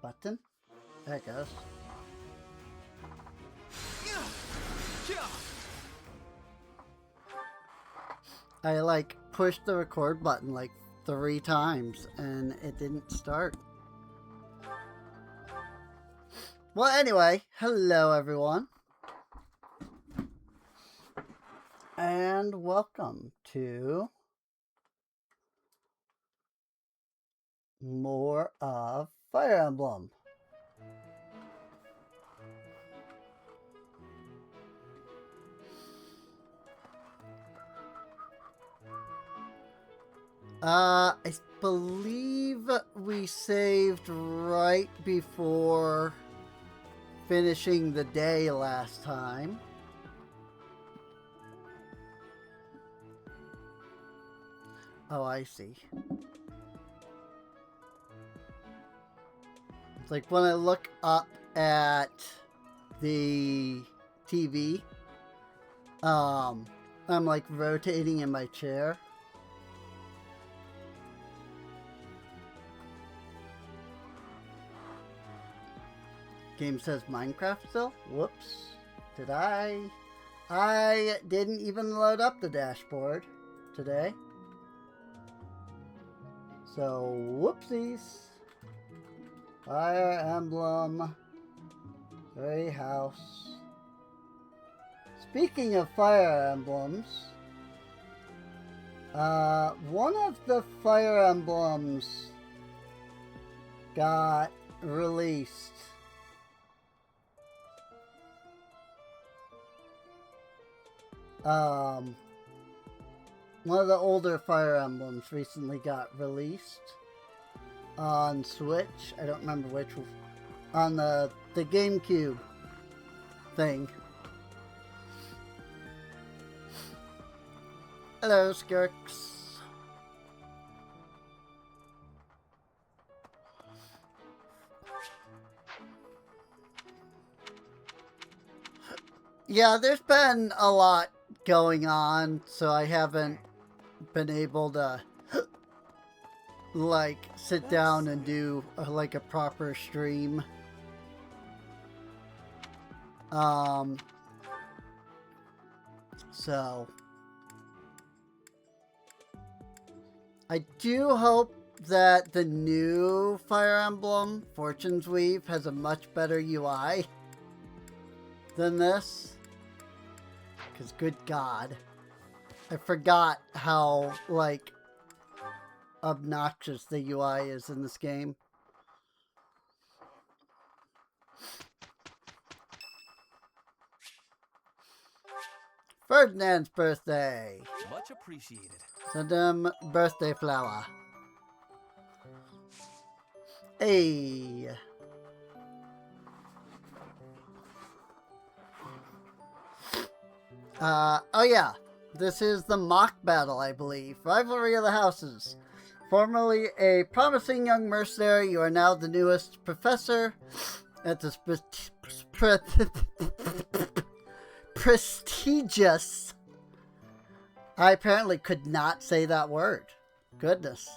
button. There it goes. I like pushed the record button like 3 times and it didn't start. Well, anyway, hello everyone. And welcome to more of Fire Emblem. I believe we saved right before finishing the day last time. Oh, I see. It's like when I look up at the TV, I'm like rotating in my chair. Game says Minecraft still? Whoops. Did I didn't even load up the dashboard today. So, whoopsies. Fire Emblem. Fairy House. Speaking of Fire Emblems, one of the Fire Emblems got released. One of the older Fire Emblems recently got released on Switch. I don't remember which one. On the GameCube thing. Hello, Skirks. Yeah, there's been a lot going on, so I haven't been able to like sit down and do like a proper stream. So I do hope that the new Fire Emblem Fortune's Weave has a much better UI than this. Because good God, I forgot how, like, obnoxious the UI is in this game. Ferdinand's birthday. Much appreciated. Send him birthday flower. Hey. Oh yeah, this is the mock battle, I believe. Rivalry of the Houses. Formerly a promising young mercenary, you are now the newest professor at the prestigious... I apparently could not say that word. Goodness.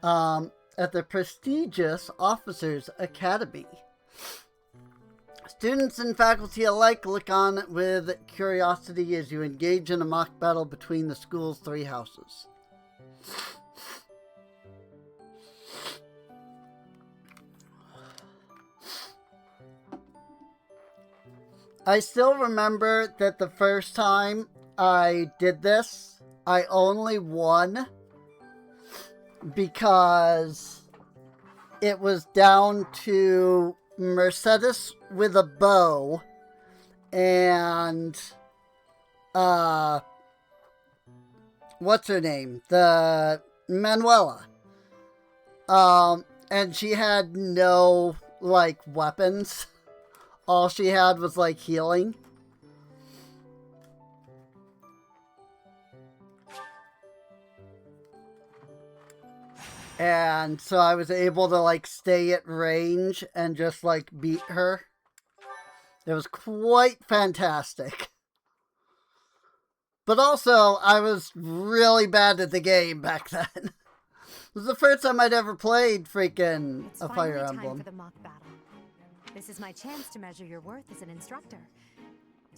At the prestigious Officers Academy. Students and faculty alike look on with curiosity as you engage in a mock battle between the school's 3 houses. I still remember that the first time I did this, I only won because it was down to Mercedes with a bow and what's her name? The Manuela. And she had no like weapons. All she had was like healing. And so I was able to like stay at range and just like beat her. It was quite fantastic. But also, I was really bad at the game back then. This is the first time I'd ever played freaking It's a Fire finally time Emblem. for the mock battle. This is my chance to measure your worth as an instructor.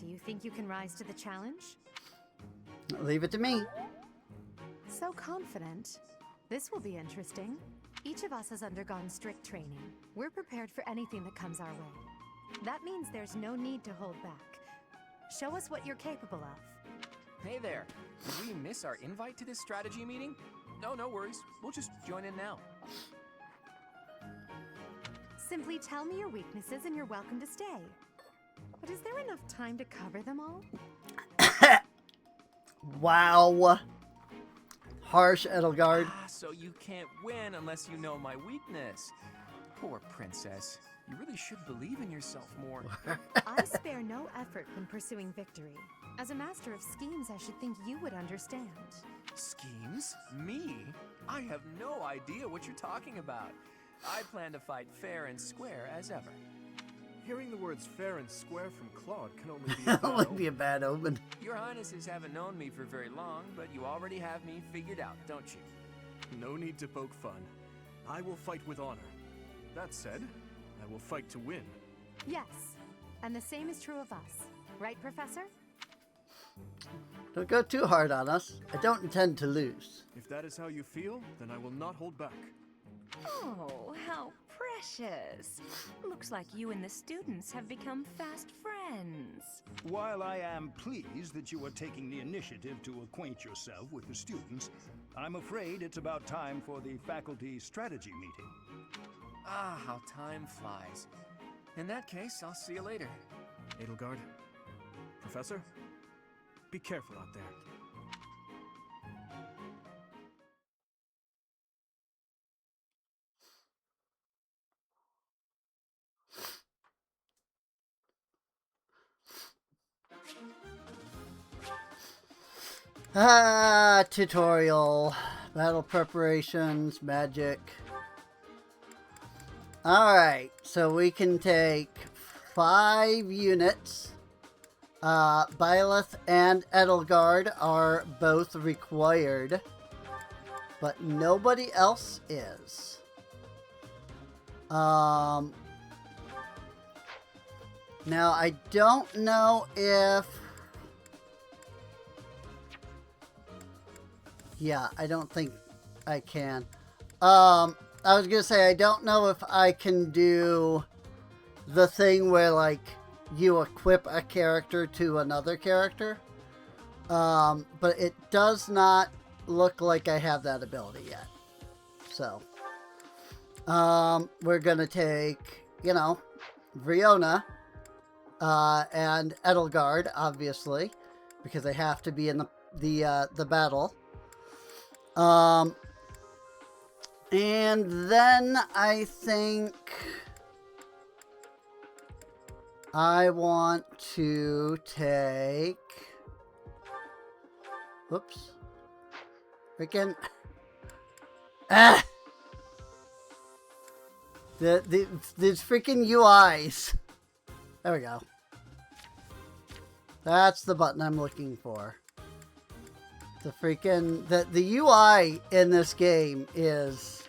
Do you think you can rise to the challenge? Leave it to me. So confident. This will be interesting. Each of us has undergone strict training. We're prepared for anything that comes our way. That means there's no need to hold back. Show us what you're capable of. Hey there. Did we miss our invite to this strategy meeting? No worries. We'll just join in now. Simply tell me your weaknesses and you're welcome to stay. But is there enough time to cover them all? Wow. Harsh, Edelgard. So you can't win unless you know my weakness. Poor princess. You really should believe in yourself more. I spare no effort when pursuing victory. As a master of schemes, I should think you would understand. Schemes? Me? I have no idea what you're talking about. I plan to fight fair and square as ever. Hearing the words fair and square from Claude can only be a That bad would be a omen. bad omen. Your highnesses haven't known me for very long, but you already have me figured out, don't you? No need to poke fun. I will fight with honor. That said, I will fight to win. Yes, and the same is true of us. Right, Professor? Don't go too hard on us. I don't intend to lose. If that is how you feel, then I will not hold back. Oh, how precious. Looks like you and the students have become fast friends. While I am pleased that you are taking the initiative to acquaint yourself with the students, I'm afraid it's about time for the faculty strategy meeting. Ah, how time flies. In that case, I'll see you later. Edelgard, Professor, be careful out there. Tutorial. Battle preparations, magic. Alright, so we can take 5 units. Byleth and Edelgard are both required, but nobody else is. Now, I don't know if... Yeah, I don't think I can. I was gonna say, I don't know if I can do the thing where, like, you equip a character to another character. But it does not look like I have that ability yet. So, we're gonna take, you know, Vriona, and Edelgard, obviously, because they have to be in the battle. And then I think I want to take... Whoops. Freaking... Ah! These freaking UIs. There we go. That's the button I'm looking for. The freaking... The UI in this game is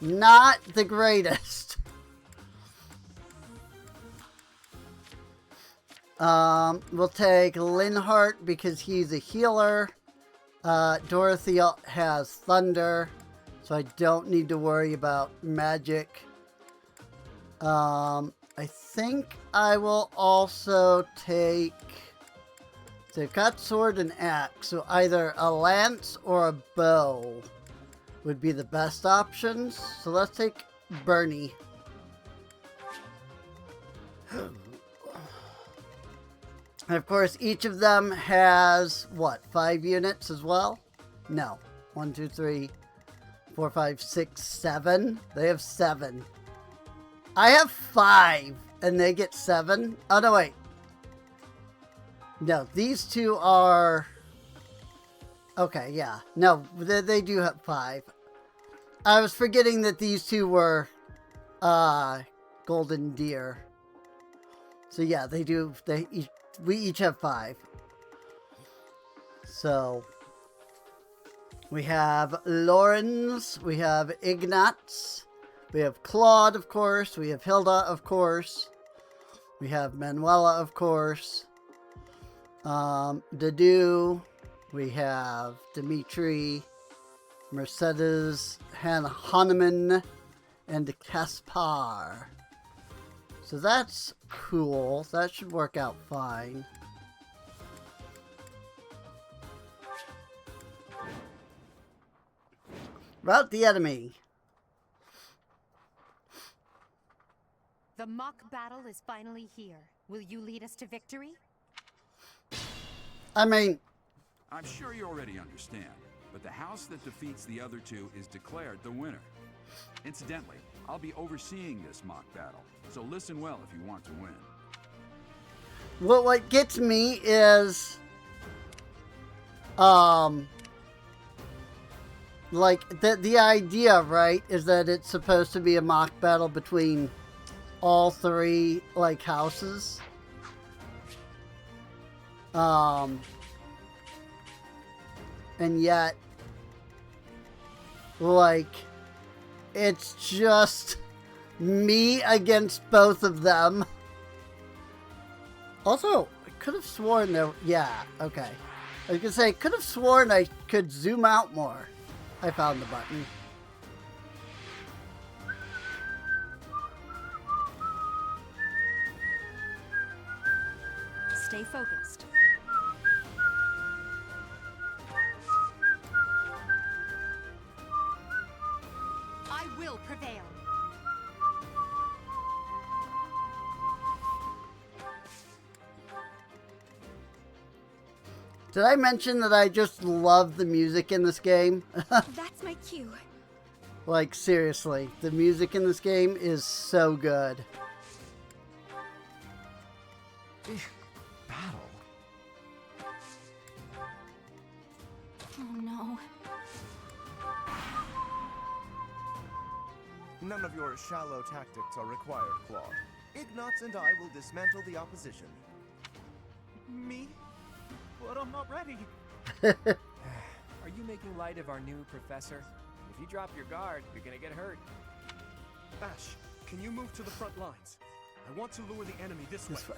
not the greatest. We'll take Linhardt because he's a healer. Dorothy has Thunder, so I don't need to worry about magic. I think I will also take... They've got sword and axe, so either a lance or a bow would be the best options. So let's take Bernie. And of course, each of them has, what, 5 units as well? No. 1, 2, 3, 4, 5, 6, 7. They have 7. I have 5, and they get 7. Oh, no, wait. No, these two are... Okay, yeah. No, they do have 5. I was forgetting that these two were Golden Deer. So yeah, they do. We each have 5. So We have Lorenz, we have Ignatz, we have Claude, of course, we have Hilda, of course, we have Manuela, of course, Dadu, we have Dimitri, Mercedes, Hahnemann, and Kaspar. So that's cool. That should work out fine. Rout the enemy. The mock battle is finally here. Will you lead us to victory? I mean, I'm sure you already understand, but the house that defeats the other two is declared the winner. Incidentally, I'll be overseeing this mock battle, so listen well if you want to win. what gets me is, like, the idea, right, is that it's supposed to be a mock battle between all three, like, houses. And yet, like, it's just me against both of them. Also, I could have sworn there... Yeah, okay. I was gonna say, I could have sworn I could zoom out more. I found the button. Stay focused. I will prevail. Did I mention that I just love the music in this game? That's my cue. Like, seriously, the music in this game is so good. Battle? Oh no. None of your shallow tactics are required, Claude. Ignatz and I will dismantle the opposition. Me? But I'm not ready. Are you making light of our new professor? If you drop your guard, you're gonna get hurt. Ash, can you move to the front lines? I want to lure the enemy this way.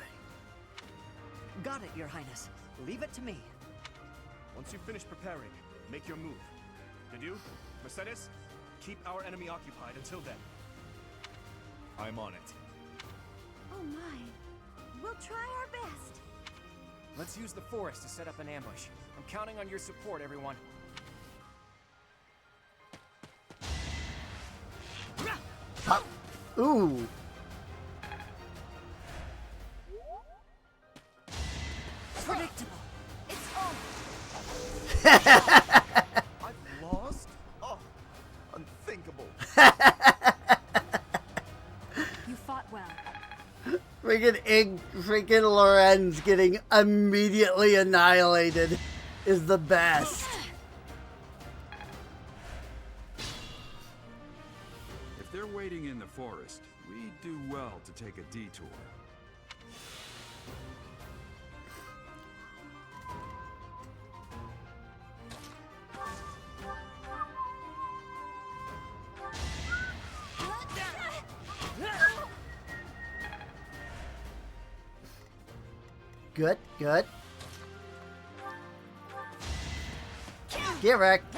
Got it, Your Highness. Leave it to me. Once you finish preparing, make your move. Dadu, Mercedes, keep our enemy occupied until then. I'm on it. Oh my. We'll try our best. Let's use the forest to set up an ambush. I'm counting on your support, everyone. Ooh. Predictable. It's over. I've lost? Oh, unthinkable. You fought well. Freaking Lorenz getting immediately annihilated is the best. If they're waiting in the forest, we do well to take a detour. Good, good. Get wrecked.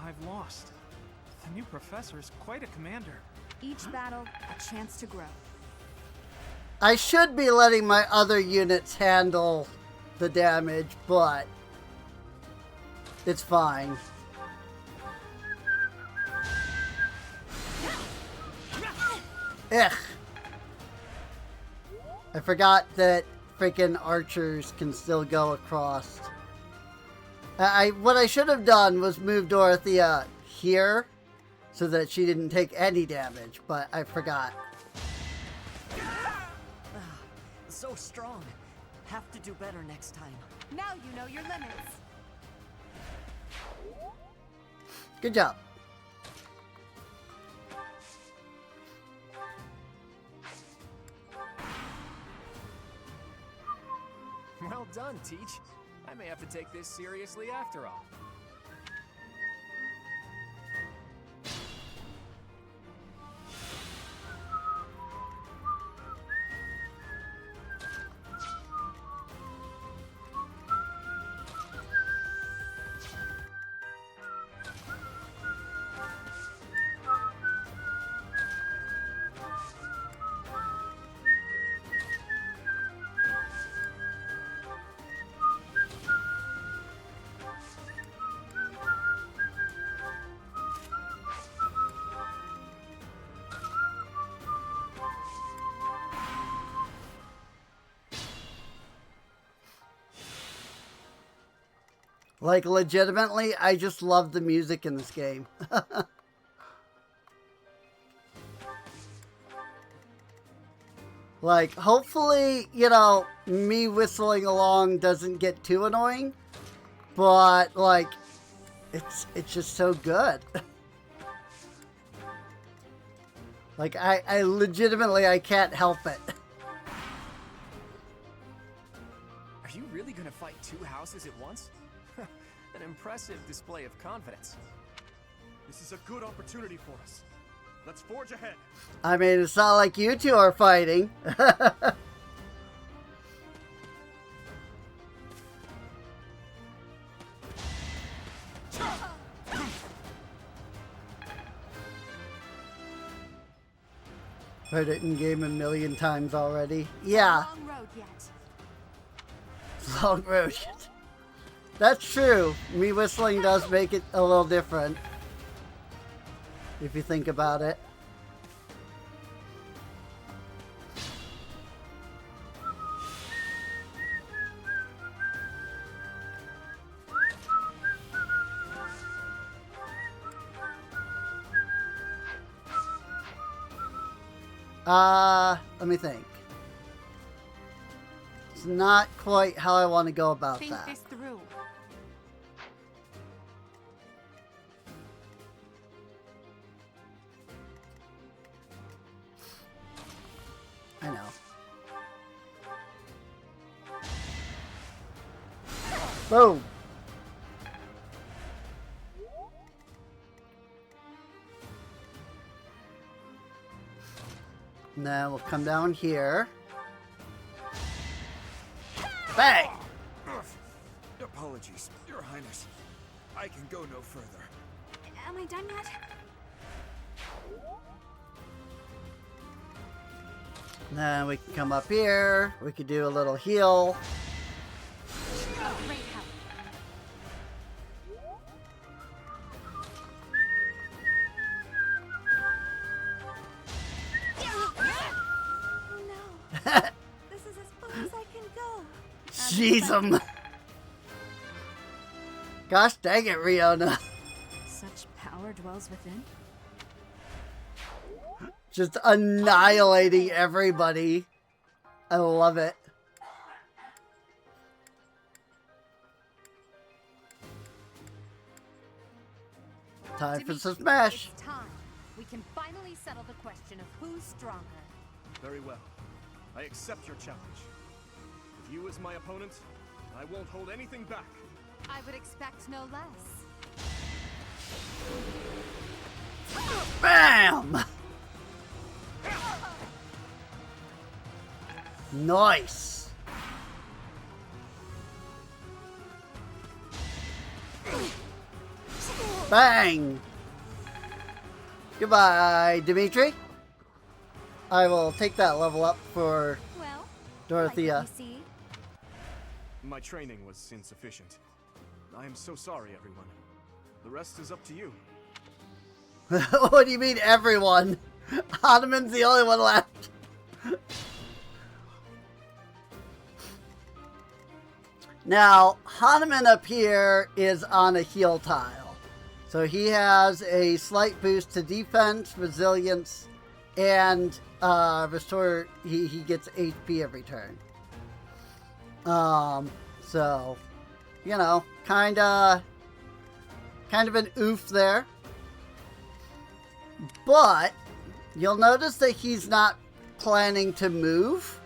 I've lost. The new professor is quite a commander. Each battle, a chance to grow. I should be letting my other units handle the damage, but it's fine. Ugh. I forgot that freaking archers can still go across. What I should have done was move Dorothea here so that she didn't take any damage, but I forgot. So strong. Have to do better next time. Now you know your limits. Good job. Well done, Teach. I may have to take this seriously after all. Like, legitimately, I just love the music in this game. Like, hopefully, you know, me whistling along doesn't get too annoying. But, like, it's just so good. Like, I legitimately, I can't help it. Are you really gonna fight two houses at once? An impressive display of confidence. This is a good opportunity for us. Let's forge ahead. I mean, it's not like you two are fighting. Heard it in game a million times already. Yeah. Long road yet. Long road. That's true. Me whistling does make it a little different. If you think about it. Let me think. It's not quite how I want to go about Think that. this through. I know. Boom. Now we'll come down here. Bang! Apologies, Your Highness. I can go no further. Am I done yet? Then we can come up here. We could do a little heal. Great help. Oh no. This is as far as I can go. Jeez, gosh dang it, Riona. Such power dwells within. Just annihilating everybody. I love it. Time for some smash. It's time. We can finally settle the question of who's stronger. Very well. I accept your challenge. With you as my opponent, I won't hold anything back. I would expect no less. Bam! Nice. Bang! Goodbye, Dimitri. I will take that level up for Well, Dorothea. like what you see. My training was insufficient. I am so sorry, everyone. The rest is up to you. What do you mean, everyone? Hanuman's the only one left. Now, Hanuman up here is on a heal tile. So he has a slight boost to defense, resilience, and restore. He gets HP every turn. So, you know, kind of an oof there. But you'll notice that he's not planning to move.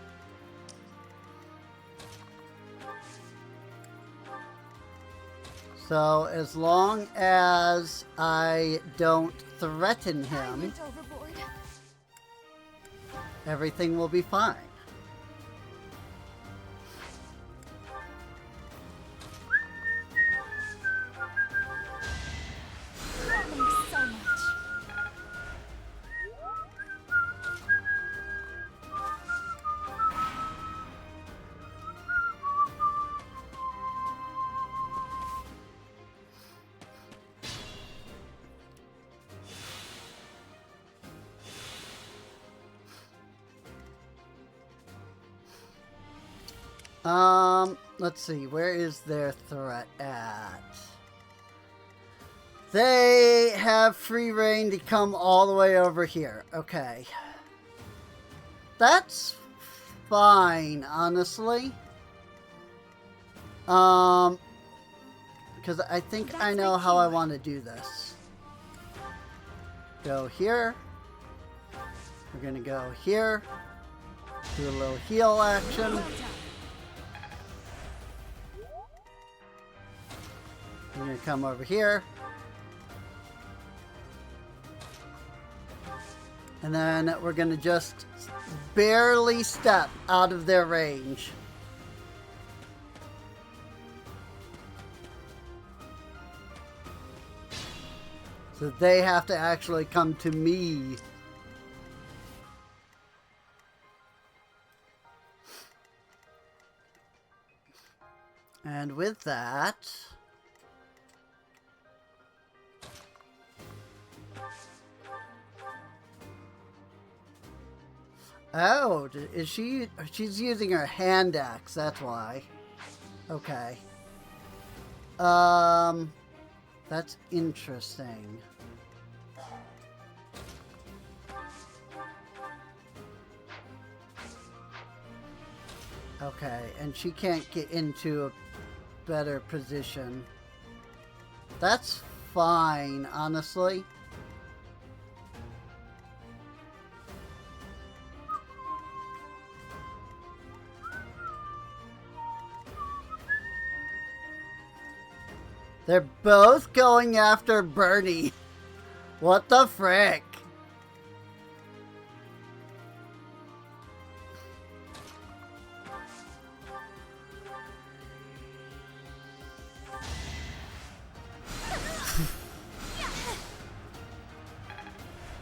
So as long as I don't threaten I him, went overboard. everything will be fine. Thanks so much. Let's see. Where is their threat at? They have free reign to come all the way over here. Okay. That's fine, honestly. Because I think I know how I want to do this. Go here. We're gonna go here. Do a little heal action. You're gonna come over here. And then we're gonna just barely step out of their range. So they have to actually come to me. And with that... Oh, is she... She's using her hand axe, that's why. Okay. That's interesting. Okay, and she can't get into a better position. That's fine, honestly. They're both going after Bernie. What the frick?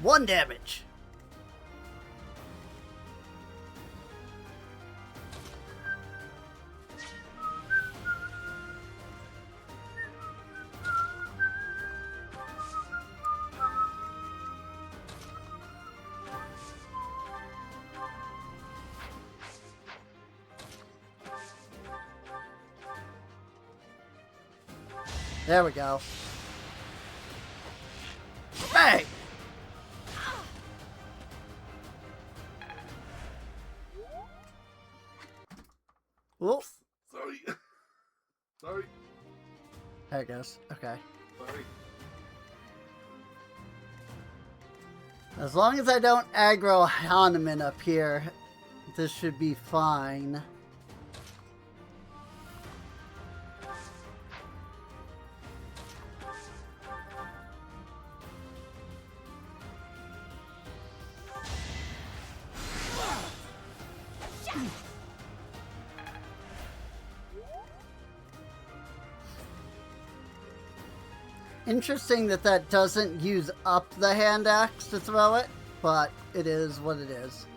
One damage. There we go. Bang! Whoops. Sorry. Sorry. There it goes. Okay. Sorry. As long as I don't aggro Hahnemann up here, this should be fine. Interesting that that doesn't use up the hand axe to throw it, but it is what it is.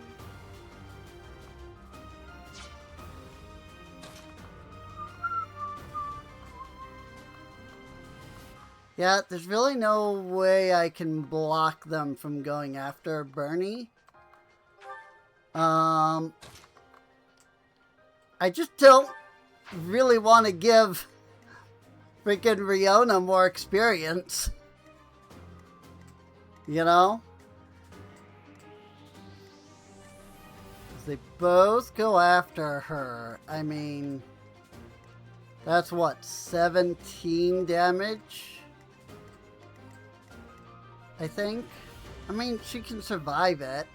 Yeah, there's really no way I can block them from going after Bernie. I just don't really want to give freaking Riona more experience. You know? They both go after her. I mean, that's what, 17 damage? I think. I mean, she can survive it.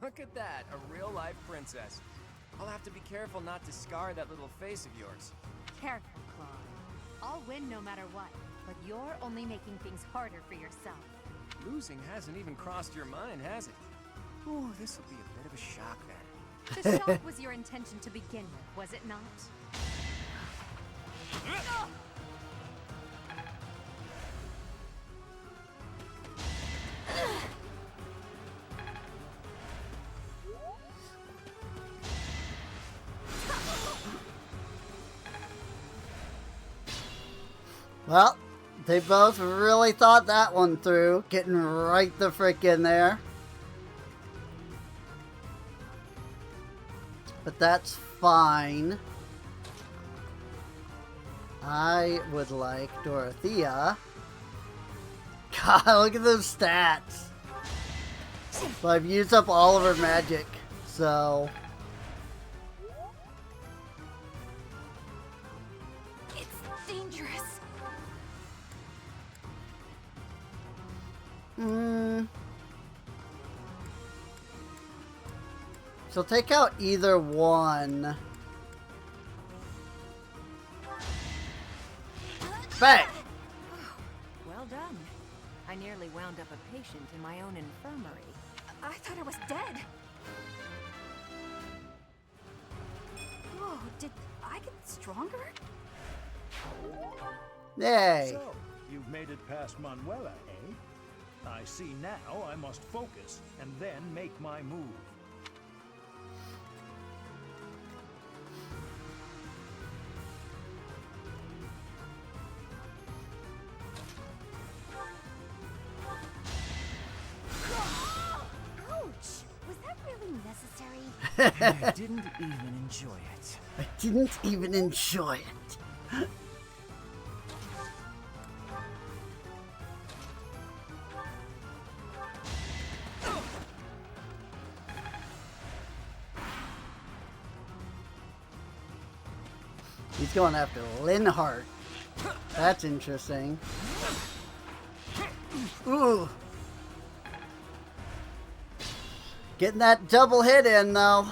Look at that, a real-life princess. I'll have to be careful not to scar that little face of yours. Careful, Claude. I'll win no matter what, but you're only making things harder for yourself. Losing hasn't even crossed your mind, has it? Ooh, this will be a bit of a shock then. The shock was your intention to begin with, was it not? Well, they both really thought that one through, getting right the frick in there. But that's fine. I would like Dorothea. God, look at those stats. So I've used up all of her magic, so... It's dangerous. So take out either one. Bang! Well done. I nearly wound up a patient in my own infirmary. I thought I was dead. Whoa, did I get stronger? Yay! So, you've made it past Manuela, eh? I see now I must focus and then make my move. I didn't even enjoy it. I didn't even enjoy it. He's going after Linhart. That's interesting. Ooh. Getting that double hit in, though.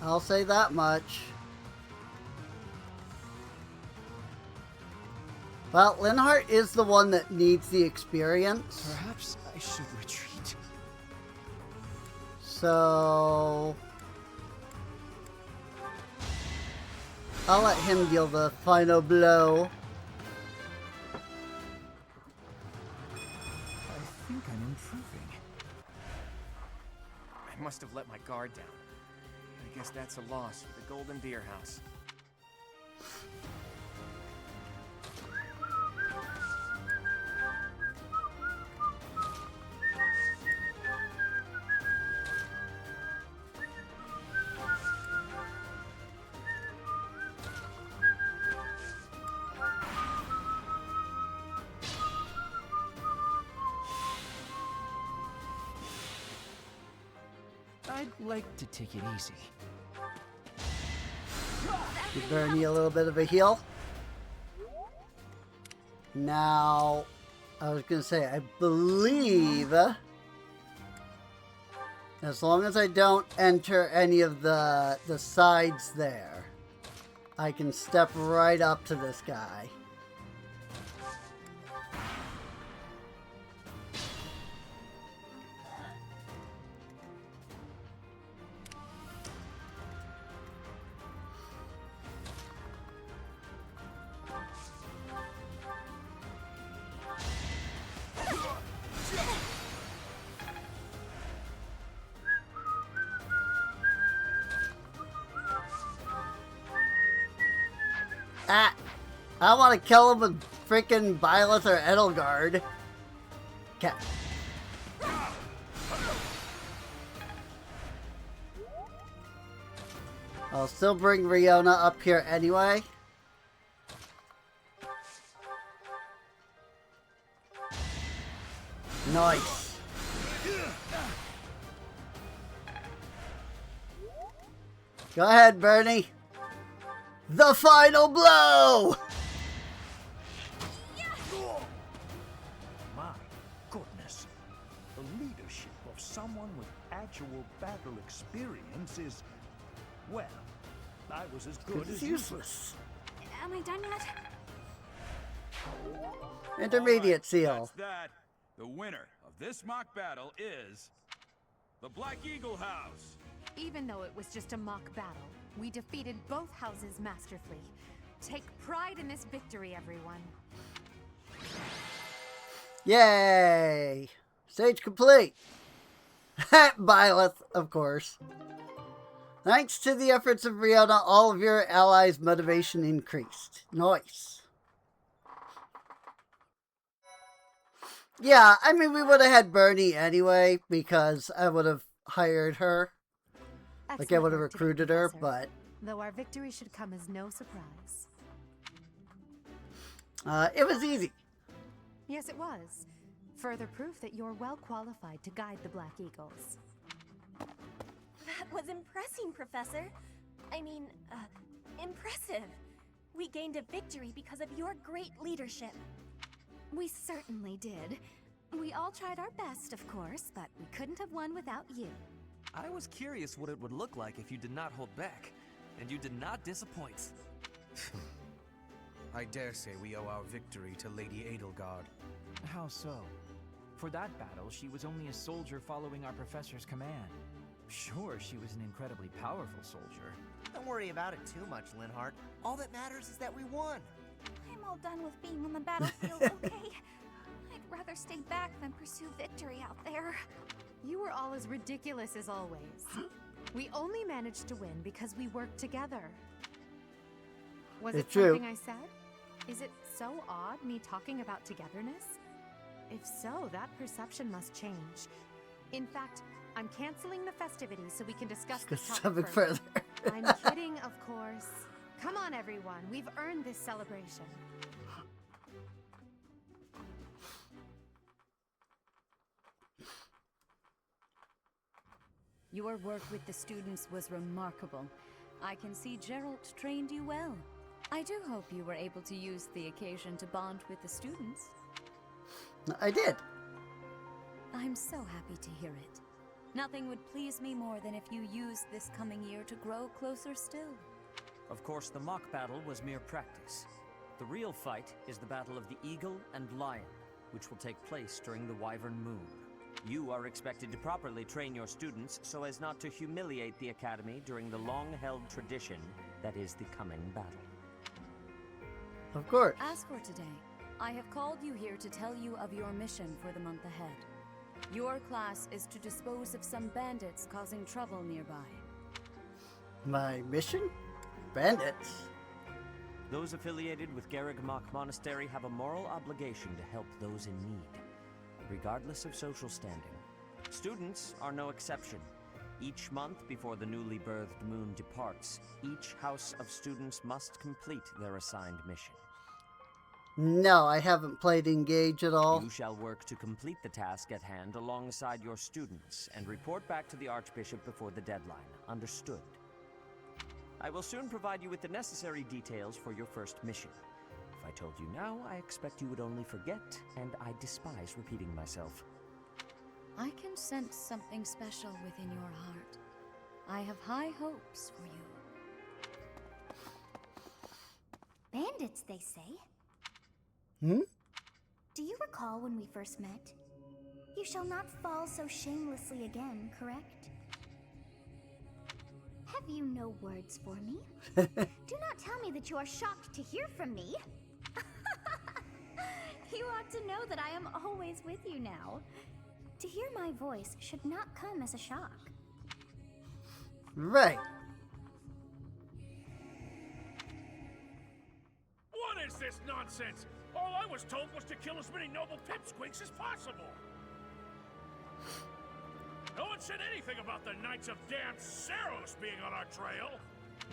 I'll say that much. Well, Linhart is the one that needs the experience. Perhaps I should retreat. So... I'll let him deal the final blow. I think I'm improving. I must have let my guard down. I guess that's a loss for the Golden Deer House. I'd like to take it easy. Give Bernie a little bit of a heal. Now, I was going to say, I believe, as long as I don't enter any of the sides there, I can step right up to this guy. Ah! I want to kill him with freaking Byleth or Edelgard. Okay. I'll still bring Riona up here anyway. Nice. Go ahead, Bernie. The final blow! My goodness. The leadership of someone with actual battle experience is, well, I was as good as useless. Am I done yet? Intermediate seal. That's that. The winner of this mock battle is the Black Eagle House. Even though it was just a mock battle, we defeated both houses masterfully. Take pride in this victory, everyone. Yay! Stage complete. Byleth, of course. Thanks to the efforts of Riona, all of your allies' motivation increased. Nice. Yeah, I mean, we would have had Bernie anyway, because I would have hired her. Like, I Excellent would have work today, recruited her, Professor. but Though our victory should come as no surprise. it was easy. Yes, it was. Further proof that you're well qualified to guide the Black Eagles. That was impressive, Professor. I mean, impressive. We gained a victory because of your great leadership. We certainly did. We all tried our best, of course, but we couldn't have won without you. I was curious what it would look like if you did not hold back, and you did not disappoint. I dare say we owe our victory to Lady Edelgard. How so? For that battle, she was only a soldier following our professor's command. Sure, she was an incredibly powerful soldier. Don't worry about it too much, Linhart. All that matters is that we won. I'm all done with being on the battlefield, okay? I'd rather stay back than pursue victory out there. You were all as ridiculous as always. We only managed to win because we worked together. Was it It's true. something I said? Is it so odd, me talking about togetherness? If so, that perception must change. In fact, I'm canceling the festivities so we can discuss this topic Something further. further. I'm kidding, of course. Come on, everyone. We've earned this celebration. Your work with the students was remarkable. I can see Gerald trained you well. I do hope you were able to use the occasion to bond with the students. I did. I'm so happy to hear it. Nothing would please me more than if you used this coming year to grow closer still. Of course, the mock battle was mere practice. The real fight is the Battle of the Eagle and Lion, which will take place during the Wyvern Moon. You are expected to properly train your students so as not to humiliate the Academy during the long-held tradition that is the coming battle. Of course. As for today, I have called you here to tell you of your mission for the month ahead. Your class is to dispose of some bandits causing trouble nearby. My mission? Bandits. Those affiliated with Garrigmach Monastery have a moral obligation to help those in need, regardless of social standing. Students are no exception. Each month before the newly birthed moon departs, each house of students must complete their assigned mission. No, I haven't played Engage at all. You shall work to complete the task at hand alongside your students and report back to the Archbishop before the deadline. Understood? I will soon provide you with the necessary details for your first mission. If I told you now, I expect you would only forget, and I despise repeating myself. I can sense something special within your heart. I have high hopes for you. Bandits, they say. Hmm? Do you recall when we first met? You shall not fall so shamelessly again, correct? Have you no words for me? Do not tell me that you are shocked to hear from me. You ought to know that I am always with you now. To hear my voice should not come as a shock. Right. What is this nonsense? All I was told was to kill as many noble pipsqueaks as possible. No one said anything about the Knights of Damned Saros being on our trail.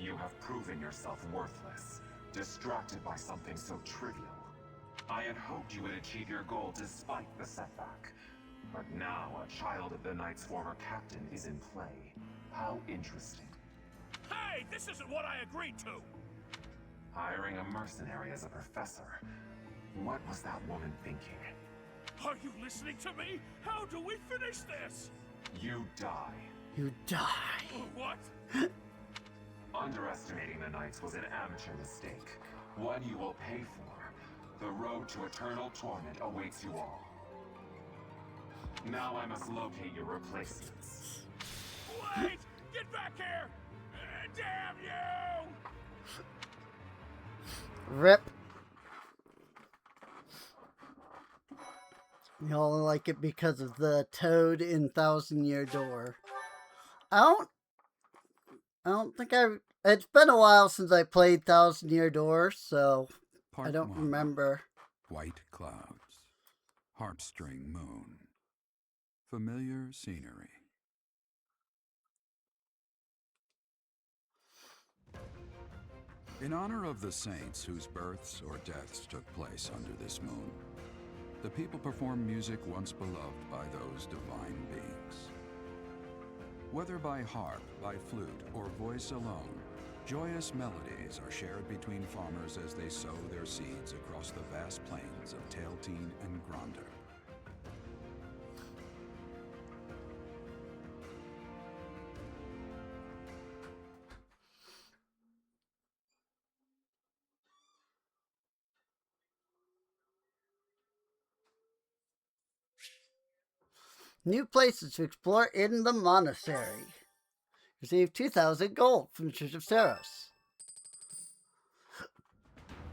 You have proven yourself worthless, distracted by something so trivial. I had hoped you would achieve your goal despite the setback. But now a child of the Knight's former captain is in play. How interesting. Hey, this isn't what I agreed to! Hiring a mercenary as a professor. What was that woman thinking? Are you listening to me? How do we finish this? You die. You die. What? Underestimating the Knights was an amateur mistake. One you will pay for. The road to eternal torment awaits you all. Now I must locate your replacements. Wait! Get back here! Damn you! Rip. You only like it because of the toad in Thousand Year Door. I don't think it's been a while since I played Thousand Year Door, so I don't remember. White clouds. Harpstring Moon. Familiar scenery. In honor of the saints whose births or deaths took place under this moon, the people perform music once beloved by those divine beings. Whether by harp, by flute, or voice alone, joyous melodies are shared between farmers as they sow their seeds across the vast plains of Tailteen and Gronder. New places to explore in the monastery. Receive 2,000 gold from the Church of Saros.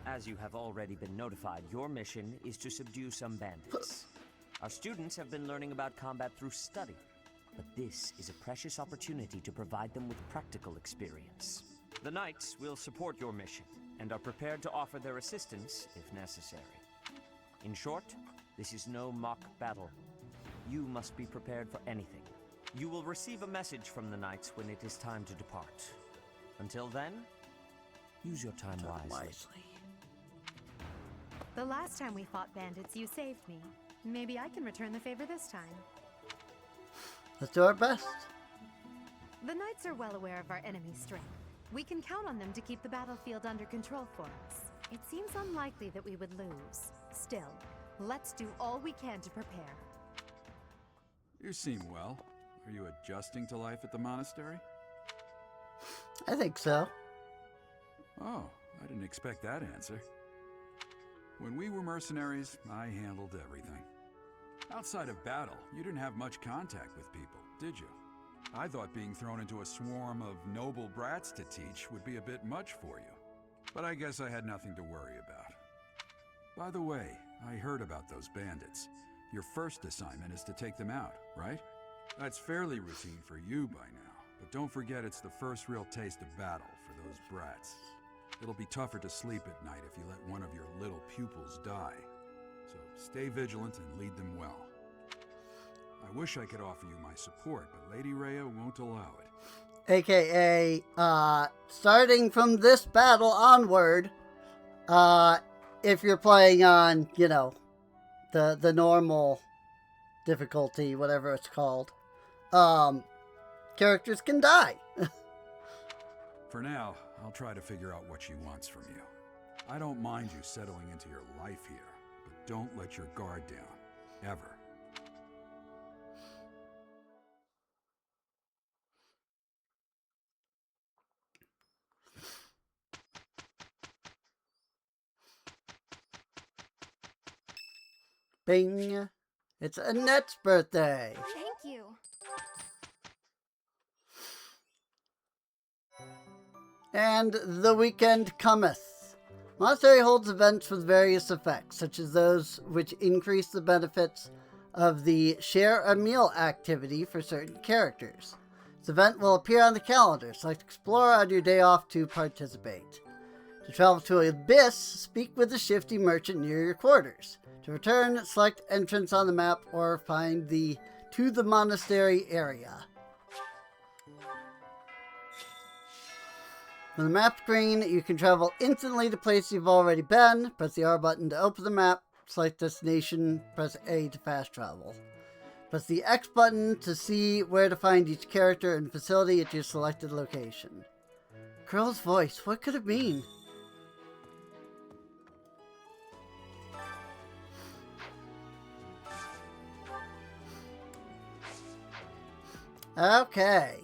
As you have already been notified, your mission is to subdue some bandits. Our students have been learning about combat through study, but this is a precious opportunity to provide them with practical experience. The Knights will support your mission and are prepared to offer their assistance if necessary. In short, this is no mock battle. You must be prepared for anything. You will receive a message from the Knights when it is time to depart. Until then, use your time wisely. The last time we fought bandits, you saved me. Maybe I can return the favor this time. Let's do our best. The Knights are well aware of our enemy's strength. We can count on them to keep the battlefield under control for us. It seems unlikely that we would lose. Still, let's do all we can to prepare. You seem well. Are you adjusting to life at the monastery? I think so. Oh, I didn't expect that answer. When we were mercenaries, I handled everything. Outside of battle, you didn't have much contact with people, did you? I thought being thrown into a swarm of noble brats to teach would be a bit much for you. But I guess I had nothing to worry about. By the way, I heard about those bandits. Your first assignment is to take them out, right? That's fairly routine for you by now, but don't forget it's the first real taste of battle for those brats. It'll be tougher to sleep at night if you let one of your little pupils die. So stay vigilant and lead them well. I wish I could offer you my support, but Lady Rhea won't allow it. AKA, starting from this battle onward, if you're playing on, you know, the normal difficulty, whatever it's called, characters can die. For now, I'll try to figure out what she wants from you. I don't mind you settling into your life here, but don't let your guard down, ever. Bing! It's Annette's birthday! Thank you. And the weekend cometh. Monastery holds events with various effects, such as those which increase the benefits of the Share a Meal activity for certain characters. This event will appear on the calendar. Select Explorer on your day off to participate. To travel to Abyss, speak with the shifty merchant near your quarters. To return, select entrance on the map or find the To the Monastery area. On the map screen, you can travel instantly to places you've already been. Press the R button to open the map. Select destination. Press A to fast travel. Press the X button to see where to find each character and facility at your selected location. Girl's voice, what could it mean? Okay.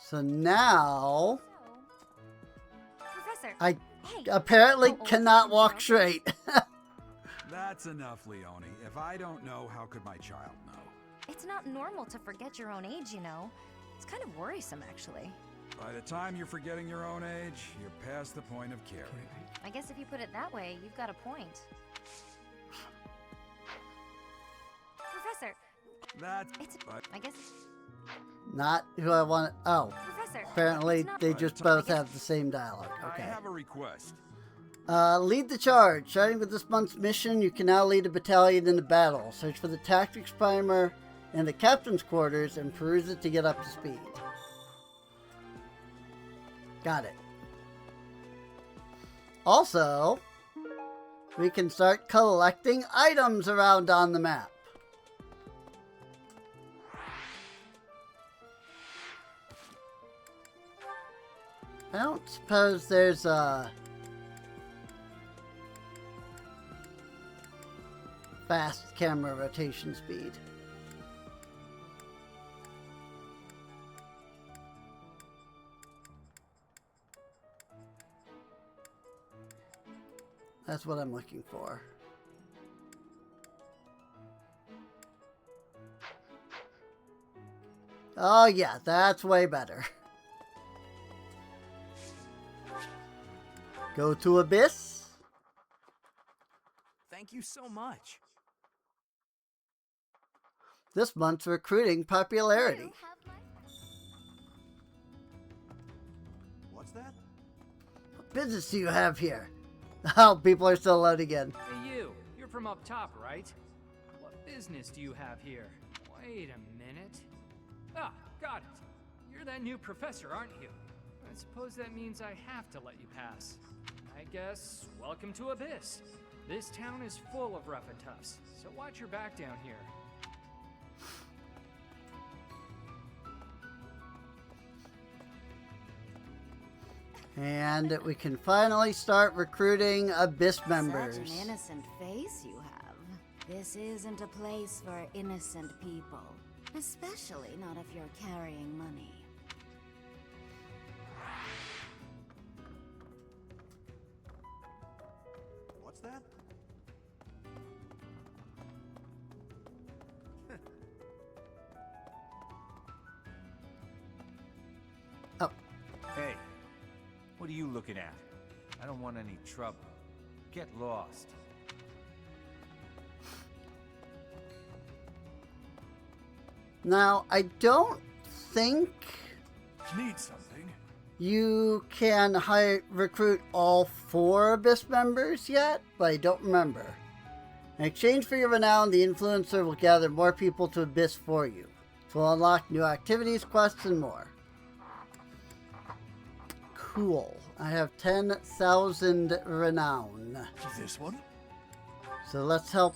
So now, Professor, I hey, apparently how old cannot is walk your straight. That's enough, Leone. If I don't know, how could my child know? It's not normal to forget your own age, you know. It's kind of worrisome, actually. By the time you're forgetting your own age, you're past the point of caring. I guess if you put it that way, you've got a point. Professor, That's... I guess... Not who I want. Oh, Professor, apparently it's not- they just both have the same dialogue. I Okay. have a request. Lead the charge. Starting with this month's mission, you can now lead a battalion into battle. Search for the tactics primer in the captain's quarters and peruse it to get up to speed. Got it. Also, we can start collecting items around on the map. I don't suppose there's a fast camera rotation speed. That's what I'm looking for. Oh yeah, that's way better. Go to Abyss. Thank you so much. This month's recruiting popularity. What's that? What business do you have here? Oh, people are still loading again. Hey you, you're from up top, right? What business do you have here? Wait a minute. Ah, got it. You're that new professor, aren't you? I suppose that means I have to let you pass. I guess, welcome to Abyss. This town is full of rough and toughs, so watch your back down here. And we can finally start recruiting Abyss members. Such an innocent face you have. This isn't a place for innocent people. Especially not if you're carrying money. What's that? Oh. Hey, what are you looking at? I don't want any trouble. Get lost. Now, I don't think Need something? you can recruit all 4 Abyss members yet, but I don't remember. In exchange for your renown, the influencer will gather more people to Abyss for you. It will unlock new activities, quests, and more. Cool. I have 10,000 renown. This one? So let's help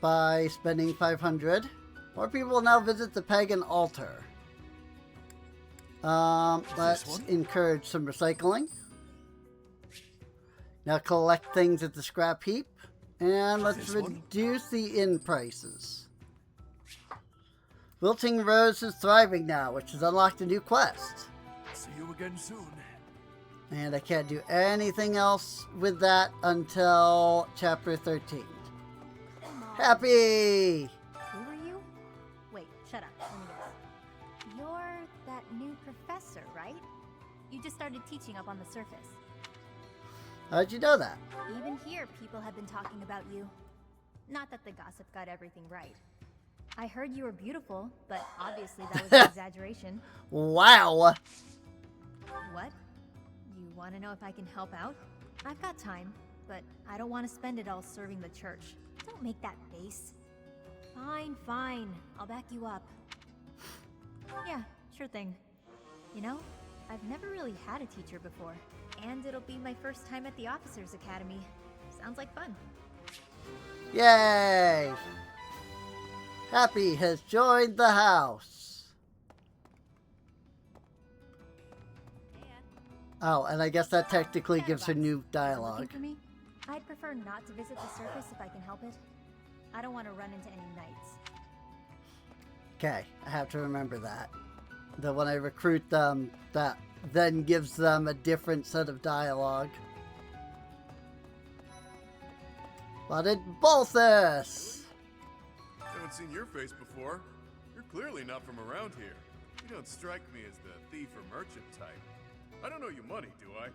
by spending 500. More people will now visit the pagan altar. Let's encourage some recycling. Now collect things at the scrap heap. And let's reduce the inn prices. Wilting Rose is thriving now, which has unlocked a new quest. See you again soon. And I can't do anything else with that until chapter 13. Happy! Who are you? Wait, shut up. Let me guess. You're that new professor, right? You just started teaching up on the surface. How'd you know that? Even here, people have been talking about you. Not that the gossip got everything right. I heard you were beautiful, but obviously that was an exaggeration. Wow! What? You want to know if I can help out? I've got time, but I don't want to spend it all serving the church. Don't make that face. Fine, fine. I'll back you up. Yeah, sure thing. You know, I've never really had a teacher before, and it'll be my first time at the Officers Academy. Sounds like fun. Yay! Happy has joined the house. Oh, and I guess that technically gives her new dialogue. Looking for me? I'd prefer not to visit the surface if I can help it. I don't want to run into any knights. Okay, I have to remember that. That when I recruit them, that then gives them a different set of dialogue. But it Balthus! Haven't seen your face before. You're clearly not from around here. You don't strike me as the thief or merchant type. I don't owe you money, do I?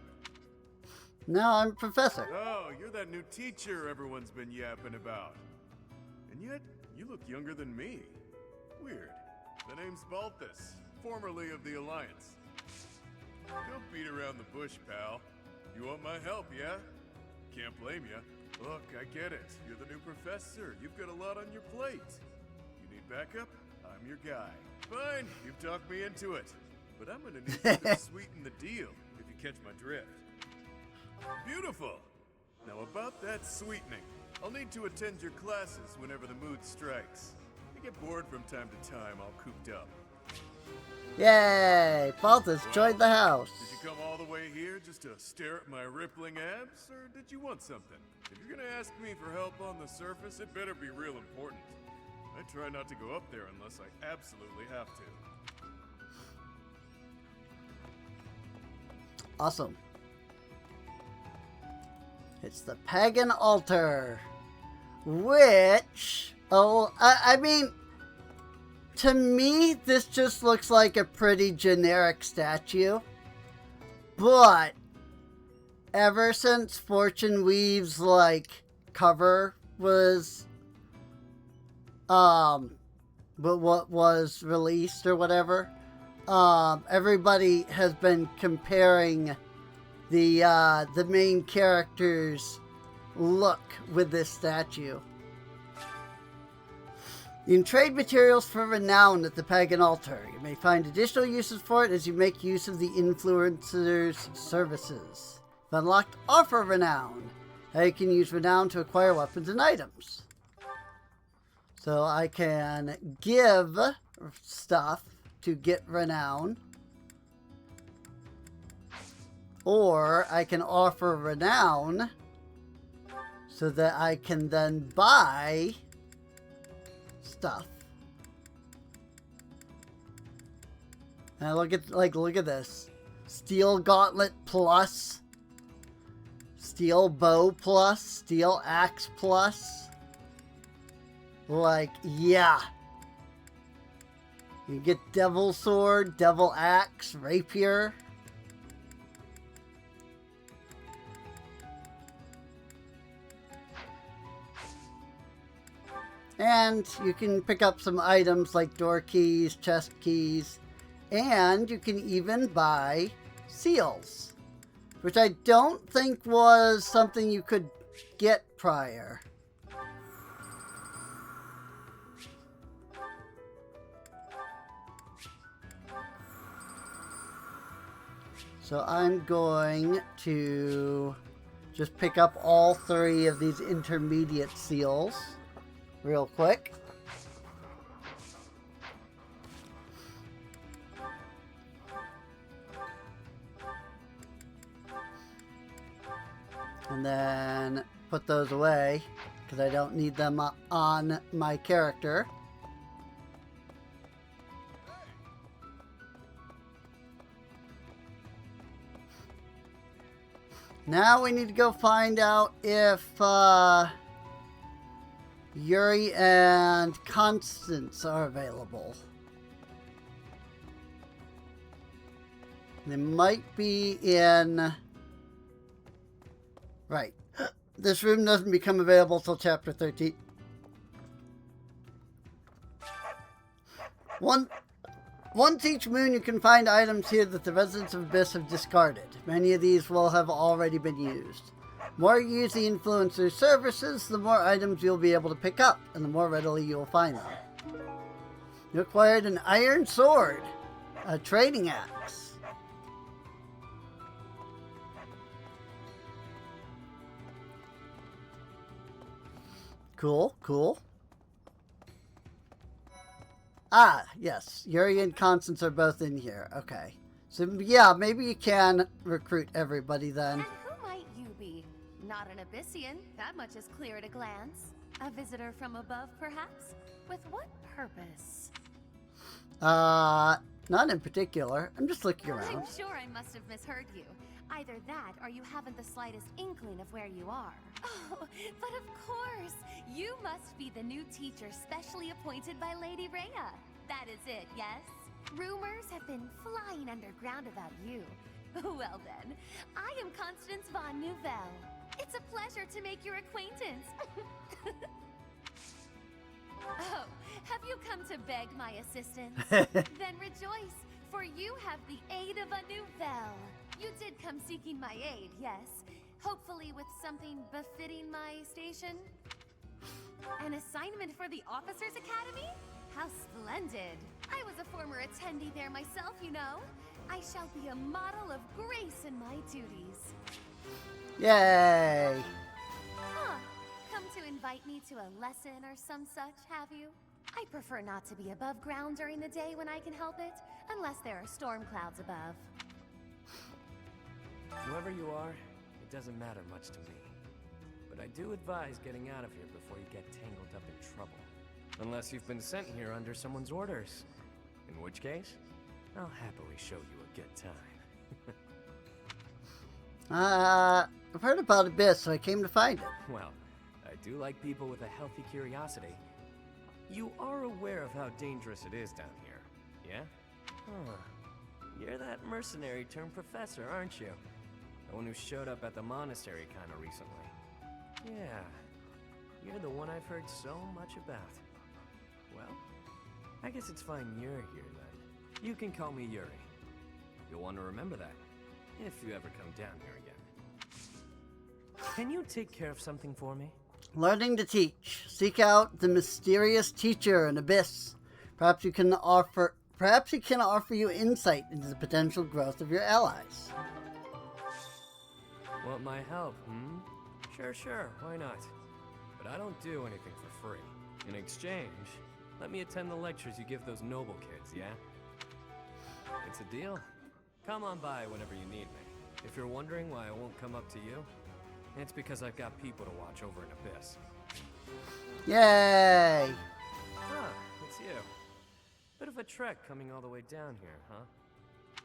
No, I'm a professor. Oh, you're that new teacher everyone's been yapping about. And yet, you look younger than me. Weird. The name's Balthus, formerly of the Alliance. Don't beat around the bush, pal. You want my help, yeah? Can't blame you. Look, I get it. You're the new professor. You've got a lot on your plate. You need backup? I'm your guy. Fine, you've talked me into it. But I'm gonna need you to sweeten the deal, if you catch my drift. Beautiful! Now about that sweetening. I'll need to attend your classes whenever the mood strikes. I get bored from time to time, all cooped up. Yay! Balthus joined the house. Did you come all the way here just to stare at my rippling abs, or did you want something? If you're gonna ask me for help on the surface, it better be real important. I try not to go up there unless I absolutely have to. Awesome. It's the pagan altar, which, I mean, to me, this just looks like a pretty generic statue. But ever since Fortune Weave's, like, cover was, but what was released or whatever, everybody has been comparing the main character's look with this statue. You can trade materials for renown at the pagan altar. You may find additional uses for it as you make use of the influencer's services. If unlocked, offer renown. Now you can use renown to acquire weapons and items. So I can give stuff to get renown, or I can offer renown so that I can then buy stuff. And look at this. Steel gauntlet plus, steel bow plus, steel axe plus. Like, yeah. You get devil sword, devil axe, rapier. And you can pick up some items like door keys, chest keys, and you can even buy seals, which I don't think was something you could get prior. So I'm going to just pick up all 3 of these intermediate seals real quick. And then put those away because I don't need them on my character. Now we need to go find out if Yuri and Constance are available. They might be in... Right. This room doesn't become available till chapter 13. Once each moon you can find items here that the residents of Abyss have discarded. Many of these will have already been used. The more you use the influencer's services, the more items you'll be able to pick up, and the more readily you'll find them. You acquired an iron sword, a trading axe. Cool, cool. Ah, yes. Yuri and Constance are both in here. Okay. So, yeah, maybe you can recruit everybody then. And who might you be? Not an Abyssian. That much is clear at a glance. A visitor from above, perhaps? With what purpose? Not in particular. I'm just looking around. I'm sure I must have misheard you. Either that, or you haven't the slightest inkling of where you are. Oh, but of course! You must be the new teacher specially appointed by Lady Rhea. That is it, yes? Rumors have been flying underground about you. Well then, I am Constance von Nouvelle. It's a pleasure to make your acquaintance. Oh, have you come to beg my assistance? Then rejoice, for you have the aid of a Nouvelle. You did come seeking my aid, yes. Hopefully with something befitting my station. An assignment for the Officers Academy? How splendid. I was a former attendee there myself, you know. I shall be a model of grace in my duties. Yay! Huh. Come to invite me to a lesson or some such, have you? I prefer not to be above ground during the day when I can help it, unless there are storm clouds above. Whoever you are, it doesn't matter much to me. But I do advise getting out of here before you get tangled up in trouble. Unless you've been sent here under someone's orders. In which case, I'll happily show you a good time. I've heard about Abyss, so I came to find it. Well, I do like people with a healthy curiosity. You are aware of how dangerous it is down here, yeah? Huh. You're that mercenary turned professor, aren't you? The one who showed up at the monastery kinda recently. Yeah, you're the one I've heard so much about. Well, I guess it's fine you're here then. You can call me Yuri. You'll want to remember that, if you ever come down here again. Can you take care of something for me? Learning to teach. Seek out the mysterious teacher in Abyss. Perhaps he can offer you insight into the potential growth of your allies. Want my help, Sure, why not? But I don't do anything for free. In exchange, let me attend the lectures you give those noble kids, yeah? It's a deal. Come on by whenever you need me. If you're wondering why I won't come up to you, it's because I've got people to watch over in Abyss. Yay! Ah, it's you. Bit of a trek coming all the way down here, huh?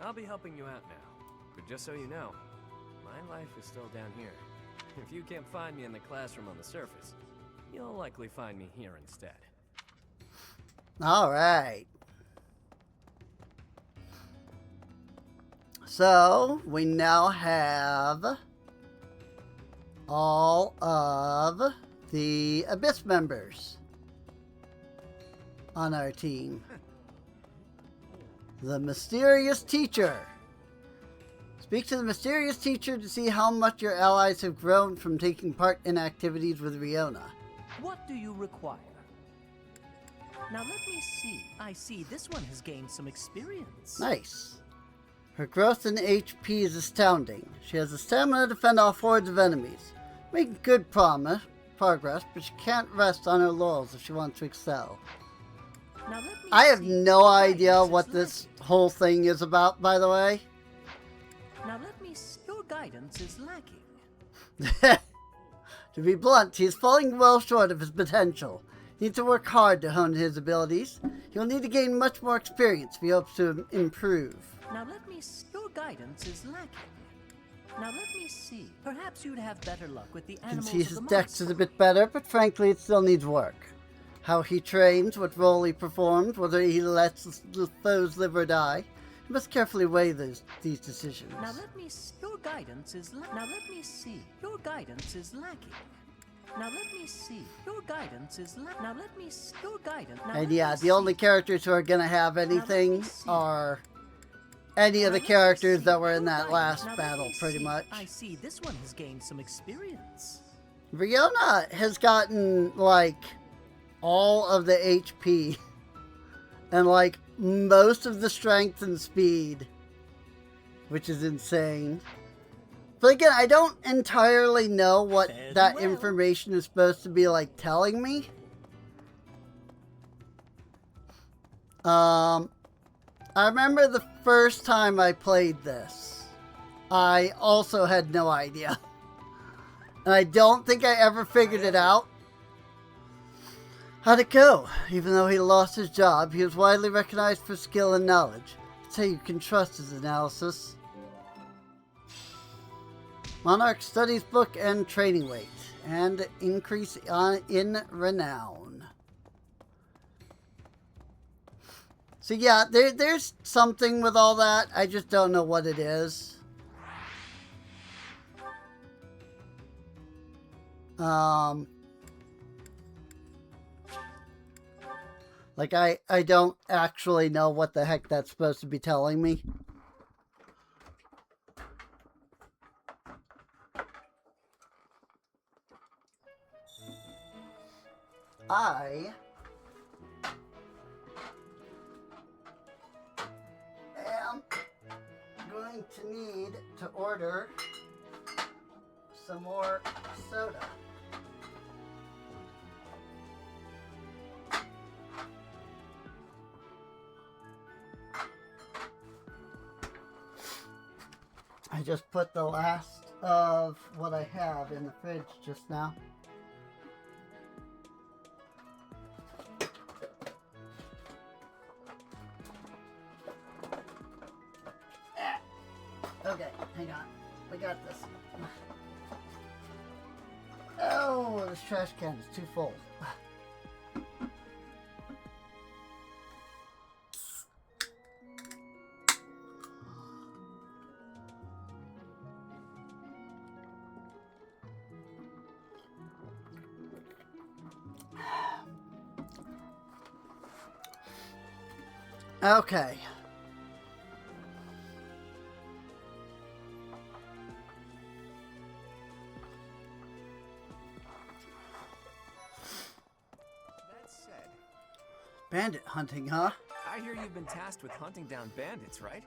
I'll be helping you out now. But just so you know, my life is still down here. If you can't find me in the classroom on the surface, you'll likely find me here instead. Alright. So, we now have all of the Abyss members on our team. The mysterious teacher. Speak to the mysterious teacher to see how much your allies have grown from taking part in activities with Riona. What do you require? Now let me see. I see this one has gained some experience. Nice. Her growth in HP is astounding. She has the stamina to fend off hordes of enemies. Making good progress, but she can't rest on her laurels if she wants to excel. Now let me I have see. no idea what this whole thing is about, by the way. Now let me see. Your guidance is lacking. To be blunt, he is falling well short of his potential. He needs to work hard to hone his abilities. He will need to gain much more experience if he hopes to improve. Now let me see. Your guidance is lacking. Now let me see. Perhaps you'd have better luck with the You can animals see of his the dex is a bit better, but frankly it still needs work. How he trains, what role he performs, whether he lets the foes live or die. You must carefully weigh these decisions. Now let me see. Your guidance is lacking. Now let me see. Your guidance is lacking. Now let me see. Your guidance is lacking. Now let me see. Your guidance. Now And let yeah, me the see. only characters who are gonna have anything are any of the characters that were in that last Now let battle, me pretty see. much. I see this one has gained some experience. Riona has gotten, like, all of the HP. And, like, most of the strength and speed. Which is insane. But again, I don't entirely know what that information is supposed to be, like, telling me. I remember the first time I played this. I also had no idea. And I don't think I ever figured it out. How'd it go? Even though he lost his job, he was widely recognized for skill and knowledge. I'd say you can trust his analysis. Monarch studies book and training weight, and increase in renown. So yeah, there's something with all that. I just don't know what it is. Like I don't actually know what the heck that's supposed to be telling me. I am going to need to order some more soda. I just put the last of what I have in the fridge just now. Okay, hang on. I got this. Oh, this trash can is too full. Okay. That said, Bandit hunting, huh? I hear you've been tasked with hunting down bandits, right?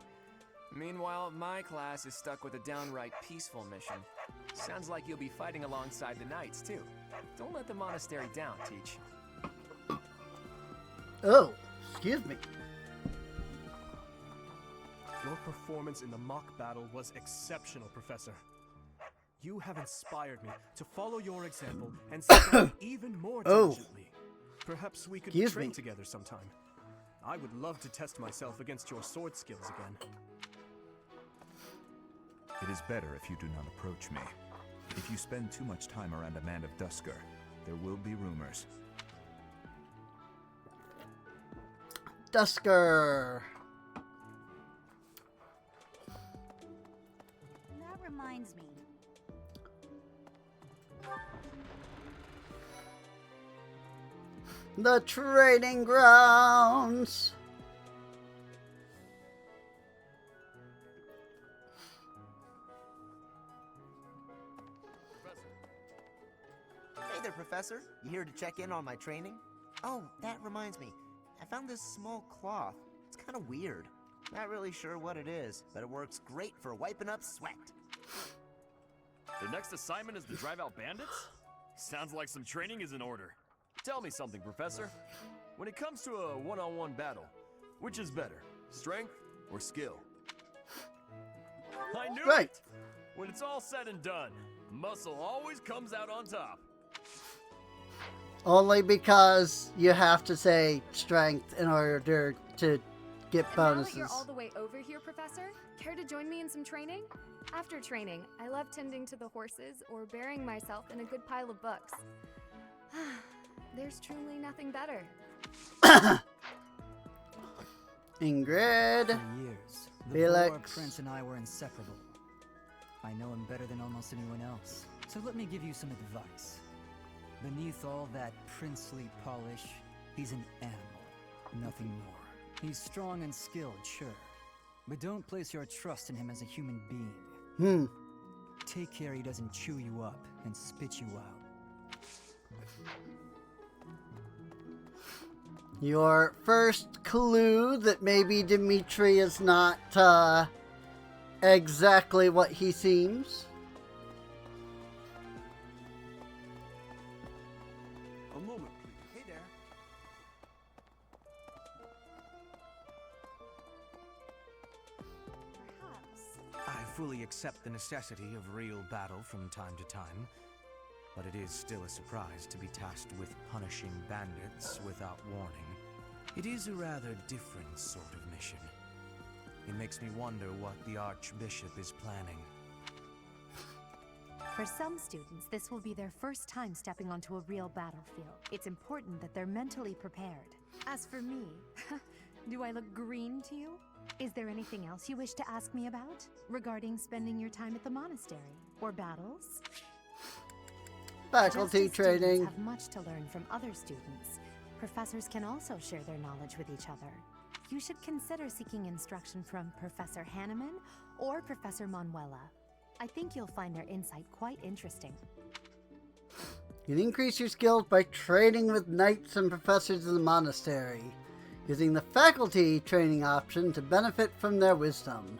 Meanwhile, my class is stuck with a downright peaceful mission. Sounds like you'll be fighting alongside the knights, too. Don't let the monastery down, Teach. Oh, excuse me. Your performance in the mock battle was exceptional, Professor. You have inspired me to follow your example and study even more diligently. Perhaps we could train together sometime. I would love to test myself against your sword skills again. It is better if you do not approach me. If you spend too much time around a man of Dusker, there will be rumors. Dusker. That reminds me. The training grounds. Hey there, Professor. You here to check in on my training? Oh, that reminds me. I found this small cloth. It's kind of weird. Not really sure what it is, but it works great for wiping up sweat. The next assignment is to drive out bandits? Sounds like some training is in order. Tell me something, Professor. When it comes to a one-on-one battle, which is better, strength or skill? I knew it! When it's all said and done, muscle always comes out on top. Only because you have to say strength in order to get bonuses. Now that you're all the way over here, Professor, care to join me in some training? After training, I love tending to the horses or burying myself in a good pile of books. There's truly nothing better. Ingrid. For years, the Felix. Boar Prince and I were inseparable. I know him better than almost anyone else, so let me give you some advice. Beneath all that princely polish, he's an animal, nothing more. He's strong and skilled, sure, but don't place your trust in him as a human being. Take care he doesn't chew you up and spit you out. Your first clue that maybe Dimitri is not exactly what he seems. A moment, please. Hey there. I fully accept the necessity of real battle from time to time, but it is still a surprise to be tasked with punishing bandits without warning. It is a rather different sort of mission. It makes me wonder what the Archbishop is planning. For some students, this will be their first time stepping onto a real battlefield. It's important that they're mentally prepared. As for me, do I look green to you? Is there anything else you wish to ask me about? Regarding spending your time at the monastery? Or battles? Faculty Just as training. Students have much to learn from other students. Professors can also share their knowledge with each other. You should consider seeking instruction from Professor Hanneman or Professor Manuela. I think you'll find their insight quite interesting. You can increase your skills by training with knights and professors in the monastery, using the faculty training option to benefit from their wisdom.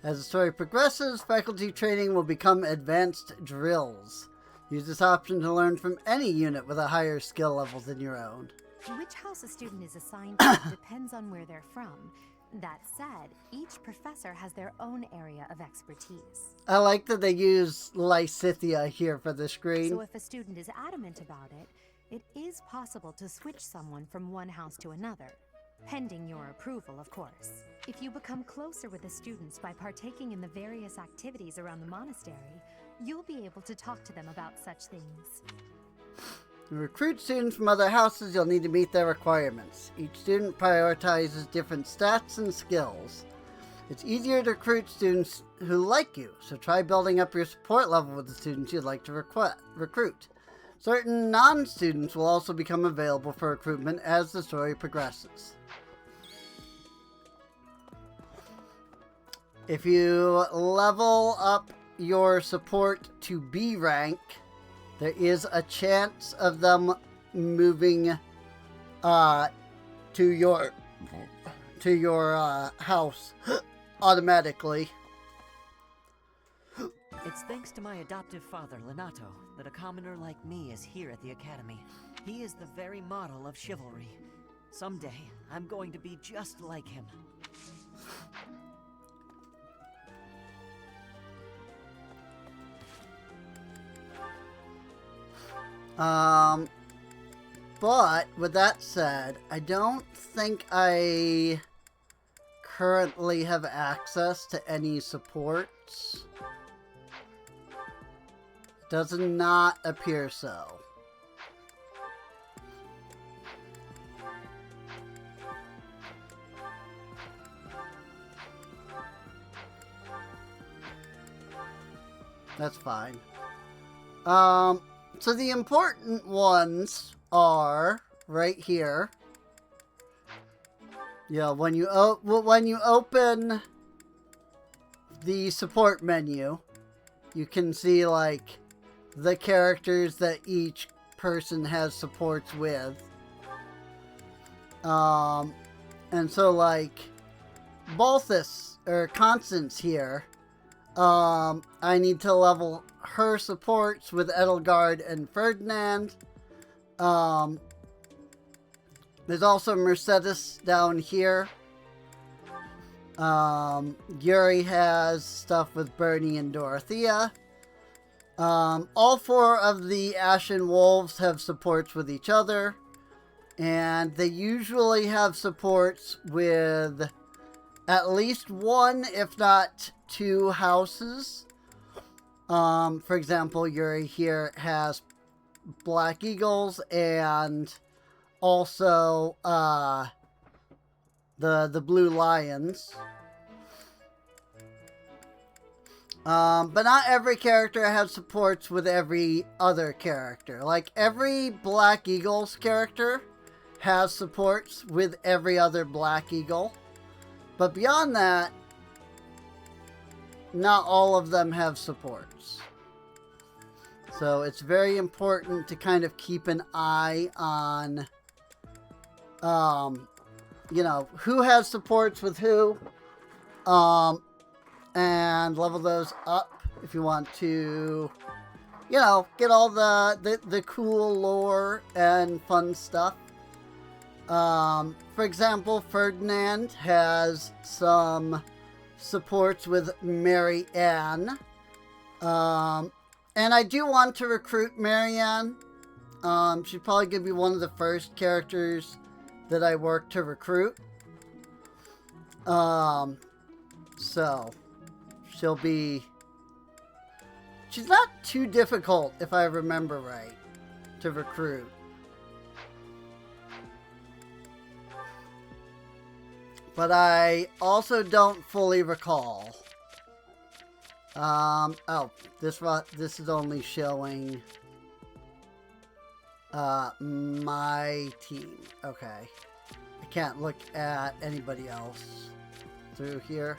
As the story progresses, faculty training will become advanced drills. Use this option to learn from any unit with a higher skill level than your own. Which house a student is assigned to depends on where they're from. That said, each professor has their own area of expertise. I like that they use Lysithia here for the screen. So if a student is adamant about it, it is possible to switch someone from one house to another. Pending your approval, of course. If you become closer with the students by partaking in the various activities around the monastery, you'll be able to talk to them about such things. To recruit students from other houses, you'll need to meet their requirements. Each student prioritizes different stats and skills. It's easier to recruit students who like you, so try building up your support level with the students you'd like to recruit. Certain non-students will also become available for recruitment as the story progresses. If you level up your support to B rank, there is a chance of them moving to your house automatically. It's thanks to my adoptive father, Lenato, that a commoner like me is here at the Academy. He is the very model of chivalry. Someday, I'm going to be just like him. But with that said, I don't think I currently have access to any supports. Does not appear so. That's fine. So the important ones are right here. Yeah, when you open the support menu, you can see like the characters that each person has supports with. And so like Balthus or Constance here, I need to level her supports with Edelgard and Ferdinand. There's also Mercedes down here. Yuri has stuff with Bernie and Dorothea. All four of the Ashen Wolves have supports with each other. And they usually have supports with at least one, if not two houses. For example, Yuri here has Black Eagles and also the Blue Lions. But not every character has supports with every other character. Like every Black Eagles character has supports with every other Black Eagle. But beyond that, not all of them have supports. So it's very important to kind of keep an eye on, you know, who has supports with who, and level those up if you want to, you know, get all the cool lore and fun stuff. For example, Ferdinand has some supports with Mary Ann. And I do want to recruit Mary Ann. She's probably going to be one of the first characters that I work to recruit. So, she'll be... She's not too difficult, if I remember right, to recruit. But I also don't fully recall. Oh, this is only showing my team. Okay. I can't look at anybody else through here.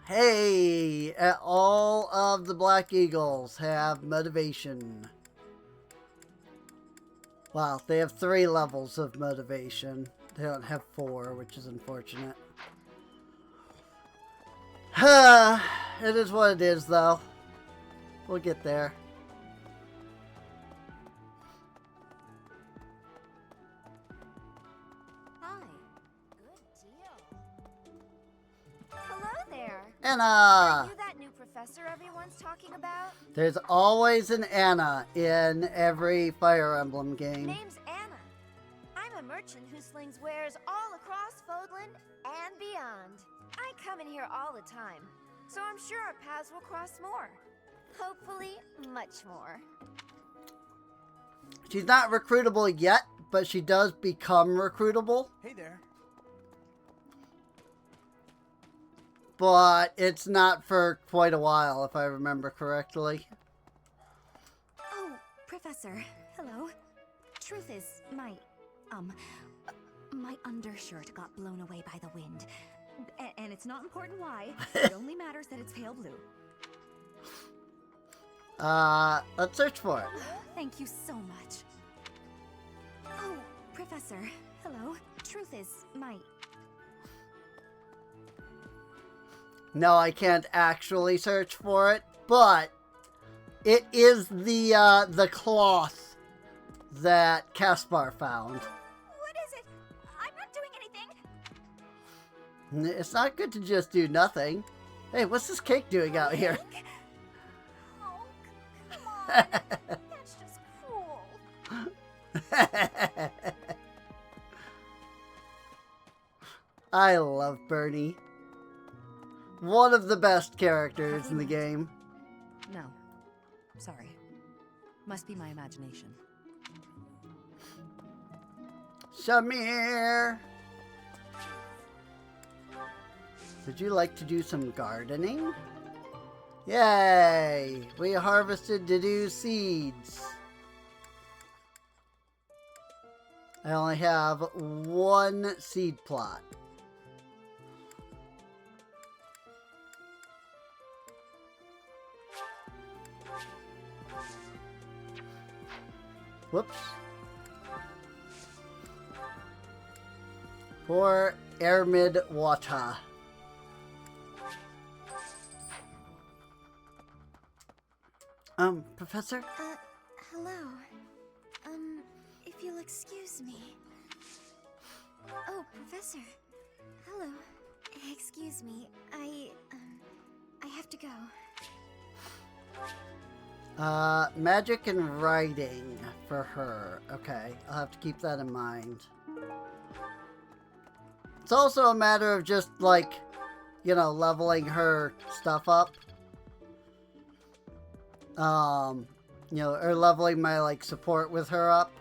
Hey, all of the Black Eagles have motivation. Well, they have 3 levels of motivation. They don't have 4, which is unfortunate. It is what it is, though. We'll get there. Hi. Good deal. Hello there. Anna! Are you that new professor everyone's talking about? There's always an Anna in every Fire Emblem game. Name's Anna. I'm a merchant who slings wares all across Fodland and beyond. I come in here all the time, so I'm sure our paths will cross more. Hopefully, much more. She's not recruitable yet, but she does become recruitable. Hey there. But it's not for quite a while, if I remember correctly. Oh, Professor. Hello. Truth is, my undershirt got blown away by the wind. And it's not important why. It only matters that it's pale blue. Let's search for it. Thank you so much. Oh, Professor. Hello. Truth is, No, I can't actually search for it, but it is the cloth that Caspar found. What is it? I'm not doing anything. It's not good to just do nothing. Hey, what's this cake doing out here? Oh, come on. That's just cruel. I love Bernie. One of the best characters in the game. No. Sorry. Must be my imagination. Shamir! Would you like to do some gardening? Yay! We harvested Dedu seeds. I only have 1 seed plot. Whoops. For Ermid Water. Professor? Hello. If you'll excuse me. Oh, Professor. Hello. Excuse me. I have to go. Magic and writing for her. Okay, I'll have to keep that in mind. It's also a matter of just, like, you know, leveling her stuff up. You know, or leveling my, like, support with her up.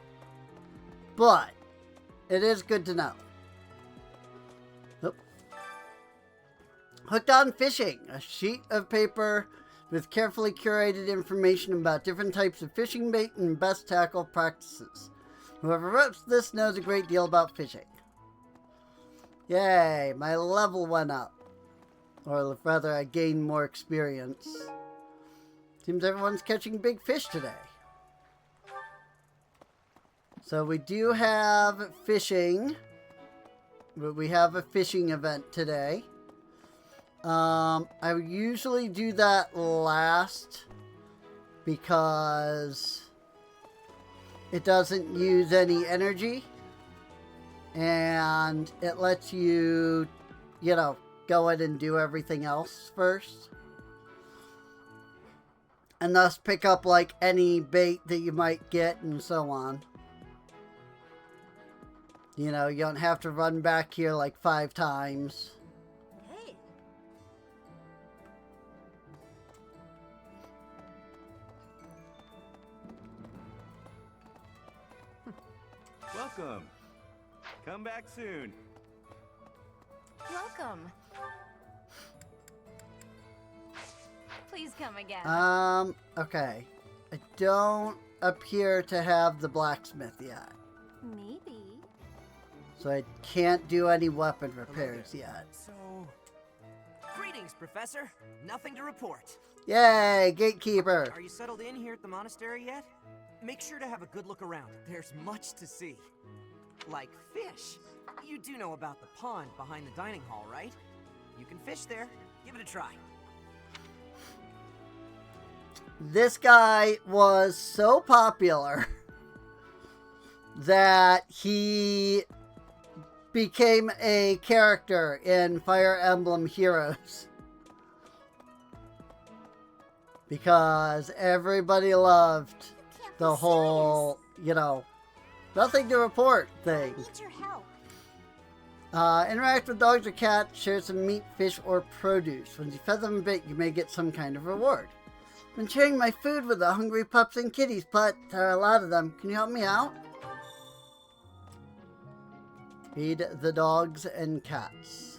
But, it is good to know. Oop. Hooked on Fishing. A sheet of paper with carefully curated information about different types of fishing bait and best tackle practices. Whoever wrote this knows a great deal about fishing. Yay, my level went up. Or rather, I gained more experience. Seems everyone's catching big fish today. So we do have fishing. We have a fishing event today. I usually do that last because it doesn't use any energy and it lets you, you know, go in and do everything else first. And thus pick up like any bait that you might get and so on. You know, you don't have to run back here like 5 times. Welcome. Come back soon. Welcome. Please come again. Okay. I don't appear to have the blacksmith yet. Maybe. So I can't do any weapon repairs yet. So, greetings, Thanks, Professor. Nothing to report. Yay, gatekeeper. Are you settled in here at the monastery yet? Make sure to have a good look around. There's much to see. Like fish. You do know about the pond behind the dining hall, right? You can fish there. Give it a try. This guy was so popular that he became a character in Fire Emblem Heroes. Because everybody loved the whole, you know, nothing to report thing. I need your help. Interact with dogs or cats, share some meat, fish, or produce. When you feed them a bit, you may get some kind of reward. Been sharing my food with the hungry pups and kitties, but there are a lot of them. Can you help me out? Feed the dogs and cats.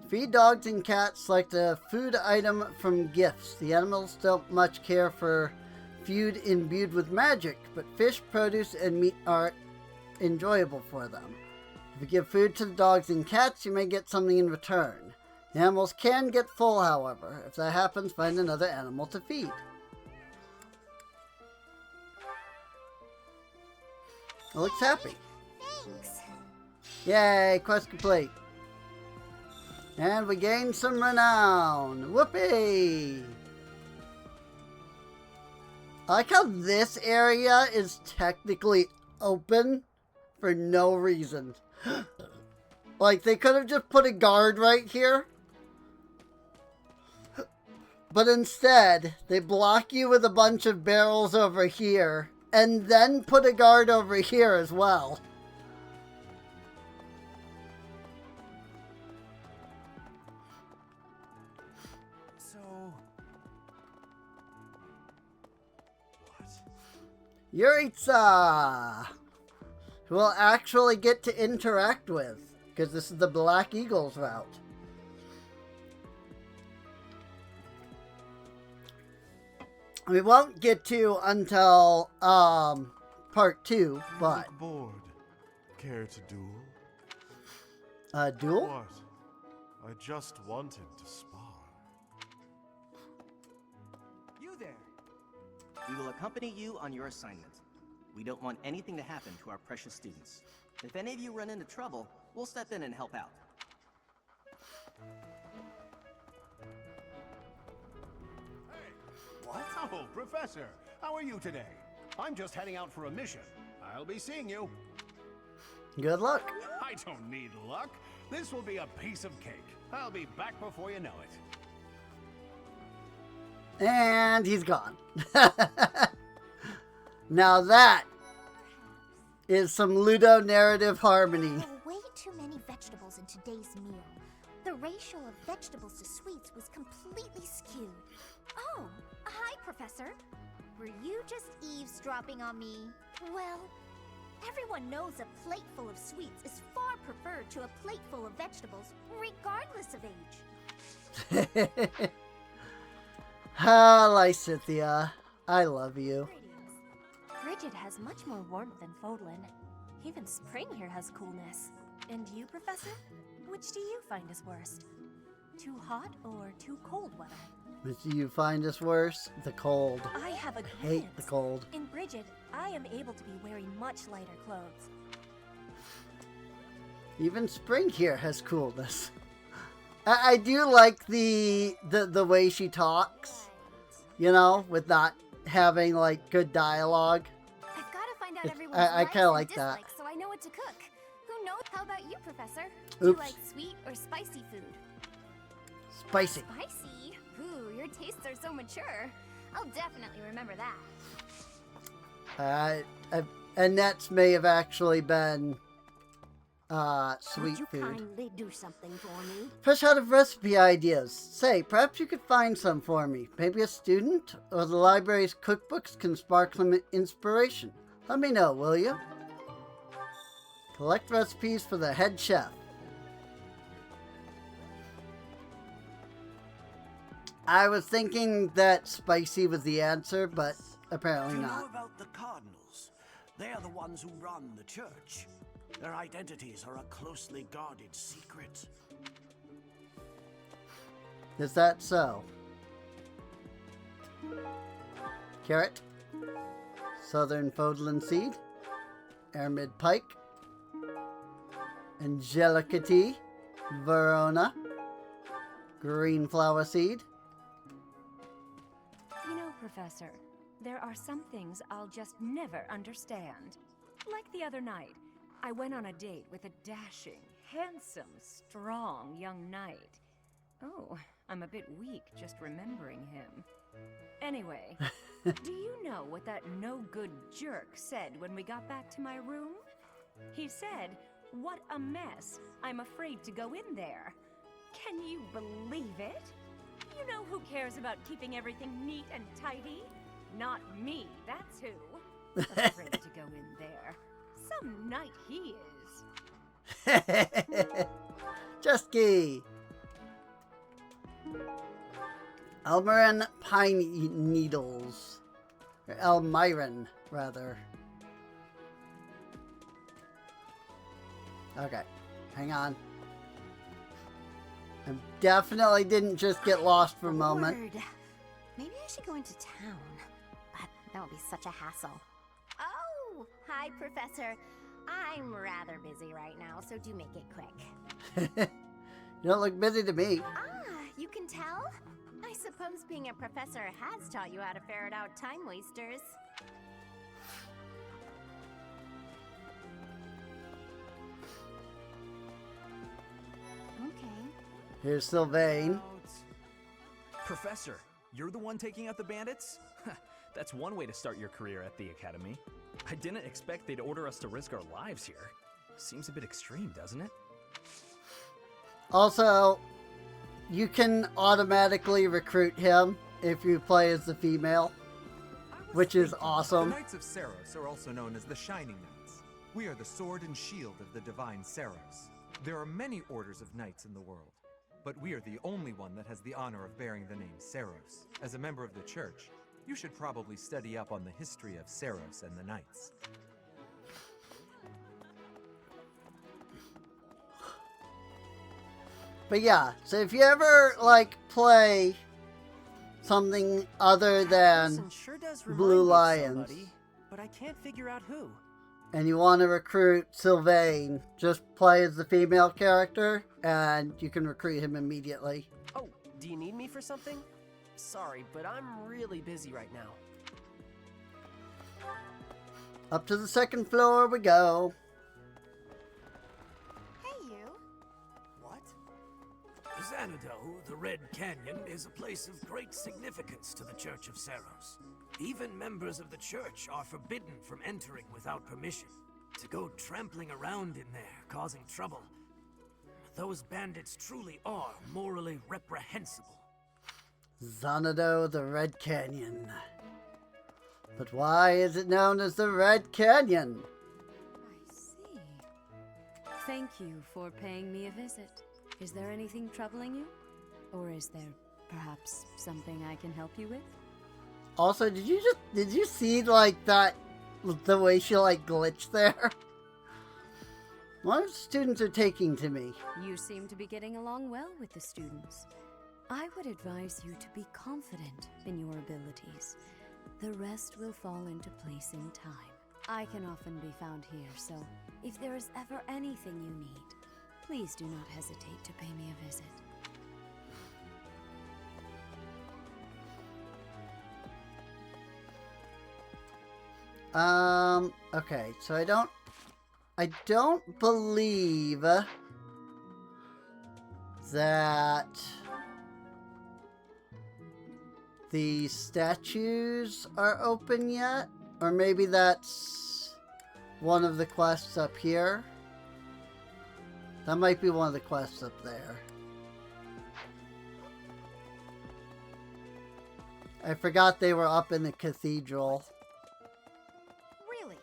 Feed dogs and cats like the food item from gifts. The animals don't much care for food imbued with magic, but fish, produce, and meat are enjoyable for them. If you give food to the dogs and cats, you may get something in return. The animals can get full, however. If that happens, find another animal to feed. It looks happy. Thanks. Yay, quest complete. And we gained some renown. Whoopee! I like how this area is technically open for no reason. Like, they could have just put a guard right here. But instead, they block you with a bunch of barrels over here, and then put a guard over here as well. So... Yuritsa! Who we'll actually get to interact with, because this is the Black Eagles route. We won't get to until part 2, but... Look bored. Care to duel? Duel? What? I just wanted to spar. You there! We will accompany you on your assignment. We don't want anything to happen to our precious students. If any of you run into trouble, we'll step in and help out. What? Oh, Professor, how are you today? I'm just heading out for a mission. I'll be seeing you. Good luck. I don't need luck. This will be a piece of cake. I'll be back before you know it. And he's gone. Now that is some Ludo narrative harmony. There were way too many vegetables in today's meal. The ratio of vegetables to sweets was completely skewed. Oh, hi, Professor. Were you just eavesdropping on me? Well, everyone knows a plate full of sweets is far preferred to a plate full of vegetables, regardless of age. Ah, Lysithia, I love you. Bridget has much more warmth than Fodlan. Even spring here has coolness. And you, Professor? Which do you find is worst? Too hot or too cold weather? Which do you find is worse? The cold. I have a hate the cold. In Bridget, I am able to be wearing much lighter clothes. Even spring here has coolness. I do like the way she talks, you know, with not having like good dialogue. I've got to find out everyone's I likes kind of and like that. dislikes so I know what to cook. Who knows? How about you, Professor? Do Oops. you like sweet or spicy food? Spicy. Spicy? Ooh, your tastes are so mature. I'll definitely remember that. Annette's may have actually been sweet Would you food. kindly do something for me? Fresh out of recipe ideas. Say, perhaps you could find some for me. Maybe a student or the library's cookbooks can spark some inspiration. Let me know, will you? Collect recipes for the head chef. I was thinking that spicy was the answer, but apparently Do you know not. about the cardinals? They are the ones who run the church. Their identities are a closely guarded secret. Is that so? Carrot, Southern Fodlan Seed, Airmid Pike, Angelica Tea, Verona, Green Flower Seed. You know, Professor, there are some things I'll just never understand. Like the other night, I went on a date with a dashing, handsome, strong young knight. Oh, I'm a bit weak just remembering him. Anyway, do you know what that no-good jerk said when we got back to my room? He said, "What a mess. I'm afraid to go in there." Can you believe it? You know who cares about keeping everything neat and tidy? Not me, that's who. Afraid to go in there. Some knight he is. Chesky. Elmarin Pine Needles. Or Elmiran, rather. Okay, hang on. I definitely didn't just get lost for a moment. Word. Maybe I should go into town, but that would be such a hassle. Oh, hi, Professor. I'm rather busy right now, so do make it quick. You don't look busy to me. Ah, you can tell? I suppose being a professor has taught you how to ferret out time wasters. Okay. Here's Sylvain. Professor, you're the one taking out the bandits? That's one way to start your career at the Academy. I didn't expect they'd order us to risk our lives here. Seems a bit extreme, doesn't it? Also, you can automatically recruit him if you play as the female, which is awesome. The Knights of Saros are also known as the Shining Knights. We are the sword and shield of the divine Saros. There are many orders of knights in the world, but we are the only one that has the honor of bearing the name Saros. As a member of the church, you should probably study up on the history of Saros and the knights. But yeah, so if you ever, like, play something other than Sure does Blue remind me of Lions, somebody, but I can't figure out who. and you want to recruit Sylvain, just play as the female character, and you can recruit him immediately. Oh, do you need me for something? Sorry, but I'm really busy right now. Up to the second floor we go. Hey, you. What? Xanadu, the Red Canyon, is a place of great significance to the Church of Saros. Even members of the church are forbidden from entering without permission. To go trampling around in there, causing trouble. Those bandits truly are morally reprehensible. Xanadu, the Red Canyon. But why is it known as the Red Canyon? Thank you for paying me a visit. Is there anything troubling you? Or is there perhaps something I can help you with? Also, did you see, like, that, the way she, like, glitched there? One of the students are taking to me. You seem to be getting along well with the students. I would advise you to be confident in your abilities. The rest will fall into place in time. I can often be found here, so if there is ever anything you need, please do not hesitate to pay me a visit. Okay, so I don't believe that the statues are open yet, or maybe that's one of the quests up here. That might be one of the quests up there. I forgot they were up in the cathedral. Really?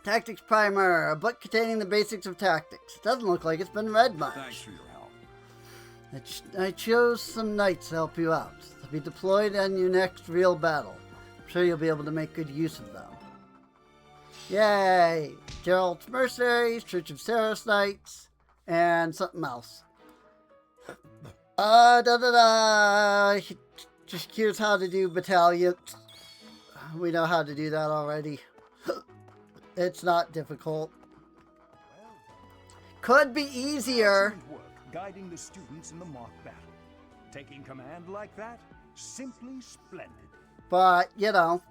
Tactics Primer, a book containing the basics of tactics. Doesn't look like it's been read much. Thanks for your help. I chose some knights to help you out. They'll be deployed on your next real battle. I'm sure you'll be able to make good use of them. Yay! Gerald's Mercenaries, Church of Saros Knights, and something else. Just here's how to do battalions. We know how to do that already. It's not difficult. Could be easier. Excellent work guiding the students in the mock battle. Taking command like that, simply splendid. But, you know,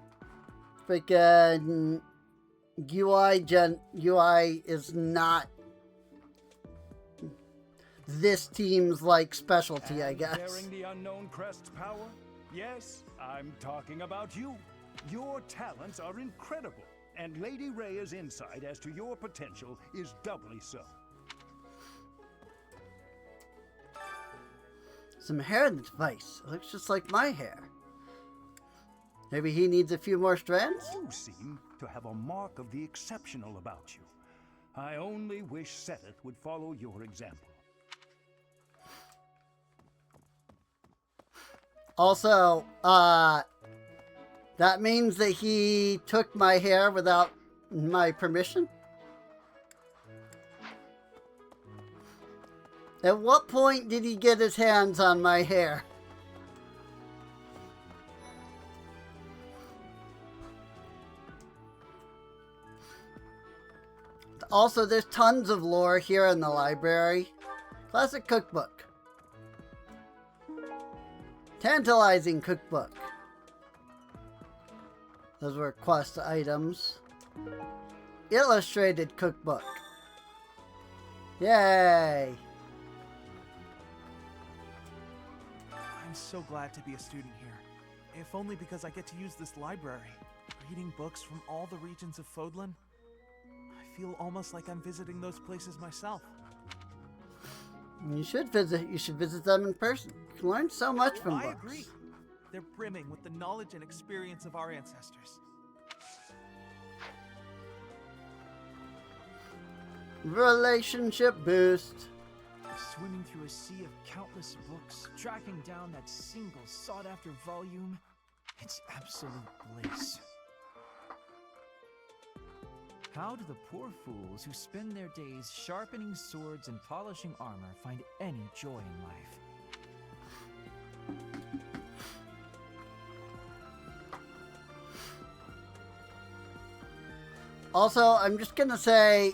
freaking UI is not this team's, like, specialty, I guess. Bearing the unknown crest's power? Yes, I'm talking about you. Your talents are incredible, and Lady Rhea's insight as to your potential is doubly so. Some hair advice. It looks just like my hair. Maybe he needs a few more strands? You seem to have a mark of the exceptional about you. I only wish Seth would follow your example. Also, that means that he took my hair without my permission? At what point did he get his hands on my hair? Also, there's tons of lore here in the library. Classic cookbook. Tantalizing cookbook. Those were quest items. Illustrated cookbook. Yay! I'm so glad to be a student here. If only because I get to use this library. Reading books from all the regions of Fodlan. I feel almost like I'm visiting those places myself. You should visit them in person. You can learn so much from books. I agree. They're brimming with the knowledge and experience of our ancestors. Relationship boost. Swimming through a sea of countless books, tracking down that single sought-after volume. It's absolute bliss. How do the poor fools who spend their days sharpening swords and polishing armor find any joy in life? Also, I'm just gonna say,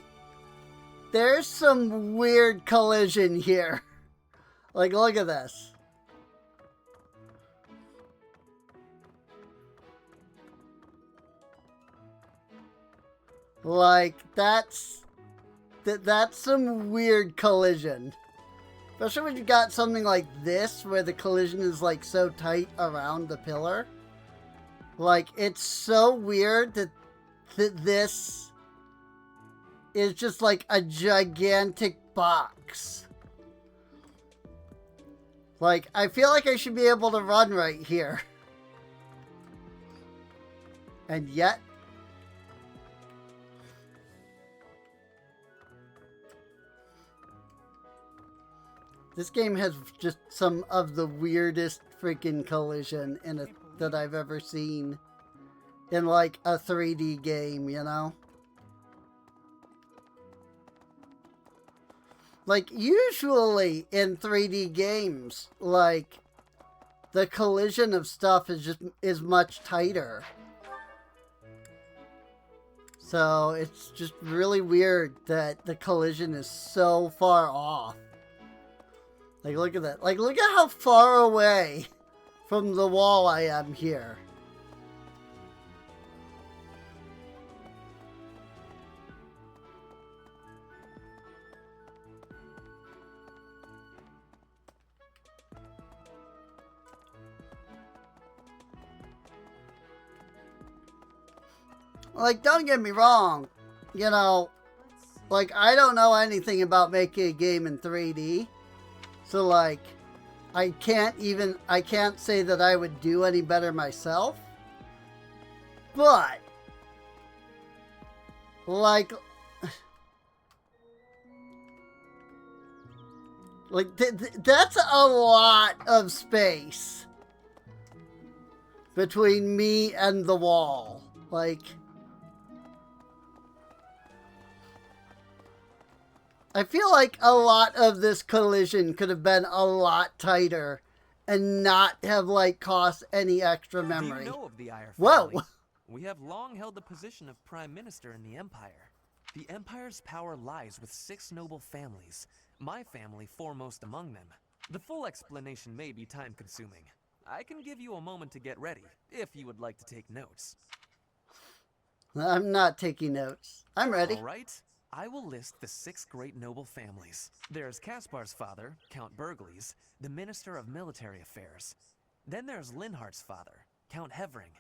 there's some weird collision here. Like, look at this. Like, that's some weird collision. Especially when you got something like this, where the collision is, like, so tight around the pillar. Like, it's so weird that this is just, like, a gigantic box. Like, I feel like I should be able to run right here. And yet... this game has just some of the weirdest freaking collision in it that I've ever seen in, like, a 3D game, you know? Like, usually in 3D games, like, the collision of stuff is much tighter. So, it's just really weird that the collision is so far off. Like, look at that. Like, look at how far away from the wall I am here. Like, don't get me wrong. You know, like, I don't know anything about making a game in 3D. So, like, I can't say that I would do any better myself. But, like, that's a lot of space. between me and the wall. Like, I feel like a lot of this collision could have been a lot tighter and not have, like, cost any extra memory. Do you know of the Iyer Whoa! family? We have long held the position of Prime Minister in the Empire. The Empire's power lies with 6 noble families, my family foremost among them. The full explanation may be time-consuming. I can give you a moment to get ready, if you would like to take notes. I'm not taking notes. I'm ready. All right. I will list the 6 great noble families. There's Caspar's father, Count Burgles, the Minister of Military Affairs. Then there's Linhardt's father, Count Hevering,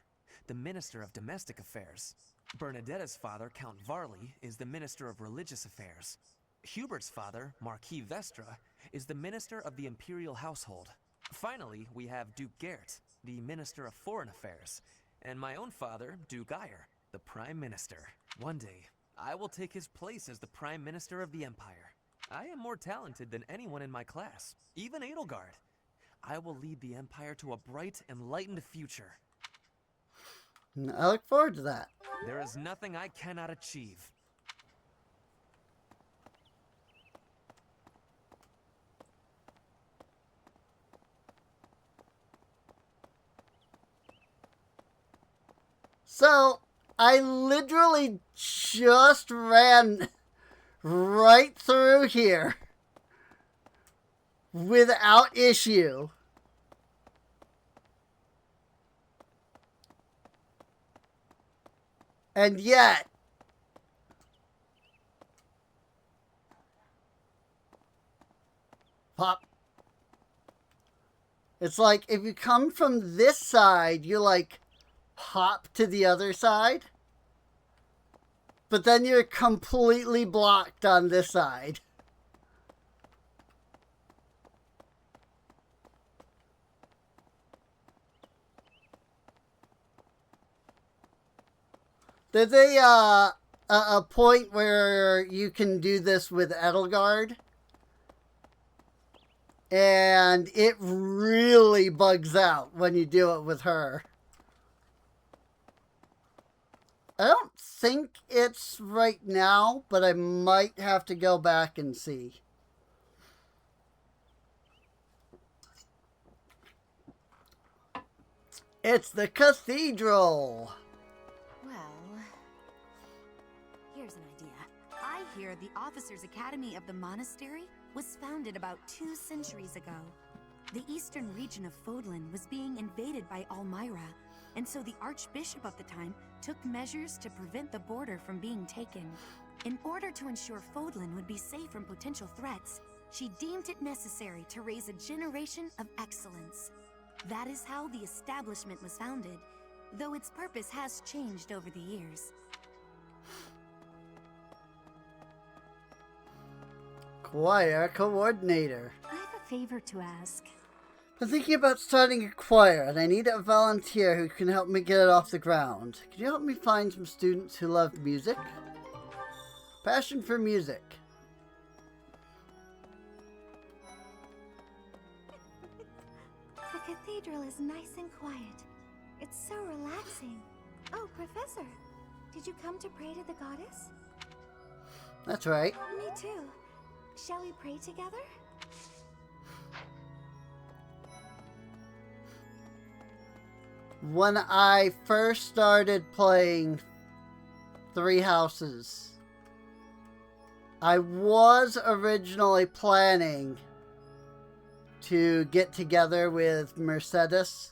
the Minister of Domestic Affairs. Bernadetta's father, Count Varley, is the Minister of Religious Affairs. Hubert's father, Marquis Vestra, is the Minister of the Imperial Household. Finally, we have Duke Gert, the Minister of Foreign Affairs, and my own father, Duke Iyer, the Prime Minister. One day, I will take his place as the Prime Minister of the Empire. I am more talented than anyone in my class, even Edelgard. I will lead the Empire to a bright, enlightened future. I look forward to that. There is nothing I cannot achieve. So, I literally just ran right through here without issue. And yet, pop. It's like if you come from this side, you're like, hop to the other side, but then you're completely blocked on this side. There's a point where you can do this with Edelgard, and it really bugs out when you do it with her. I don't think it's right now, but I might have to go back and see. It's the cathedral! Well, here's an idea. I hear the Officers' Academy of the Monastery was founded about 2 centuries ago. The eastern region of Fodlan was being invaded by Almyra, and so the Archbishop of the time took measures to prevent the border from being taken. In order to ensure Fodlan would be safe from potential threats, she deemed it necessary to raise a generation of excellence. That is how the establishment was founded, though its purpose has changed over the years. Choir coordinator. I have a favor to ask. I'm thinking about starting a choir, and I need a volunteer who can help me get it off the ground. Can you help me find some students who love music? Passion for music. The cathedral is nice and quiet. It's so relaxing. Oh, Professor, did you come to pray to the goddess? That's right. Me too. Shall we pray together? When I first started playing Three Houses, I was originally planning to get together with Mercedes.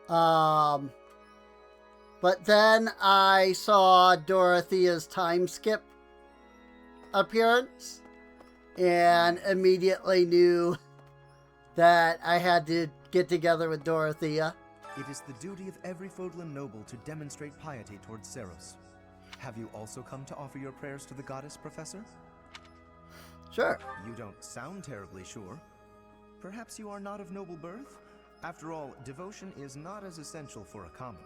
But then I saw Dorothea's time skip appearance and immediately knew that I had to get together with Dorothea. It is the duty of every Fodlan noble to demonstrate piety towards Seros. Have you also come to offer your prayers to the goddess, Professor? Sure. You don't sound terribly sure. Perhaps you are not of noble birth? After all, devotion is not as essential for a commoner.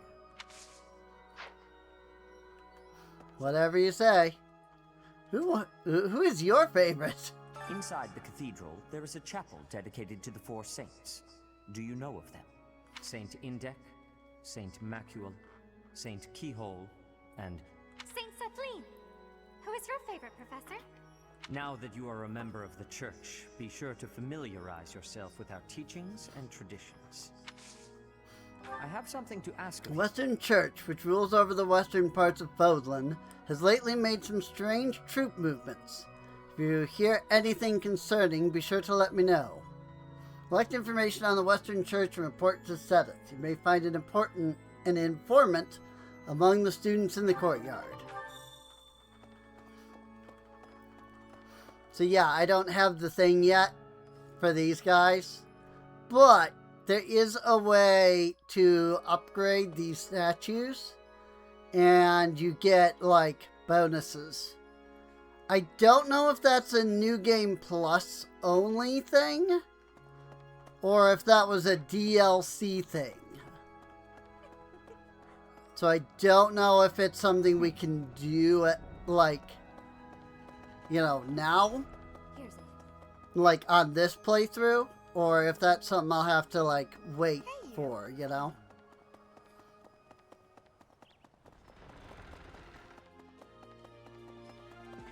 Whatever you say. Who is your favorite? Inside the cathedral, there is a chapel dedicated to the 4 saints. Do you know of them? Saint Indec, Saint Macule, Saint Keyhole, and... Saint Setlene! Who is your favorite, Professor? Now that you are a member of the Church, be sure to familiarize yourself with our teachings and traditions. I have something to ask of The you. Western Church, which rules over the western parts of Fodlan, has lately made some strange troop movements. If you hear anything concerning, be sure to let me know. Collect information on the Western Church and report to Sedith. You may find an informant among the students in the courtyard. So yeah, I don't have the thing yet for these guys, but there is a way to upgrade these statues, and you get, like, bonuses. I don't know if that's a New Game Plus only thing, or if that was a DLC thing. So I don't know if it's something we can do, like, you know, now? Like, on this playthrough? Or if that's something I'll have to, like, wait for, you know?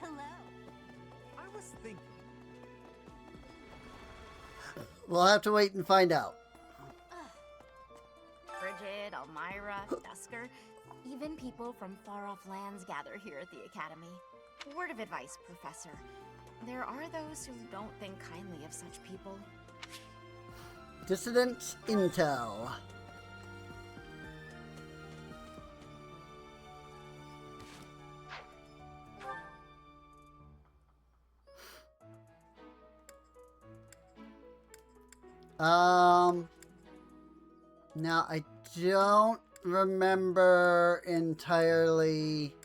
Hello. I was thinking. We'll have to wait and find out. Bridget, Elmira, Dusker, even people from far-off lands gather here at the Academy. Word of advice, Professor. There are those who don't think kindly of such people. Dissident Intel. Now I don't remember entirely.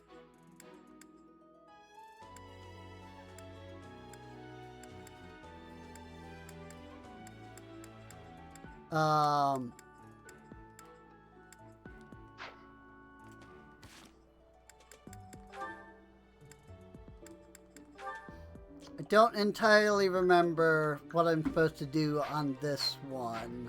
I don't entirely remember what I'm supposed to do on this one.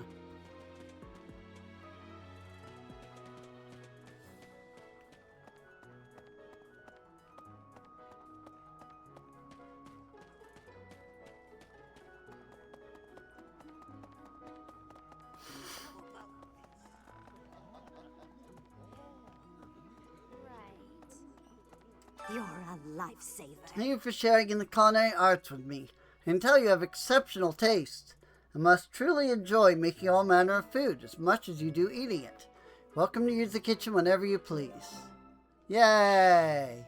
You're a lifesaver. Thank you for sharing in the culinary arts with me. I can tell you have exceptional taste and must truly enjoy making all manner of food as much as you do eating it. Welcome to use the kitchen whenever you please. Yay!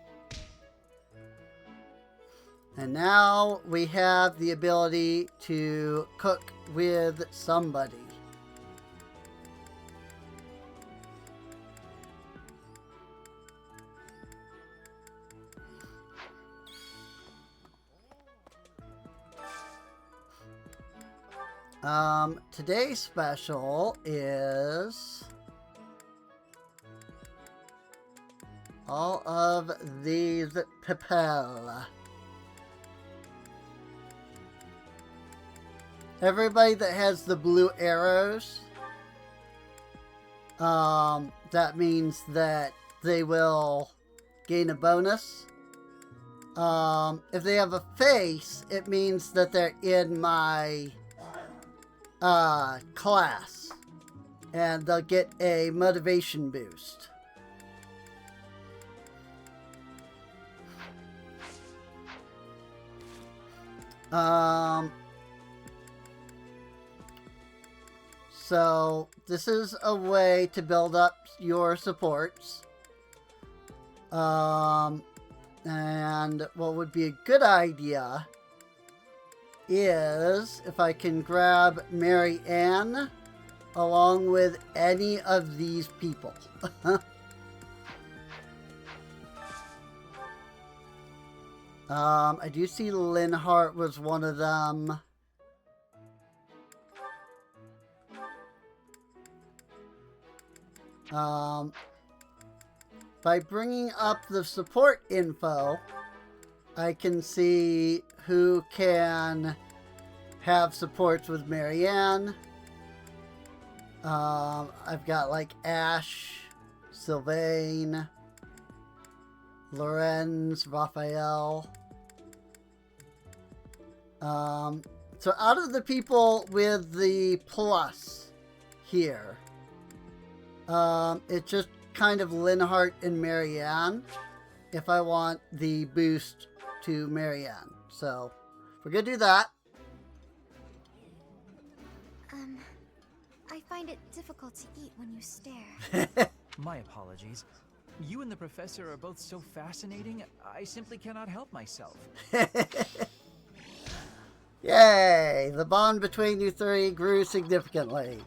And now we have the ability to cook with somebody. Today's special is all of these people. Everybody that has the blue arrows, that means that they will gain a bonus. If they have a face, it means that they're in my class, and they'll get a motivation boost. So this is a way to build up your supports. And what would be a good idea is if I can grab Mary Ann along with any of these people. I do see Linhart was one of them. By bringing up the support info, I can see who can have supports with Marianne. I've got like Ash, Sylvain, Lorenz, Raphael. So out of the people with the plus here, it's just kind of Linhardt and Marianne if I want the boost to Marianne. So we're gonna do that. I find it difficult to eat when you stare. My apologies. You and the professor are both so fascinating, I simply cannot help myself. Yay! The bond between you three grew significantly.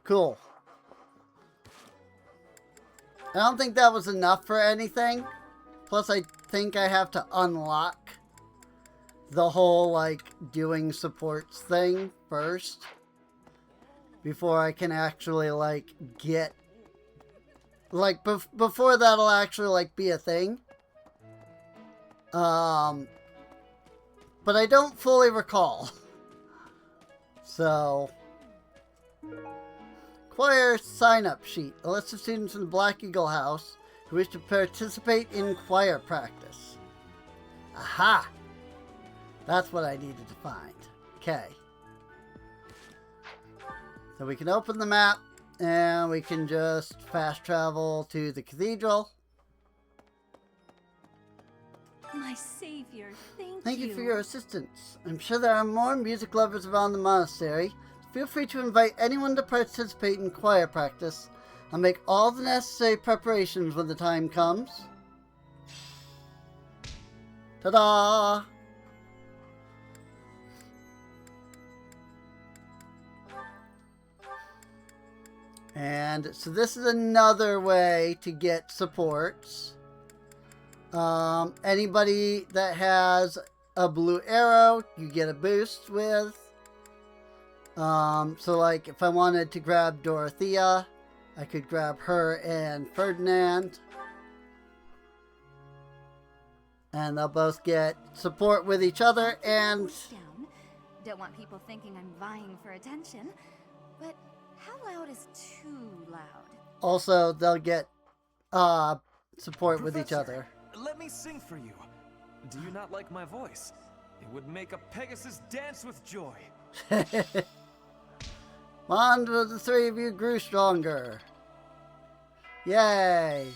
Cool. I don't think that was enough for anything. Plus, I think I have to unlock the whole, like, doing supports thing first. Before I can actually, like, get... Like, before that'll actually, like, be a thing. But I don't fully recall. So... Choir sign-up sheet. A list of students in the Black Eagle House who wish to participate in choir practice. Aha! That's what I needed to find. Okay. So we can open the map, and we can just fast travel to the cathedral. My savior, Thank you for your assistance. I'm sure there are more music lovers around the monastery. Feel free to invite anyone to participate in choir practice. I'll make all the necessary preparations when the time comes. Ta-da! And so this is another way to get supports. Anybody that has a blue arrow, you get a boost with. So like if I wanted to grab Dorothea, I could grab her and Ferdinand. And they'll both get support with each other and... Don't want people thinking I'm vying for attention, but how loud is too loud? Also, they'll get support with each other. Let me sing for you. Do you not like my voice? It would make a Pegasus dance with joy. Bond with the three of you grew stronger. Yay!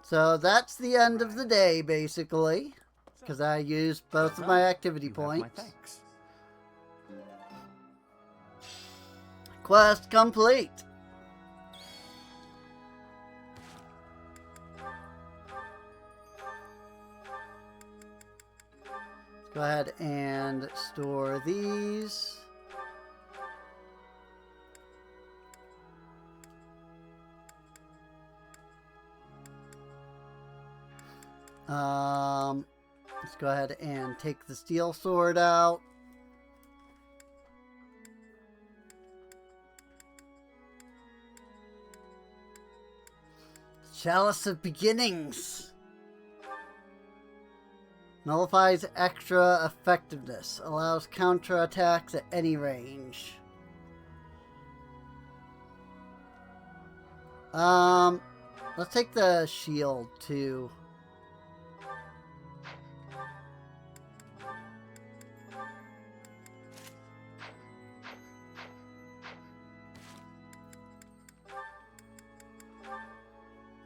So that's the end of the day, basically. Because I used both of my activity points. Quest complete. Let's go ahead and store these. Let's go ahead and take the steel sword out. Chalice of Beginnings. Nullifies extra effectiveness. Allows counterattacks at any range. Let's take the shield too.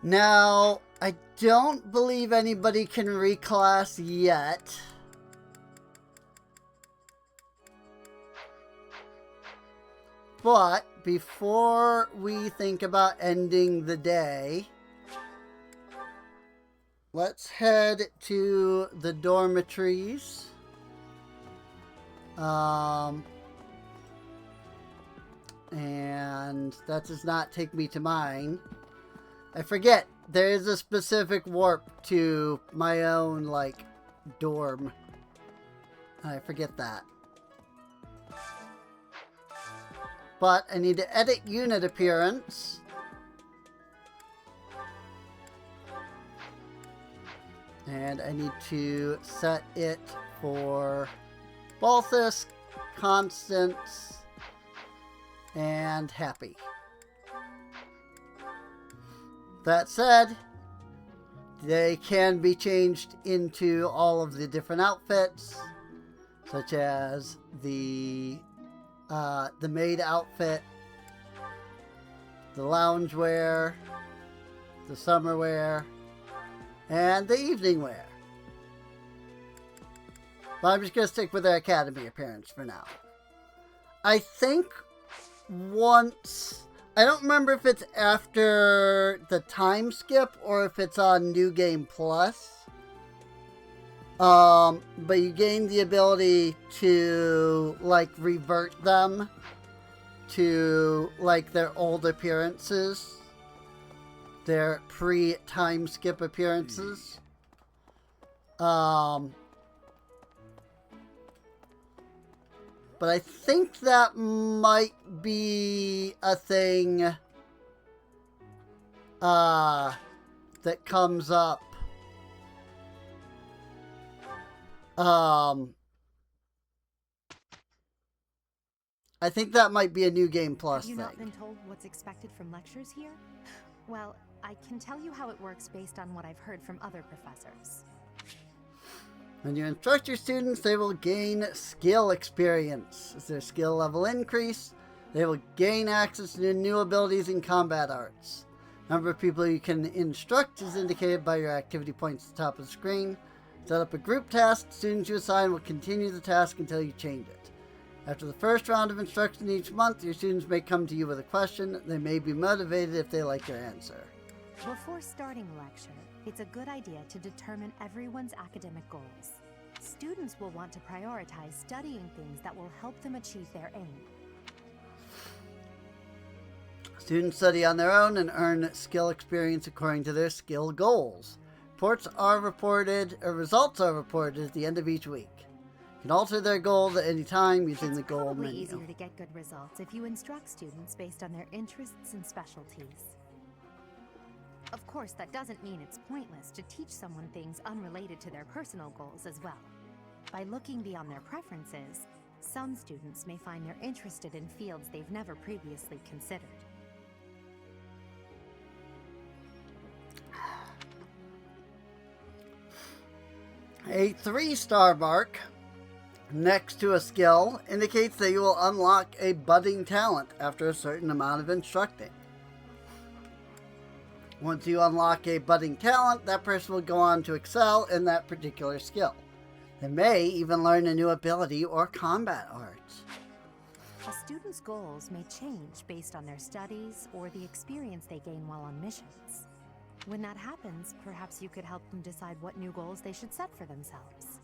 Now, I don't believe anybody can reclass yet. But before we think about ending the day, let's head to the dormitories. And that does not take me to mine. I forget, there is a specific warp to my own, like, dorm. I forget that. But I need to edit unit appearance. And I need to set it for Balthus, Constance, and Happy. That said, they can be changed into all of the different outfits, such as the maid outfit, the loungewear, the summer wear, and the evening wear. But I'm just going to stick with their academy appearance for now. I think once... I don't remember if it's after the time skip or if it's on New Game Plus. But you gain the ability to, like, revert them to, like, their old appearances. Their pre-time skip appearances. But I think that might be a thing that comes up. I think that might be a New Game Plus Have you thing. not been told what's expected from lectures here? Well, I can tell you how it works based on what I've heard from other professors. When you instruct your students, they will gain skill experience. As their skill level increase, they will gain access to new abilities in combat arts. Number of people you can instruct is indicated by your activity points at the top of the screen. Set up a group task. Students you assign will continue the task until you change it. After the first round of instruction each month, your students may come to you with a question. They may be motivated if they like your answer. Before starting a lecture, it's a good idea to determine everyone's academic goals. Students will want to prioritize studying things that will help them achieve their aim. Students study on their own and earn skill experience according to their skill goals. Results are reported at the end of each week. You can alter their goals at any time using the goal It's menu. easier to get good results if you instruct students based on their interests and specialties. Of course, that doesn't mean it's pointless to teach someone things unrelated to their personal goals as well. By looking beyond their preferences, some students may find they're interested in fields they've never previously considered. A 3-star mark next to a skill indicates that you will unlock a budding talent after a certain amount of instructing. Once you unlock a budding talent, that person will go on to excel in that particular skill. They may even learn a new ability or combat art. A student's goals may change based on their studies or the experience they gain while on missions. When that happens, perhaps you could help them decide what new goals they should set for themselves.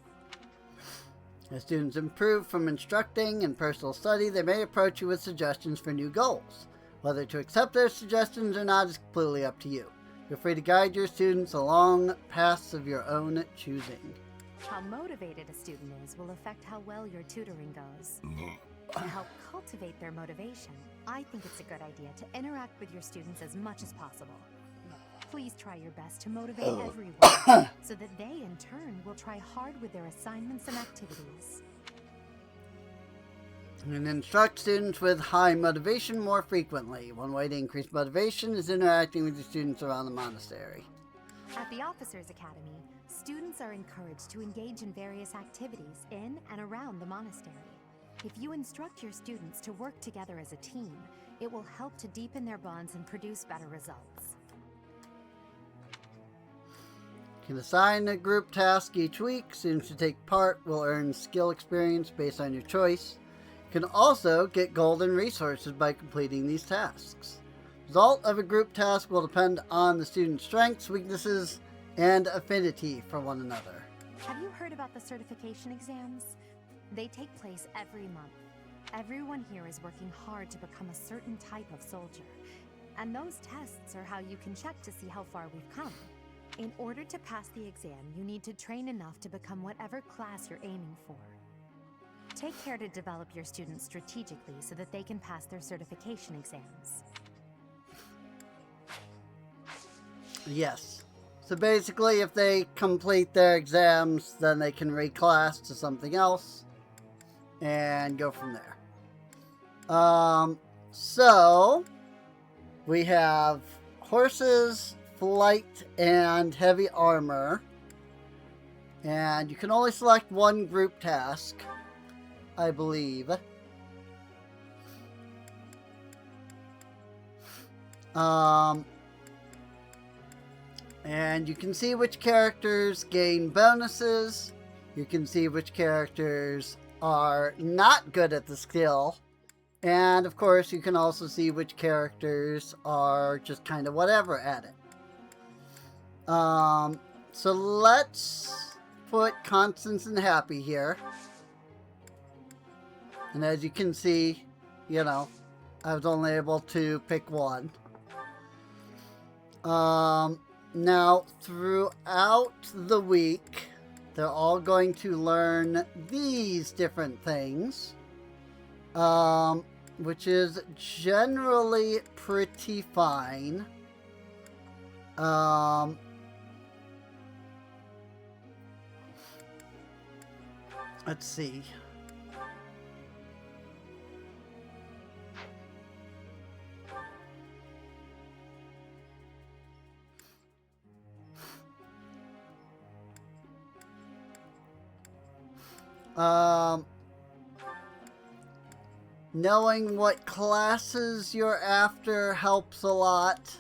As students improve from instructing and personal study, they may approach you with suggestions for new goals. Whether to accept their suggestions or not is completely up to you. Feel free to guide your students along paths of your own choosing. How motivated a student is will affect how well your tutoring goes. To help cultivate their motivation, I think it's a good idea to interact with your students as much as possible. Please try your best to motivate everyone, so that they, in turn, will try hard with their assignments and activities. And instruct students with high motivation more frequently. One way to increase motivation is interacting with your students around the monastery. At the Officers Academy, students are encouraged to engage in various activities in and around the monastery. If you instruct your students to work together as a team, it will help to deepen their bonds and produce better results. You can assign a group task each week. Students who take part will earn skill experience based on your choice. You can also get golden resources by completing these tasks. The result of a group task will depend on the student's strengths, weaknesses, and affinity for one another. Have you heard about the certification exams? They take place every month. Everyone here is working hard to become a certain type of soldier. And those tests are how you can check to see how far we've come. In order to pass the exam, you need to train enough to become whatever class you're aiming for. Take care to develop your students strategically so that they can pass their certification exams. Yes. So basically, if they complete their exams, then they can reclass to something else. and go from there. So we have horses, flight, and heavy armor. And you can only select one group task, I believe. And you can see which characters gain bonuses. You can see which characters are not good at the skill. And of course, you can also see which characters are just kind of whatever at it. So let's put Constance and Happy here. And as you can see, you know, I was only able to pick one. Now, throughout the week, they're all going to learn these different things, which is generally pretty fine. Let's see. Knowing what classes you're after helps a lot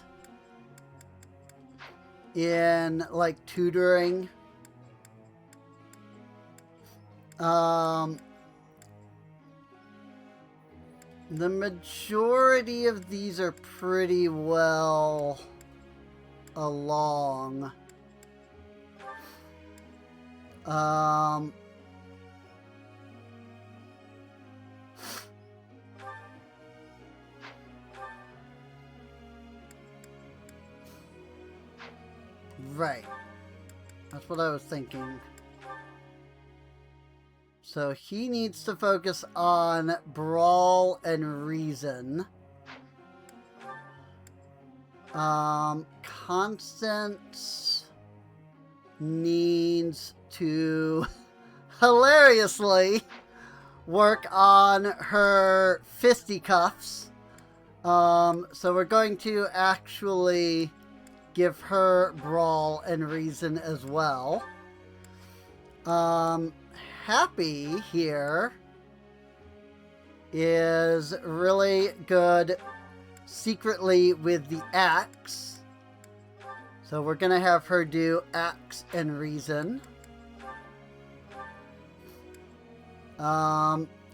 in, like, tutoring. The majority of these are pretty well along. Right. That's what I was thinking. So he needs to focus on Brawl and Reason. Constance needs to hilariously work on her fisticuffs. So we're going to actually give her Brawl and Reason as well. Happy here is really good secretly with the axe. So we're going to have her do Axe and Reason.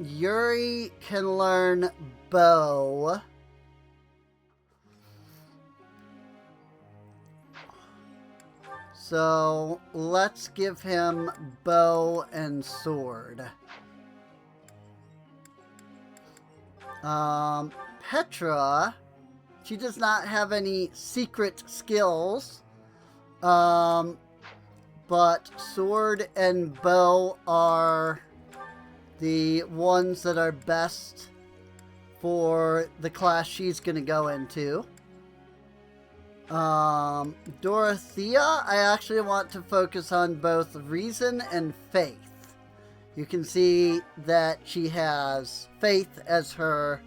Yuri can learn Bow. So let's give him Bow and Sword. Petra, she does not have any secret skills, but Sword and Bow are the ones that are best for the class she's going to go into. Dorothea, I actually want to focus on both Reason and Faith. You can see that she has Faith as her,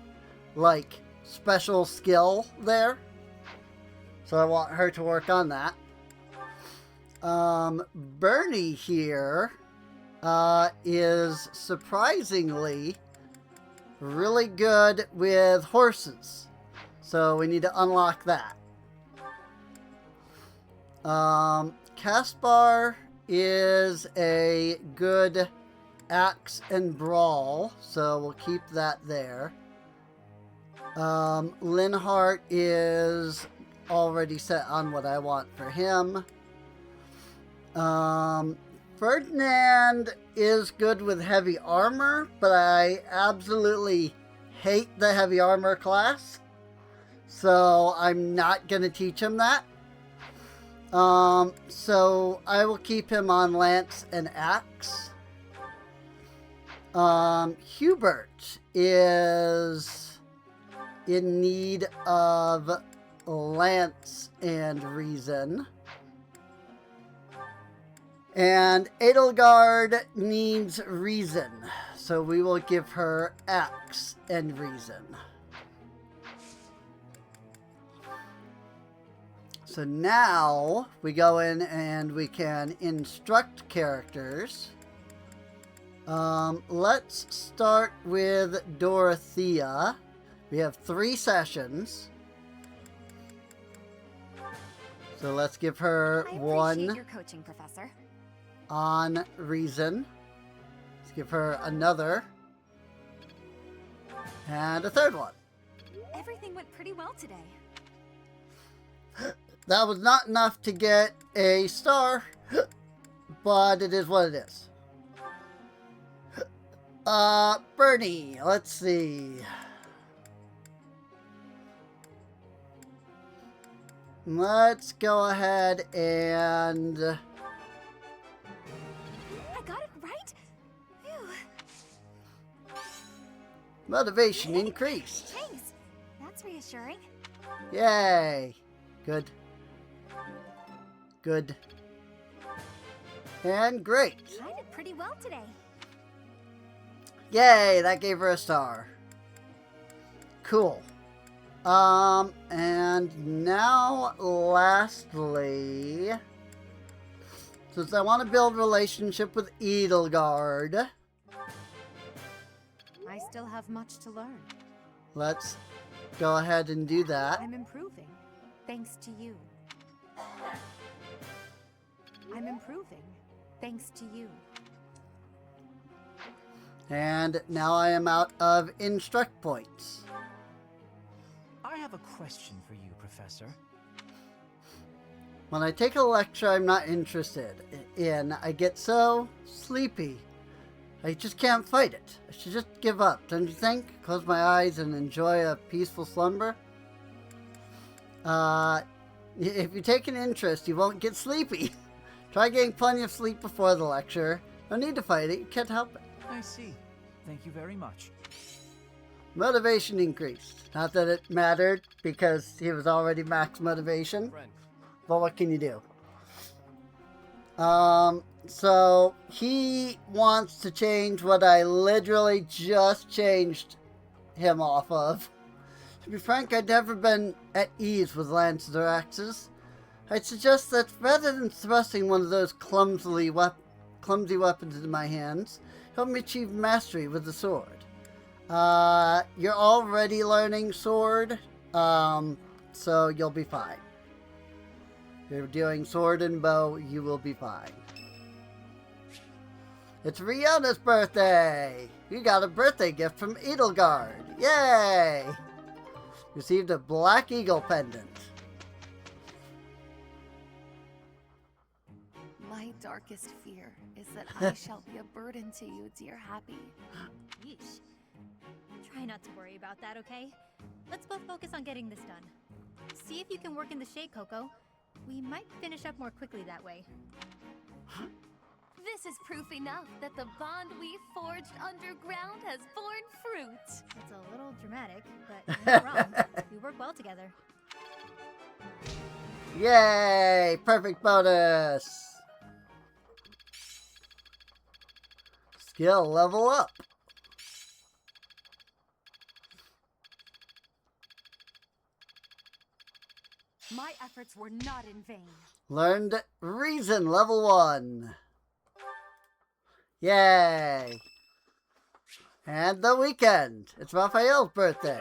like, special skill there. So I want her to work on that. Bernie here is surprisingly really good with horses. So we need to unlock that. Caspar is a good Axe and Brawl, so we'll keep that there. Linhart is already set on what I want for him. Ferdinand is good with heavy armor, but I absolutely hate the heavy armor class, so I'm not going to teach him that. So I will keep him on Lance and Axe. Hubert is in need of Lance and Reason. And Edelgard needs reason, so we will give her X and reason. So now we go in and we can instruct characters. Let's start with Dorothea. We have 3 sessions. So let's give her I appreciate one your coaching, Professor. on reason. Let's give her another. And a third one. Everything went pretty well today. That was not enough to get a star, but it is what it is. Bernie, let's see. Let's go ahead and... I got it right? Phew. Motivation increased. Thanks. That's reassuring. Yay. Good. Good. And great. I did pretty well today. Yay, that gave her a star. Cool. And now, lastly, since I want to build relationship with Edelgard, I still have much to learn. let's go ahead and do that. I'm improving, thanks to you. I'm improving, thanks to you. And now I am out of instruct points. I have a question for you, Professor. When I take a lecture I'm not interested in, I get so sleepy. I just can't fight it. I should just give up, don't you think? Close my eyes and enjoy a peaceful slumber? If you take an interest, you won't get sleepy. Try getting plenty of sleep before the lecture. No need to fight it, you can't help it. I see. Thank you very much. Motivation increased. Not that it mattered, because he was already max motivation. But what can you do? So he wants to change what I literally just changed him off of. To be frank, I'd never been at ease with lances or axes. I'd suggest that rather than thrusting one of those clumsy weapons into my hands, help me achieve mastery with the sword. You're already learning sword, so you'll be fine. You're doing sword and bow, you will be fine. It's Riona's birthday! You got a birthday gift from Edelgard! Yay! Received a black eagle pendant. My darkest fear is that I shall be a burden to you, dear Happy. Yeesh. Try not to worry about that, okay? Let's both focus on getting this done. See if you can work in the shade, Coco. We might finish up more quickly that way. This is proof enough that the bond we forged underground has borne fruit. It's a little dramatic, but you're not wrong. We work well together. Yay! Perfect bonus! Skill level up. My efforts were not in vain. Learned reason level 1. Yay! And the weekend. It's Raphael's birthday.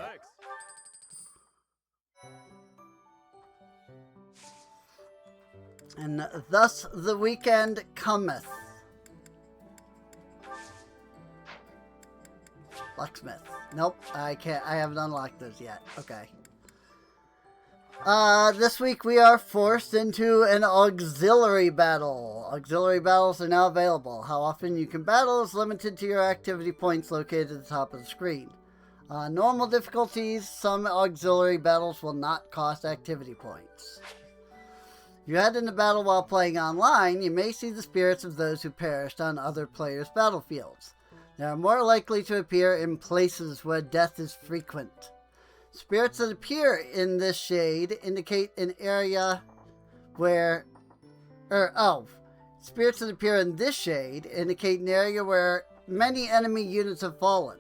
And thus the weekend cometh. Blacksmith. Nope, I can't. I haven't unlocked those yet. Okay. This week we are forced into an auxiliary battle. Auxiliary battles are now available. How often you can battle is limited to your activity points located at the top of the screen. Normal difficulties, some auxiliary battles will not cost activity points. If you head into battle while playing online, you may see the spirits of those who perished on other players' battlefields. They are more likely to appear in places where death is frequent. Spirits that appear in this shade indicate an area where... Spirits that appear in this shade indicate an area where many enemy units have fallen.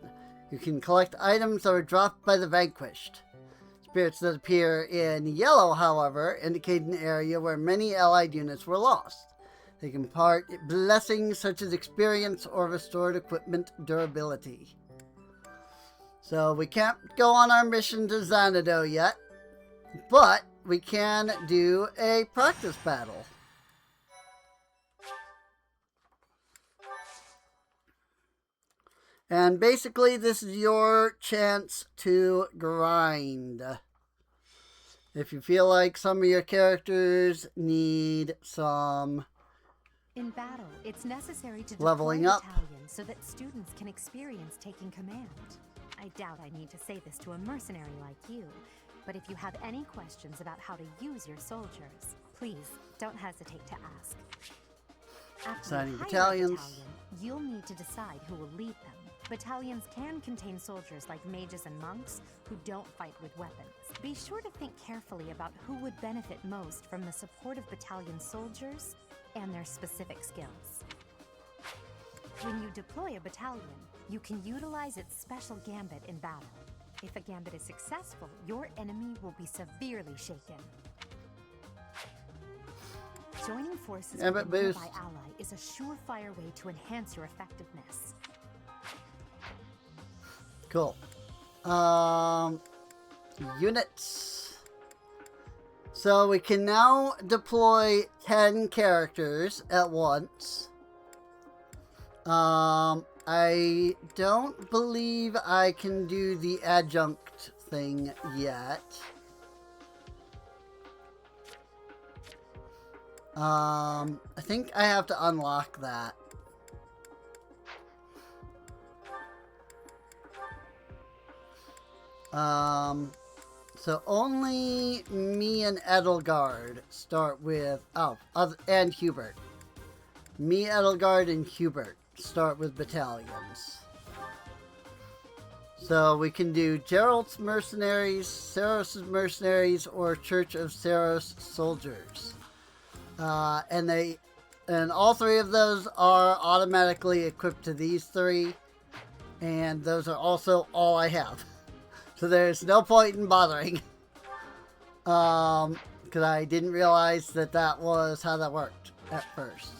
You can collect items that were dropped by the vanquished. Spirits that appear in yellow, however, indicate an area where many allied units were lost. They can impart blessings such as experience or restored equipment durability. So we can't go on our mission to Xanadu yet, but we can do a practice battle. And basically, this is your chance to grind. If you feel like some of your characters need some In battle, it's necessary to leveling deploy up, battalions so that students can experience taking command. I doubt I need to say this to a mercenary like you, but if you have any questions about how to use your soldiers, please don't hesitate to ask. After Assigning you hire a battalions. battalion, you'll need to decide who will lead them. Battalions can contain soldiers like mages and monks who don't fight with weapons. Be sure to think carefully about who would benefit most from the support of battalion soldiers and their specific skills. When you deploy a battalion, you can utilize its special gambit in battle. If a gambit is successful, your enemy will be severely shaken. Joining forces with a Gambit boost. nearby ally is a surefire way to enhance your effectiveness. Cool. Units. So we can now deploy 10 characters at once. I don't believe I can do the adjunct thing yet. I think I have to unlock that. So only me and Edelgard start with, and Hubert. Me, Edelgard, and Hubert start with battalions. So we can do Gerald's mercenaries, Saros' mercenaries, or Church of Saros soldiers. And all three of those are automatically equipped to these three. And those are also all I have. So there's no point in bothering. Because I didn't realize that that was how that worked at first.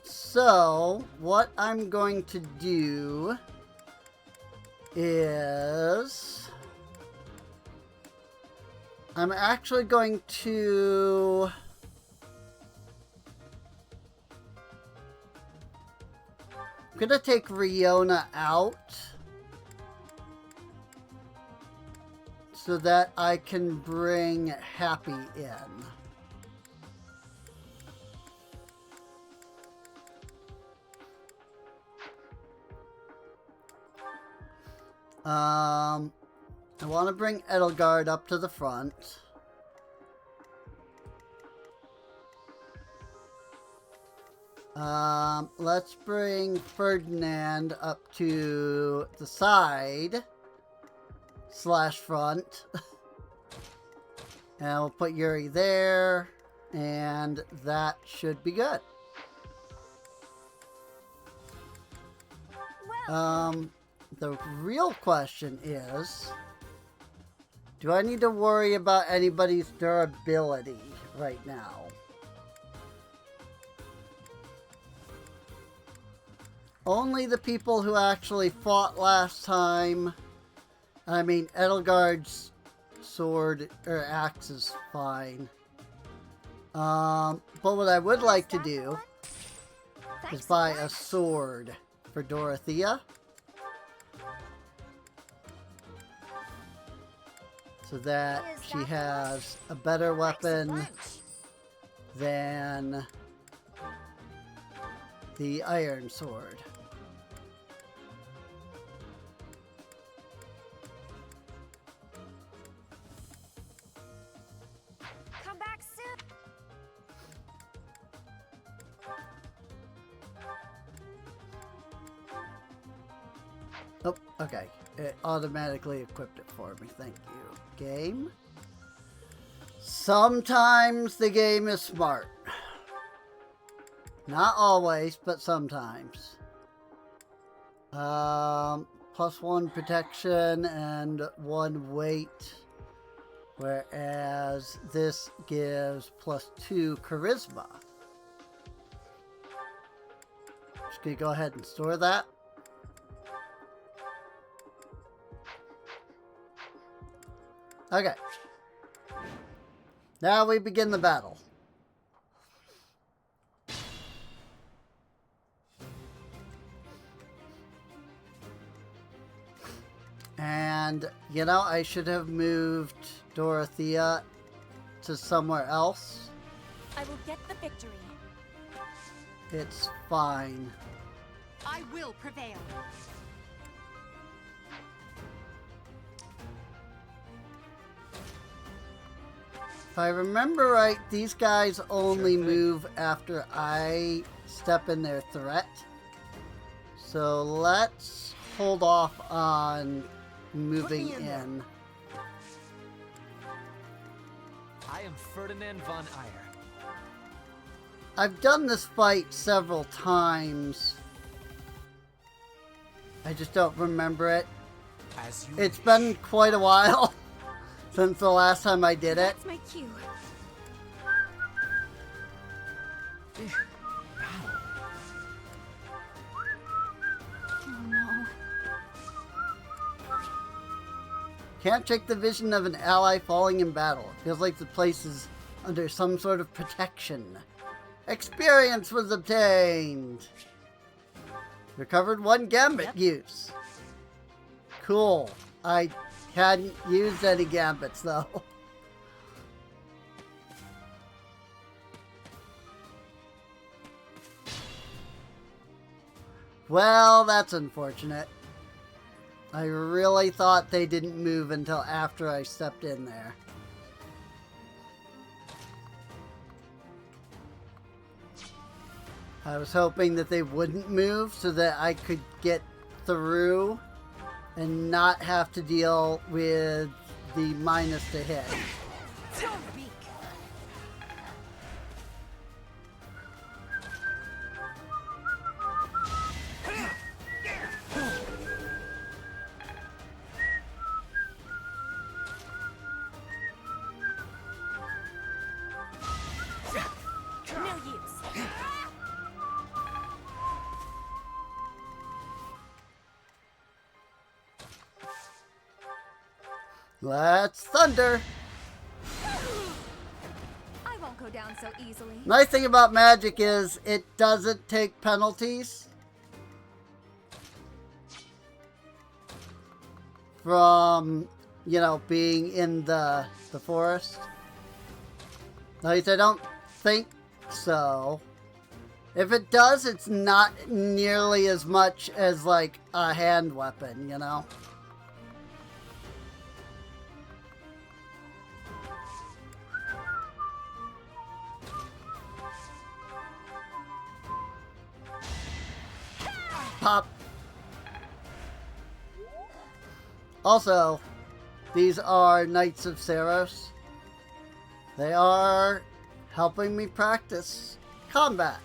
So what I'm going to do is I'm actually going to take Riona out so that I can bring Happy in. I want to bring Edelgard up to the front. Let's bring Ferdinand up to the side / front. And we'll put Yuri there, and that should be good. The real question is, do I need to worry about anybody's durability right now? Only the people who actually fought last time. I mean, Edelgard's sword or axe is fine. But what I would like to do is buy a sword for Dorothea. So that she has a better weapon than the iron sword. Come back soon. Oh, okay. It automatically equipped it for me. Thank you. Game. Sometimes the game is smart. Not always, but sometimes. +1 protection and 1 weight. Whereas this gives +2 charisma. Just gonna go ahead and store that. Okay. Now we begin the battle. And, you know, I should have moved Dorothea to somewhere else. I will get the victory. It's fine. I will prevail. If I remember right, these guys only move after I step in their threat. So let's hold off on moving in. I am Ferdinand von Eyre. I've done this fight several times. I just don't remember it. It's been quite a while since the last time I did it. That's my cue. Oh no. Can't shake the vision of an ally falling in battle. Feels like the place is under some sort of protection. Experience was obtained. Recovered 1 gambit use. Cool. I hadn't used any gambits though. Well, that's unfortunate. I really thought they didn't move until after I stepped in there. I was hoping that they wouldn't move so that I could get through and not have to deal with the minus to hit. Let's thunder! I won't go down so easily. Nice thing about magic is it doesn't take penalties from, you know, being in the forest. At least I don't think so. If it does, it's not nearly as much as like a hand weapon, you know? Pop. Also, these are Knights of Saros. They are helping me practice combat.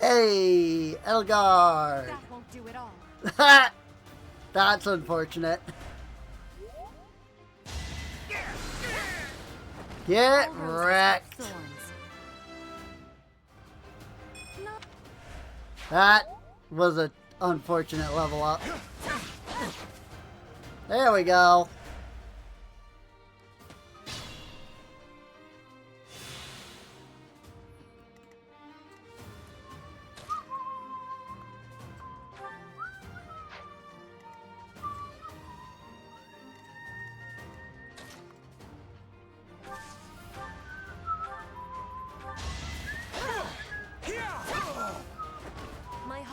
Hey, Elgar! That won't do it all. That's unfortunate. Get wrecked. That was an unfortunate level up. There we go.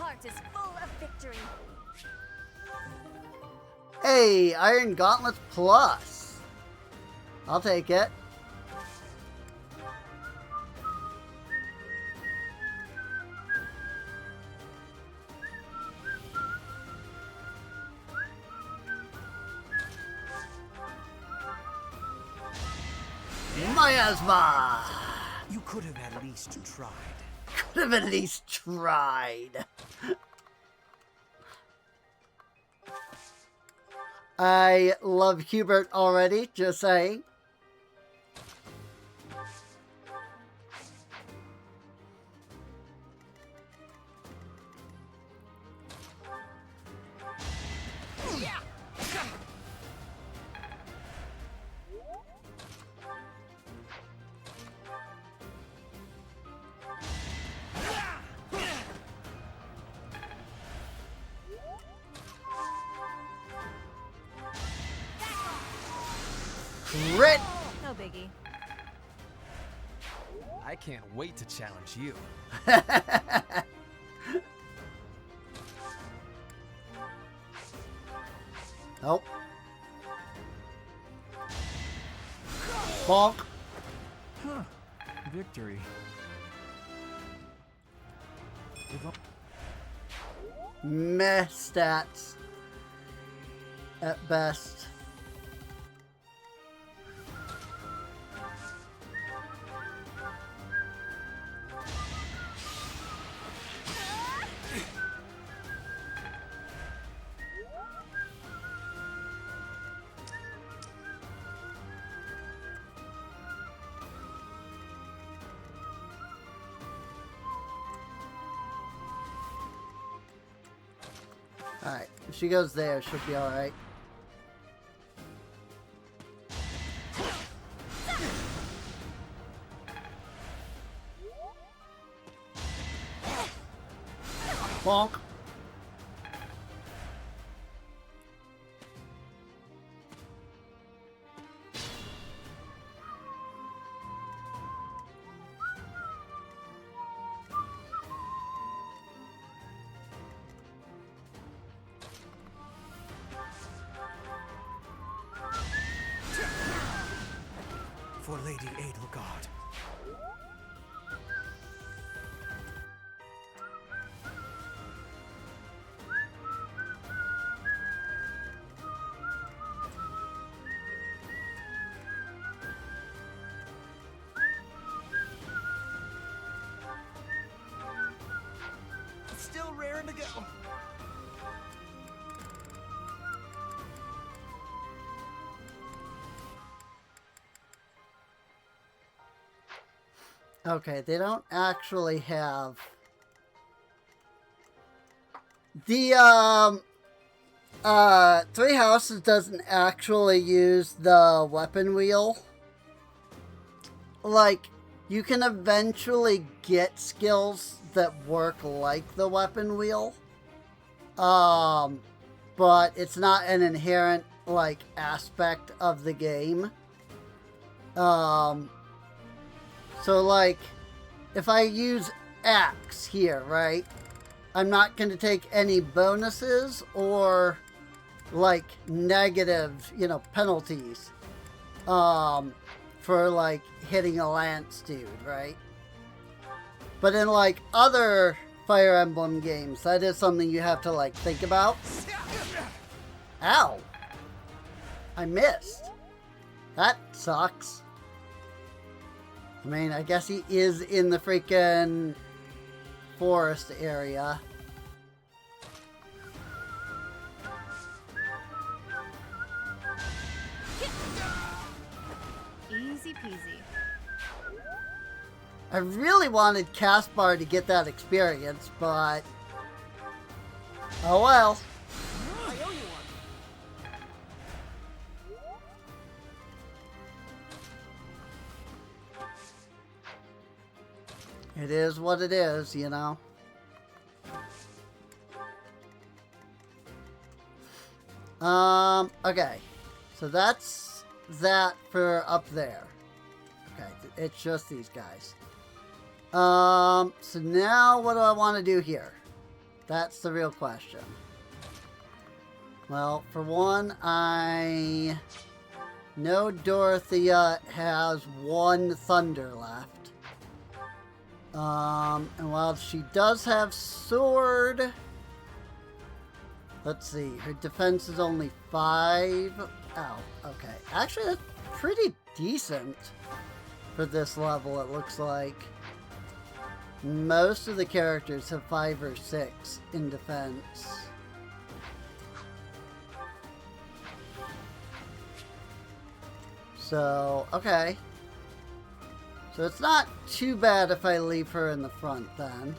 heart is full of victory. Hey, Iron Gauntlets Plus. I'll take it. Miasma! You could have at least tried. Could have at least tried. I love Hubert already, just saying. Crit! No biggie. I can't wait to challenge you. Nope. Bonk. Huh. Victory. Meh stats. At best. Alright, if she goes there, she'll be alright. Bonk. For Lady Edelgard. It's still raring to go. Okay, they don't actually have the Three Houses doesn't actually use the weapon wheel. Like, you can eventually get skills that work like the weapon wheel. But it's not an inherent like aspect of the game. So, like, if I use Axe here, right, I'm not going to take any bonuses or, like, negative, you know, penalties for, like, hitting a lance dude, right? But in, like, other Fire Emblem games, that is something you have to, like, think about. Ow! I missed. That sucks. I mean, I guess he is in the freaking forest area. Easy peasy. I really wanted Caspar to get that experience, but oh well. I owe you one. It is what it is, you know. Okay. So that's that for up there. Okay, it's just these guys. So now what do I want to do here? That's the real question. Well, for one, I know Dorothea has one thunder left. And while she does have sword, let's see, her defense is only 5. Oh, okay. Actually, that's pretty decent for this level, it looks like. Most of the characters have 5 or 6 in defense. So, okay. So it's not too bad if I leave her in the front then.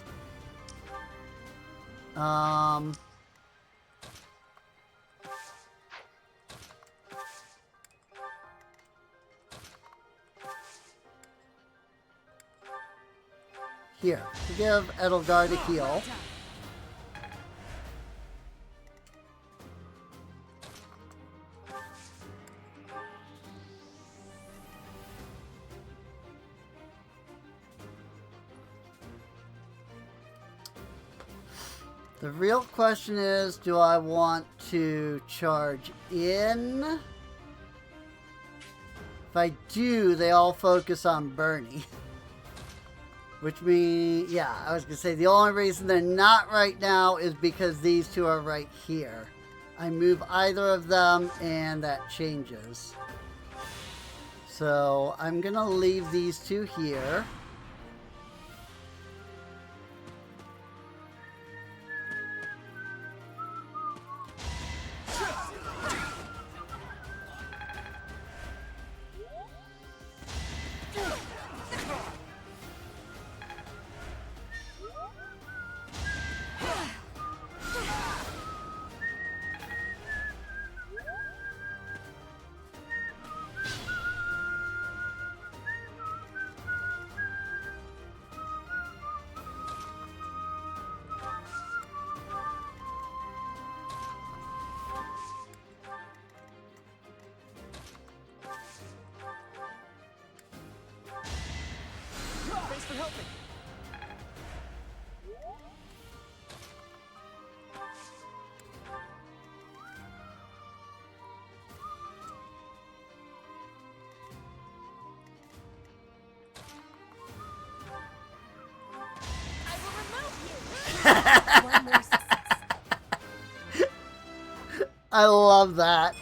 Here, to give Edelgard a heal. The real question is, do I want to charge in? If I do, they all focus on Bernie. Which means, yeah, I was going to say, the only reason they're not right now is because these two are right here. I move either of them, and that changes. So, I'm going to leave these two here. Thanks for helping. I love that.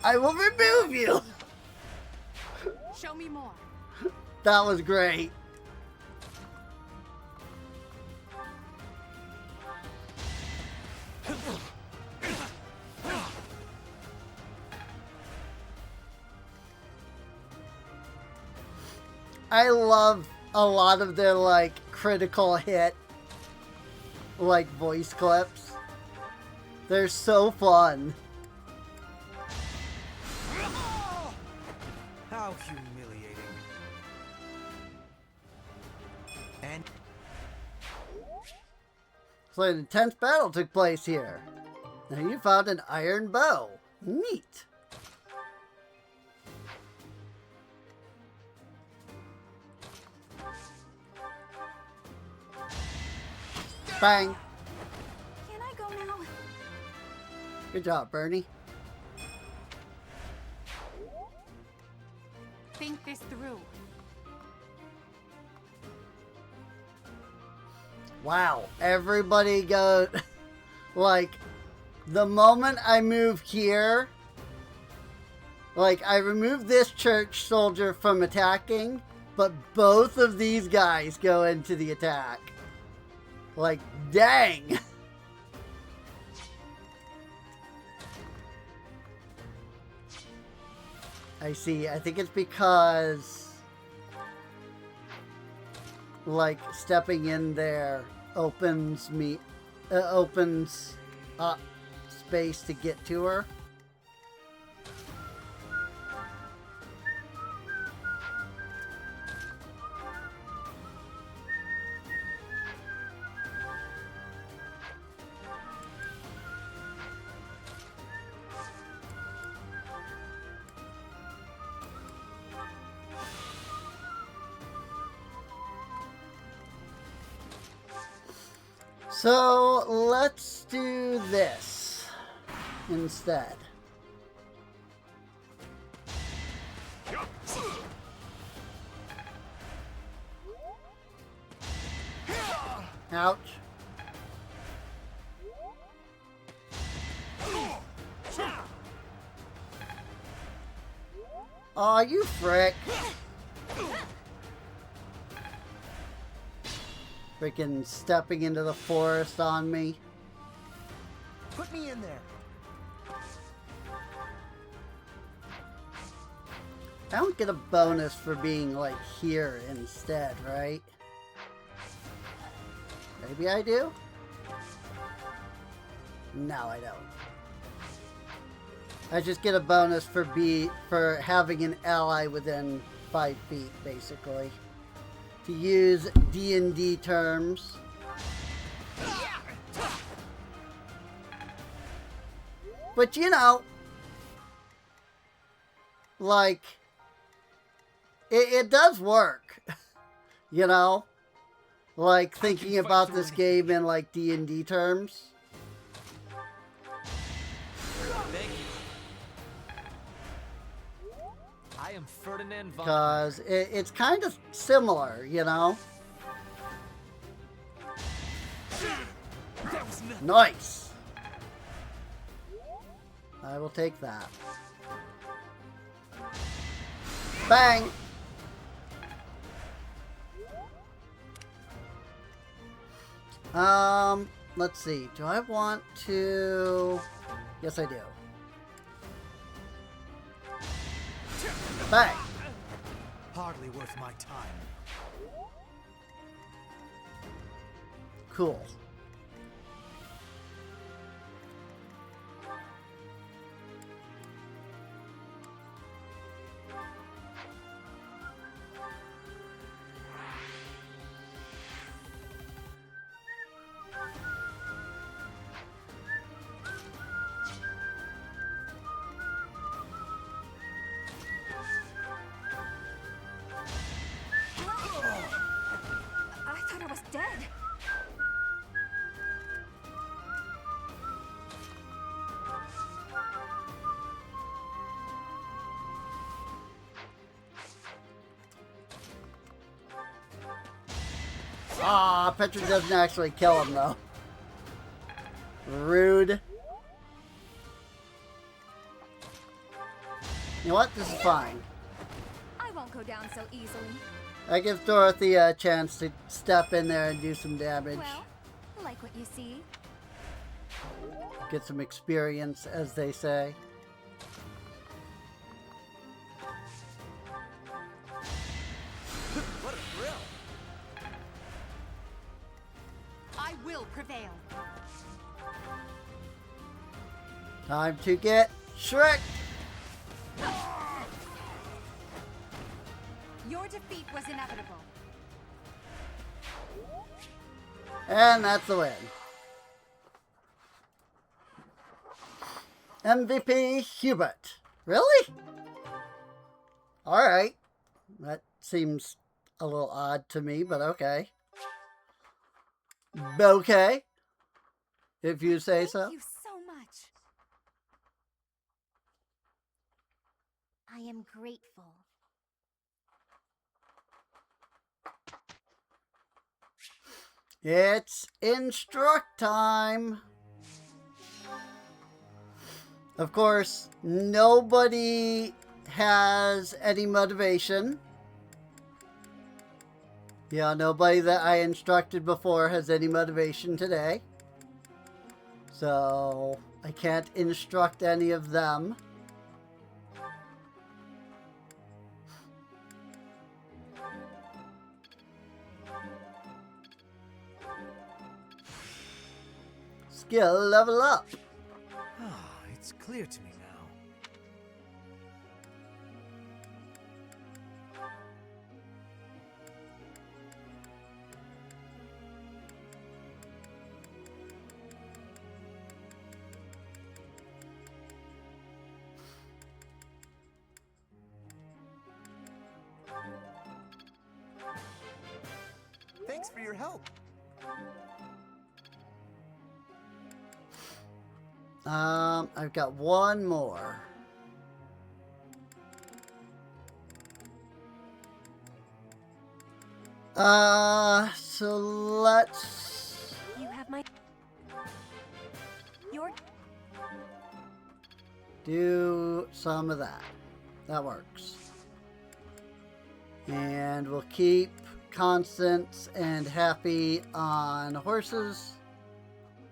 I will remove you. Show me more. That was great. I love a lot of their, like, critical hit, like, voice clips. They're so fun. How humiliating. And So an intense battle took place here. Now you found an iron bow. Neat. Bang. Can I go now? Good job, Bernie. Think this through. Wow, everybody goes, like, the moment I move here, like, I remove this church soldier from attacking, but both of these guys go into the attack. Like, dang! I see, I think it's because, like, stepping in there opens up space to get to her. So let's do this instead. Ouch. Aw, you frick. Freaking stepping into the forest on me. Put me in there. I don't get a bonus for being, like, here instead, right? Maybe I do? No, I don't. I just get a bonus for having an ally within 5 feet, basically. To use D&D terms. But you know, like, it does work. You know? Like, thinking about this game in, like, D&D terms. Thank you. I am Ferdinand von... Because it's kind of similar, you know? Nice! I will take that. Bang! Let's see. Do I want to... Yes, I do. Bang! Hardly worth my time. Cool. I thought I was dead. Ah, Petra doesn't actually kill him, though. Rude. You know what? This is fine. I won't go down so easily. I give Dorothy a chance to step in there and do some damage. Well, like what you see. Get some experience, as they say. What a thrill! I will prevail. Time to get Shrek. Your defeat was inevitable. And that's the win. MVP Hubert. Really? Alright. That seems a little odd to me, but okay. Okay. If you say so. Thank you so much. I am grateful. It's instruct time. Of course, nobody has any motivation. Yeah, nobody that I instructed before has any motivation today. So, I can't instruct any of them. Skill level up. Ah, it's clear to me now. Thanks for your help. I've got one more. So let's... You have my... Your... do some of that. That works. And we'll keep Constance and Happy on horses.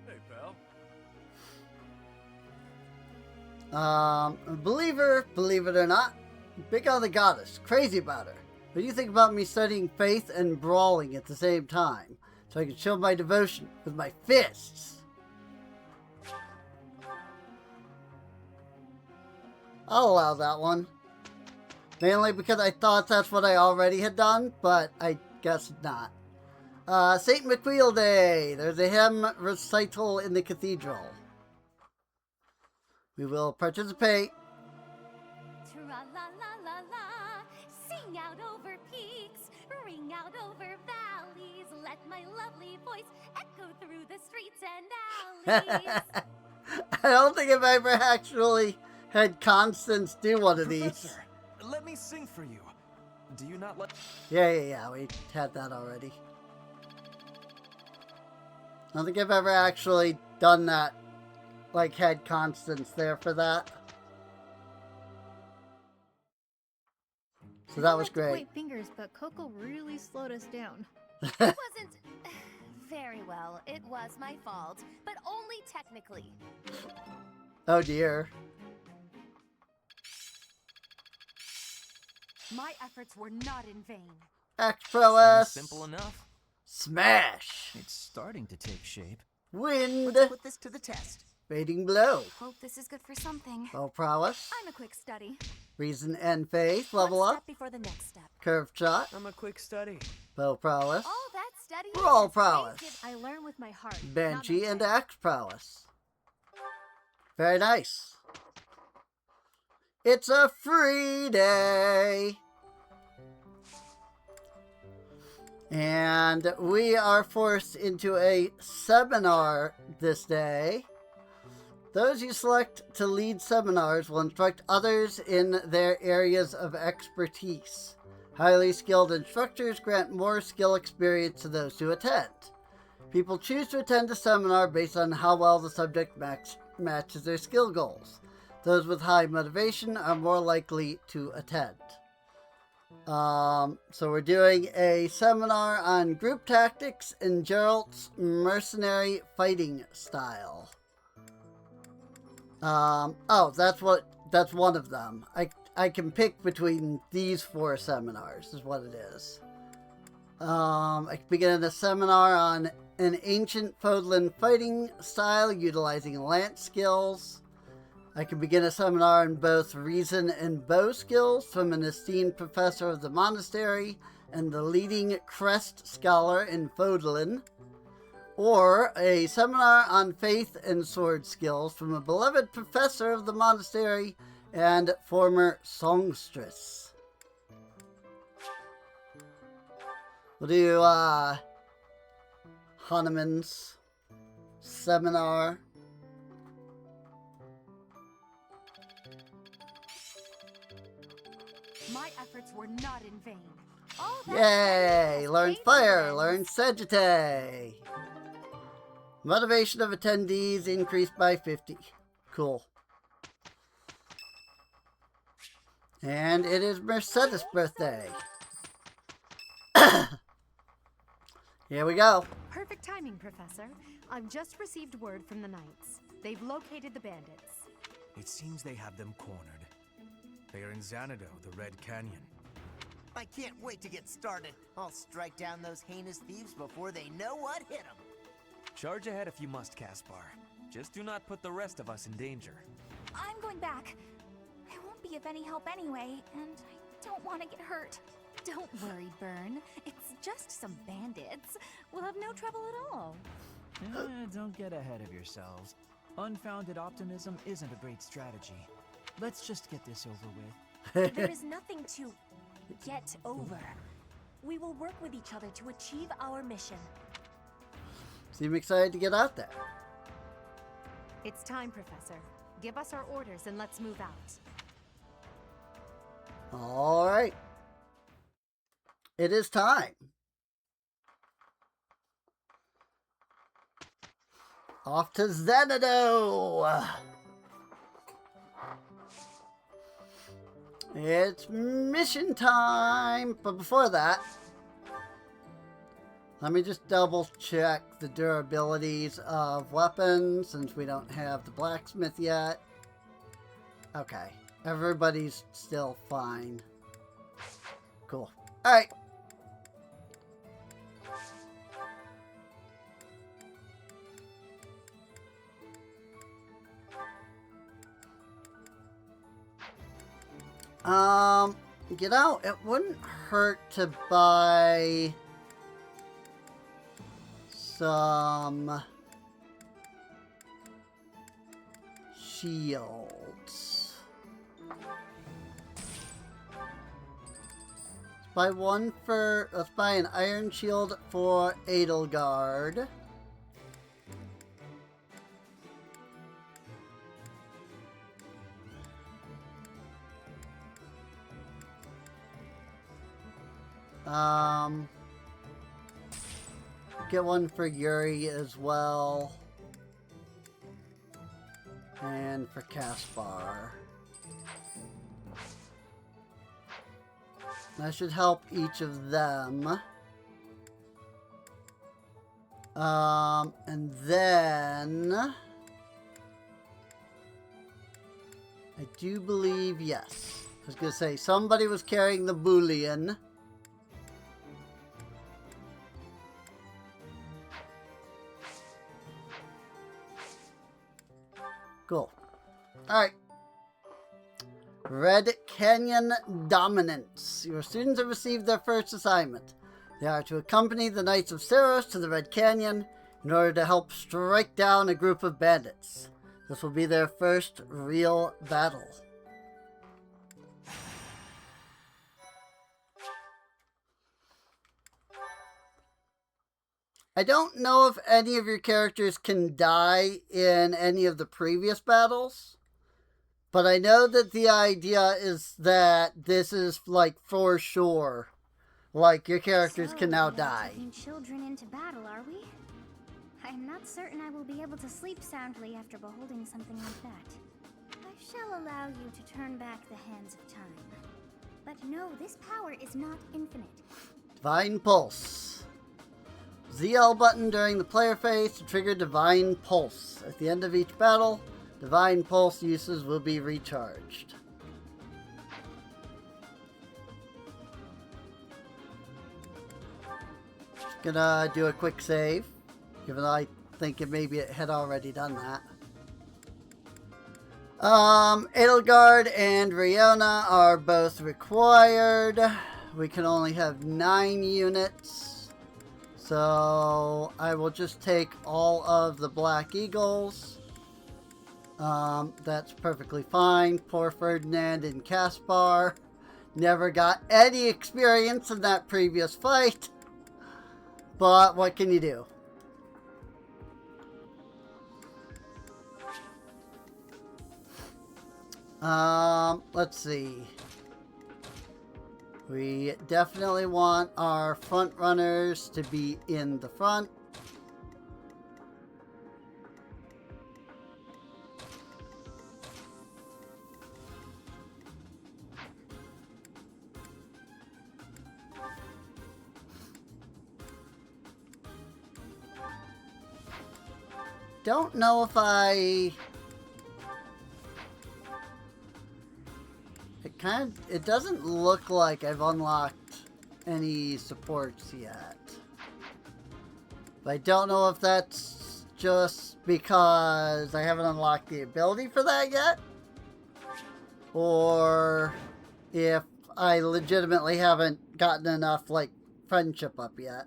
Hey, pal. Believer, believe it or not, big on the goddess, crazy about her. What do you think about me studying faith and brawling at the same time, so I can show my devotion with my fists? I'll allow that one. Mainly because I thought that's what I already had done, but I guess not. St. McQueel Day. There's a hymn recital in the cathedral. We will participate. Tra-la-la-la-la, sing out over peaks, ring out over valleys, let my lovely voice echo through the streets and alleys. I don't think I've ever actually had Constance do one of these. Professor, let me sing for you. Do you not like... Yeah, we had that already. I don't think I've ever actually done that, like had Constance there for that. So that was great. Point fingers, but Coco really slowed us down. It wasn't very well. It was my fault, but only technically. Oh dear. My efforts were not in vain. Act prowess. Simple enough. Smash. It's starting to take shape. Wind. Let's put this to the test. Fading blow. Hope this is good for something. Bow prowess. I'm a quick study. Reason and faith. Level One up. step before the next step. Curved shot. I'm a quick study. Bow prowess. All that study. Brawl prowess. I learn with my heart. Banshee and axe prowess. Very nice. It's a free day. And we are forced into a seminar this day. Those you select to lead seminars will instruct others in their areas of expertise. Highly skilled instructors grant more skill experience to those who attend. People choose to attend a seminar based on how well the subject matches their skill goals. Those with high motivation are more likely to attend. So we're doing a seminar on group tactics and Geralt's mercenary fighting style. That's one of them. I can pick between these 4 seminars, is what it is. I can begin a seminar on an ancient Fodlan fighting style utilizing lance skills. I can begin a seminar on both reason and bow skills from an esteemed professor of the monastery and the leading crest scholar in Fodlan. Or a seminar on faith and sword skills from a beloved professor of the monastery and former songstress. We'll do Hanuman's seminar. My efforts were not in vain. Yay! Learn fire, learn Sagittae. Motivation of attendees increased by 50. Cool. And it is Mercedes' birthday. Here we go. Perfect timing, Professor. I've just received word from the Knights. They've located the bandits. It seems they have them cornered. They are in Xanadu, the Red Canyon. I can't wait to get started. I'll strike down those heinous thieves before they know what hit them. Charge ahead if you must, Caspar. Just do not put the rest of us in danger. I'm going back. I won't be of any help anyway, and I don't want to get hurt. Don't worry, Byrne. It's just some bandits. We'll have no trouble at all. Don't get ahead of yourselves. Unfounded optimism isn't a great strategy. Let's just get this over with. There is nothing to get over. We will work with each other to achieve our mission. Seem excited to get out there. It's time, Professor. Give us our orders and let's move out. All right. It is time. Off to Xanadu. It's mission time. But before that, let me just double check the durabilities of weapons since we don't have the blacksmith yet. Okay. Everybody's still fine. Cool. Alright. You know, it wouldn't hurt to buy some shields. Let's buy an iron shield for Edelgard. Get one for Yuri as well. And for Kaspar. That should help each of them. And then I do believe, yes. I was going to say, somebody was carrying the bullion. Cool. Alright. Red Canyon Dominance. Your students have received their first assignment. They are to accompany the Knights of Ceros to the Red Canyon in order to help strike down a group of bandits. This will be their first real battle. I don't know if any of your characters can die in any of the previous battles, but I know that the idea is that this is like for sure. Like your characters can now die. Taking children into battle, are we? I'm not certain I will be able to sleep soundly after beholding something like that. I shall allow you to turn back the hands of time. But no, this power is not infinite. Divine Pulse. ZL button during the player phase to trigger Divine Pulse. At the end of each battle, Divine Pulse uses will be recharged. Just gonna do a quick save, even though I think maybe it had already done that. Edelgard and Riona are both required. We can only have 9 units. So I will just take all of the Black Eagles. That's perfectly fine. Poor Ferdinand and Kaspar never got any experience in that previous fight. But what can you do? Let's see. We definitely want our front runners to be in the front. Don't know if it doesn't look like I've unlocked any supports yet. But I don't know if that's just because I haven't unlocked the ability for that yet, or if I legitimately haven't gotten enough, like, friendship up yet.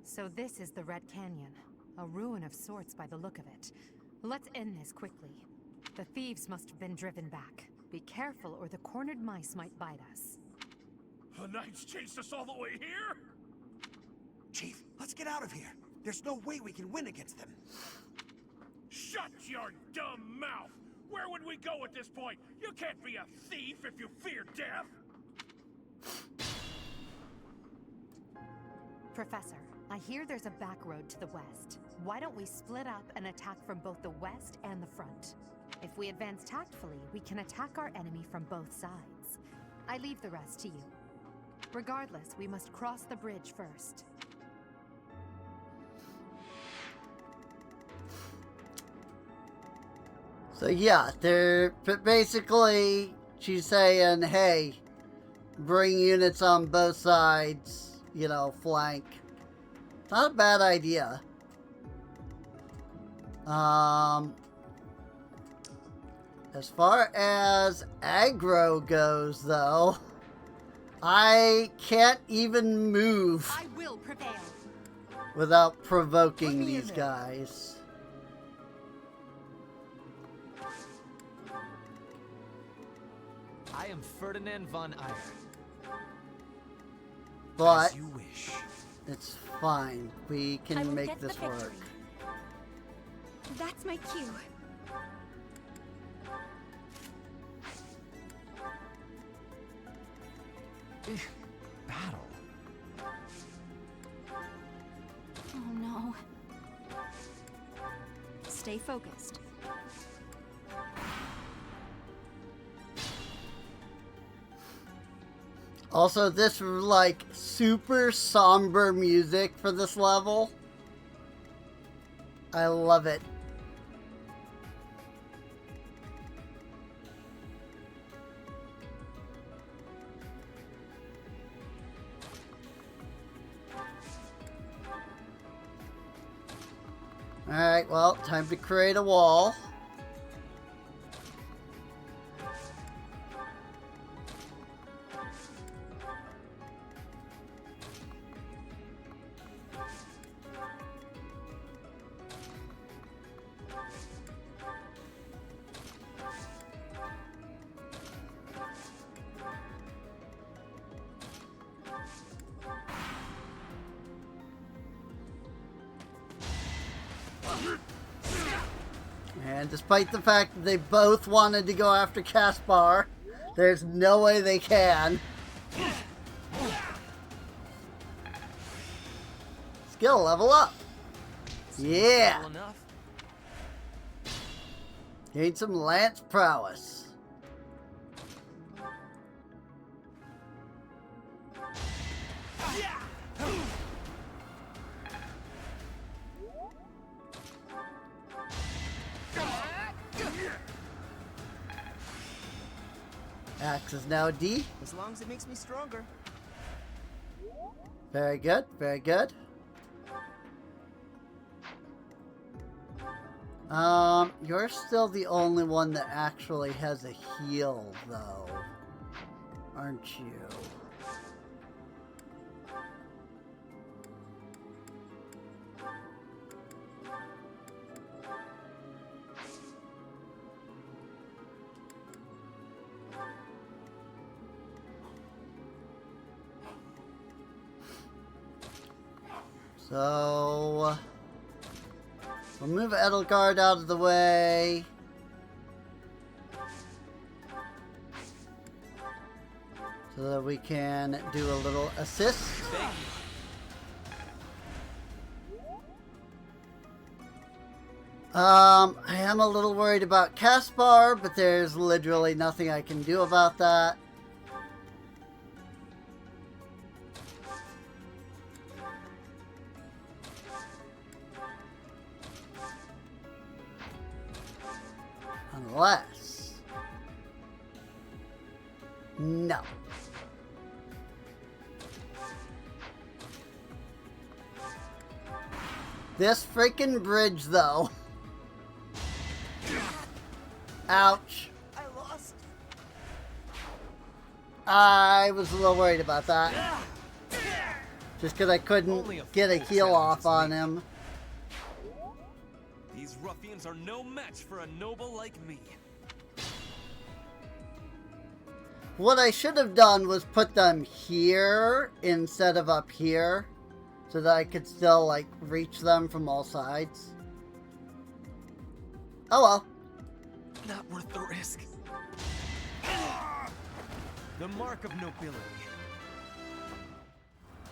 So this is the Red Canyon, a ruin of sorts by the look of it. Let's end this quickly. The thieves must have been driven back. Be careful or the cornered mice might bite us. The Knights chased us all the way here? Chief, let's get out of here. There's no way we can win against them. Shut your dumb mouth! Where would we go at this point? You can't be a thief if you fear death! Professor, I hear there's a back road to the west. Why don't we split up and attack from both the west and the front? If we advance tactfully, we can attack our enemy from both sides. I leave the rest to you. Regardless, we must cross the bridge first. So yeah, basically she's saying, hey, bring units on both sides, you know, flank. Not a bad idea. As far as aggro goes, though, I can't even move I will prevail. without provoking these guys. I am Ferdinand von Eyre. But As you wish. It's fine. We can make this work. That's my cue. Battle. Oh no. Stay focused. Also, this, like, super somber music for this level. I love it. Alright, well, time to create a wall. And despite the fact that they both wanted to go after Caspar, there's no way they can. Skill level up. Yeah. Gain some lance prowess. Axe is now D. As long as it makes me stronger. Very good, very good. You're still the only one that actually has a heal, though, aren't you? So, we'll move Edelgard out of the way. So that we can do a little assist. I am a little worried about Caspar, but there's literally nothing I can do about that. Unless... No. This freaking bridge, though. Ouch. I lost. I was a little worried about that. Just because I couldn't get a heal off on him. These ruffians are no match for a noble like me. What I should have done was put them here instead of up here, so that I could still, like, reach them from all sides. Oh well. Not worth the risk. The mark of nobility.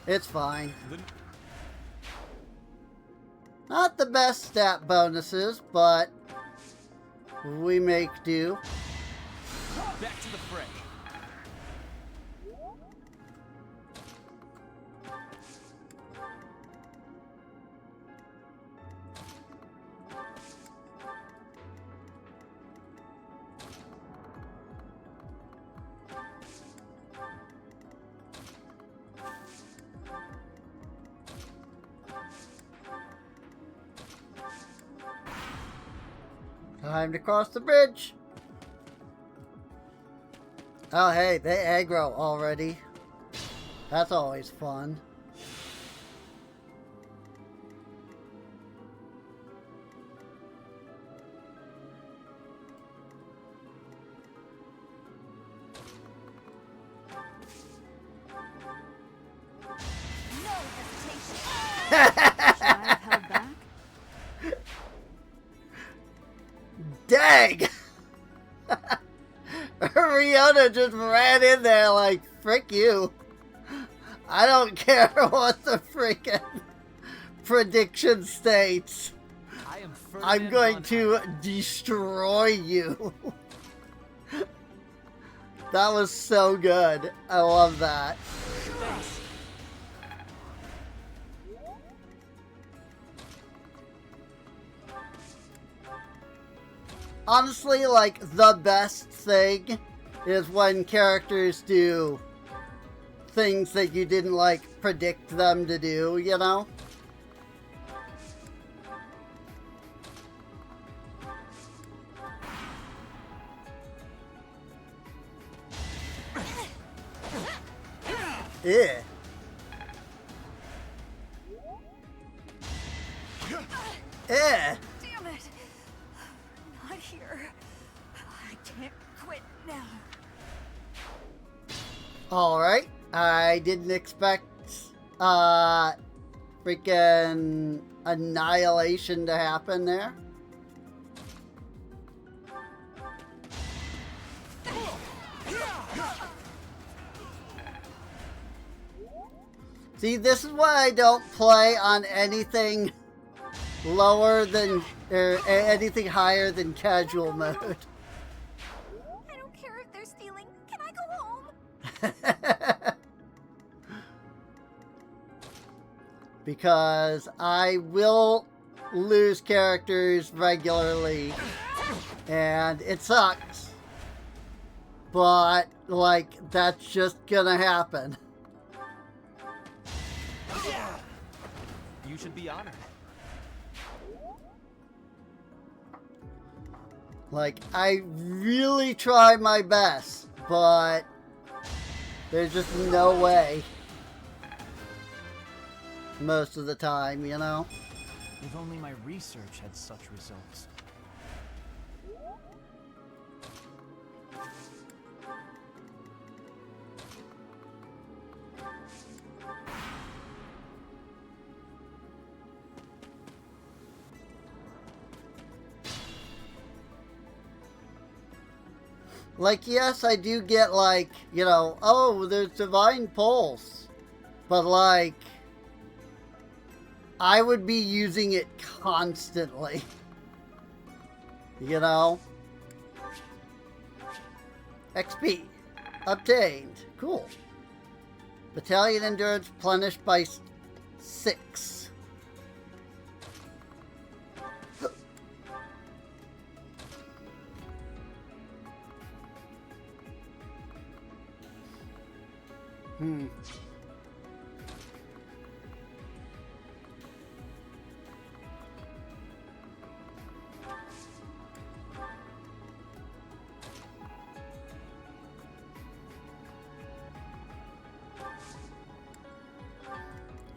It's fine. Not the best stat bonuses, but we make do. Back to the fray. Time to cross the bridge. Oh, hey, they aggro already. That's always fun. No hesitation. Should I have held back? Dang! Rihanna just ran in there like, frick you. I don't care what the freaking prediction states. I'm going to destroy you. That was so good. I love that. Honestly, like, the best thing is when characters do things that you didn't, like, predict them to do, you know? Yeah. Yeah. Damn it! Not here. I can't quit now. Alright. I didn't expect, freaking annihilation to happen there. See, this is why I don't play on anything lower than, or anything higher than casual mode. I don't care if they're stealing. Can I go home? Because I will lose characters regularly, and it sucks. But, like, that's just gonna happen. You should be honored. Like, I really try my best, but there's just no way. Most of the time, you know? If only my research had such results. Like, yes, I do get, like, you know, oh, there's Divine Pulse. But, like, I would be using it constantly. You know? XP. Obtained. Cool. Battalion Endurance replenished by 6.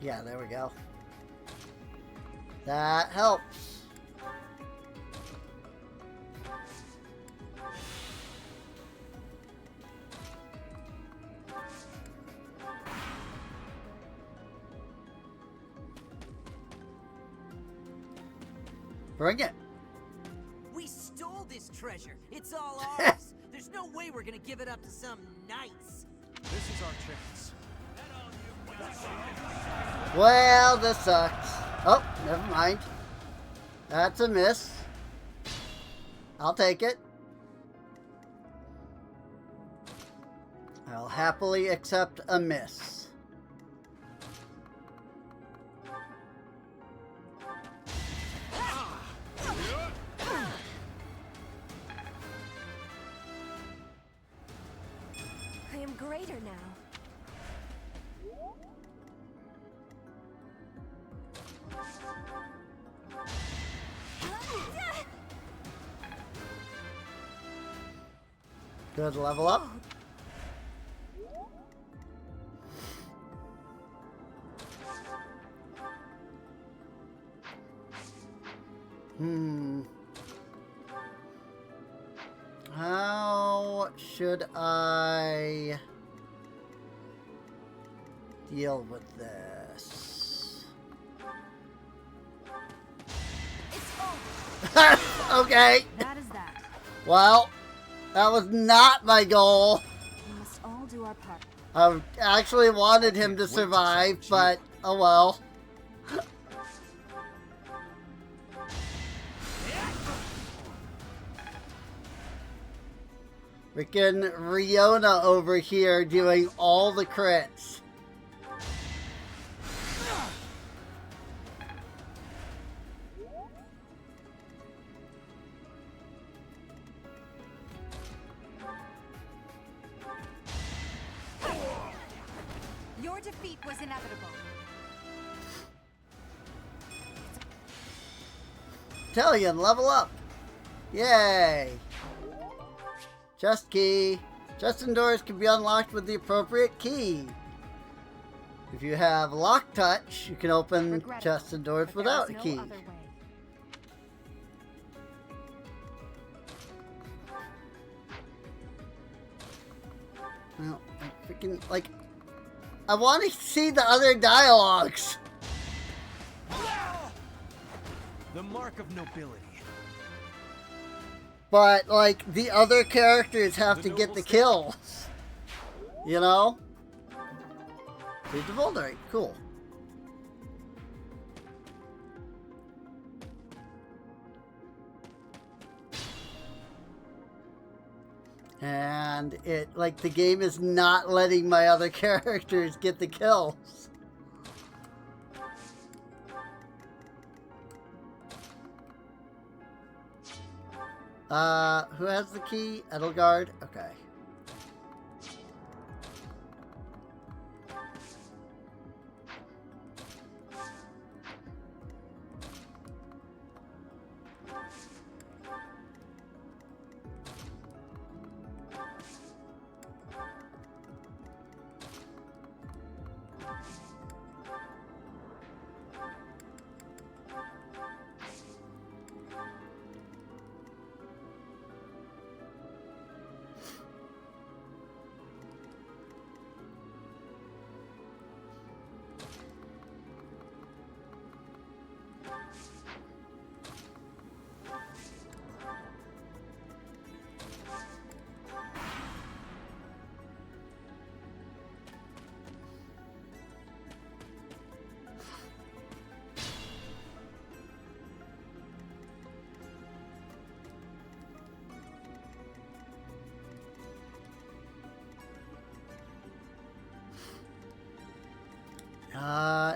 Yeah, there we go. That helps. Bring it. We We stole this treasure. It's all ours. There's no way we're gonna give it up to some knights. This is our chance. Well, this sucks. Oh, never mind. That's a miss. I'll take it. I'll happily accept a miss. I am greater now. Good level up. How should I deal with this? Okay. That is that. Well, that was not my goal. We must all do our part. I actually wanted him to survive, but oh well. Freaking Riona over here doing all the crits. Your defeat was inevitable. Italian, level up! Yay! Chest key. Chest and doors can be unlocked with the appropriate key. If you have lock touch, you can open chests and doors without a key. Well, I freaking, like, I want to see the other dialogues. The mark of nobility. But, like, the other characters have to get the kills. You know? Here's the Voldemort. Cool. And it, like, the game is not letting my other characters get the kills. Who has the key? Edelgard? Okay.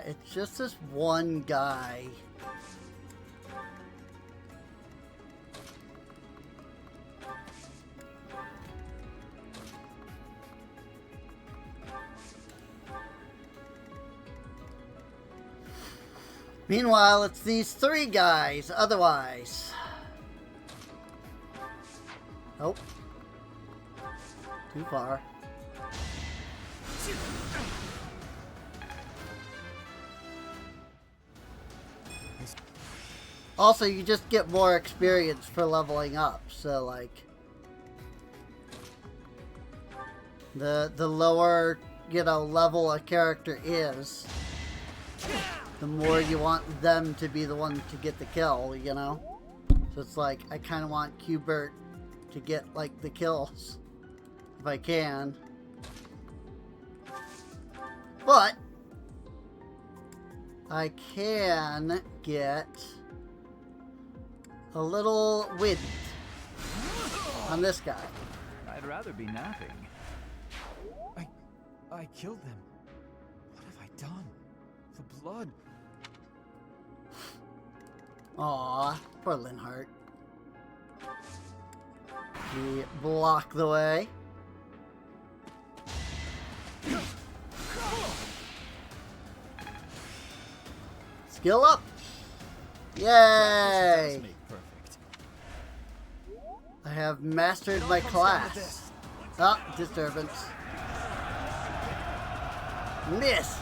It's just this one guy. Meanwhile, it's these three guys, otherwise. Oh. Too far. Also, you just get more experience for leveling up, so like the lower, you know, level a character is, the more you want them to be the one to get the kill, you know? So it's like, I kind of want Q-Bert to get, like, the kills. If I can. But I can get a little wind on this guy. I'd rather be napping. I killed them. What have I done? The blood. Aw, poor Linhart. We block the way. Skill up! Yay! I have mastered my class. Oh, disturbance. Missed!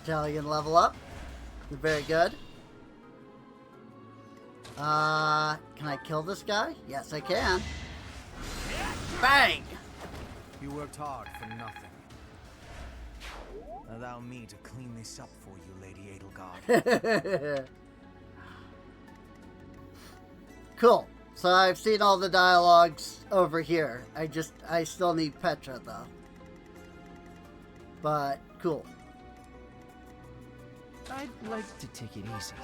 Italian level up. Very good. Can I kill this guy? Yes, I can. Bang! You worked hard for nothing. Allow me to clean this up for you, Lady Edelgard. Cool. So I've seen all the dialogues over here. I still need Petra though. But cool. I'd like to take it easy.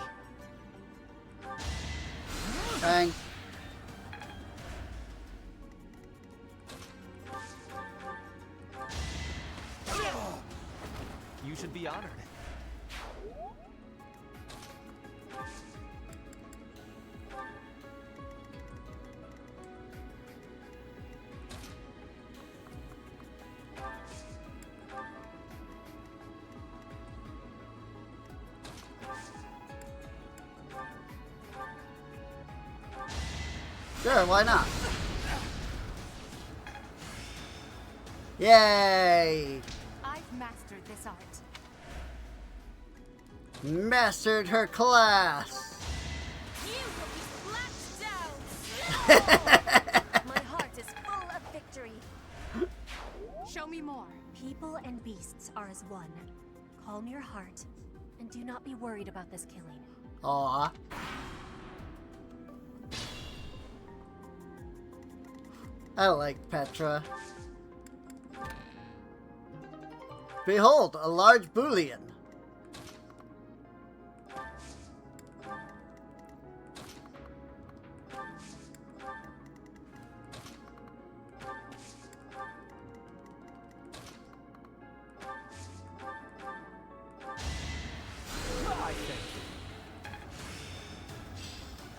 Bang. You should be honored. Sure, why not? Yay! I've mastered this art. Mastered her class! You will be blacked out! My heart is full of victory. Show me more. People and beasts are as one. Calm your heart, and do not be worried about this killing. Aw. I like Petra. Behold, a large Boolean.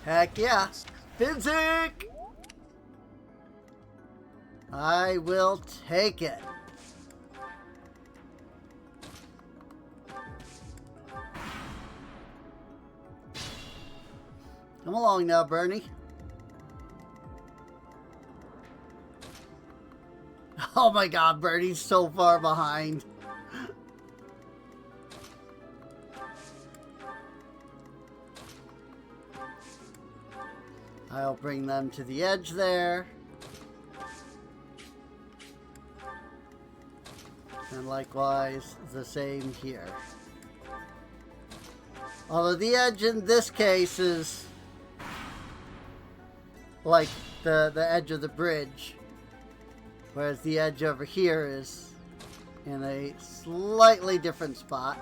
Heck yeah. Physic! I will take it. Come along now, Bernie. Oh my god, Bernie's so far behind. I'll bring them to the edge there. And likewise, the same here. Although the edge in this case is like the edge of the bridge, whereas the edge over here is in a slightly different spot.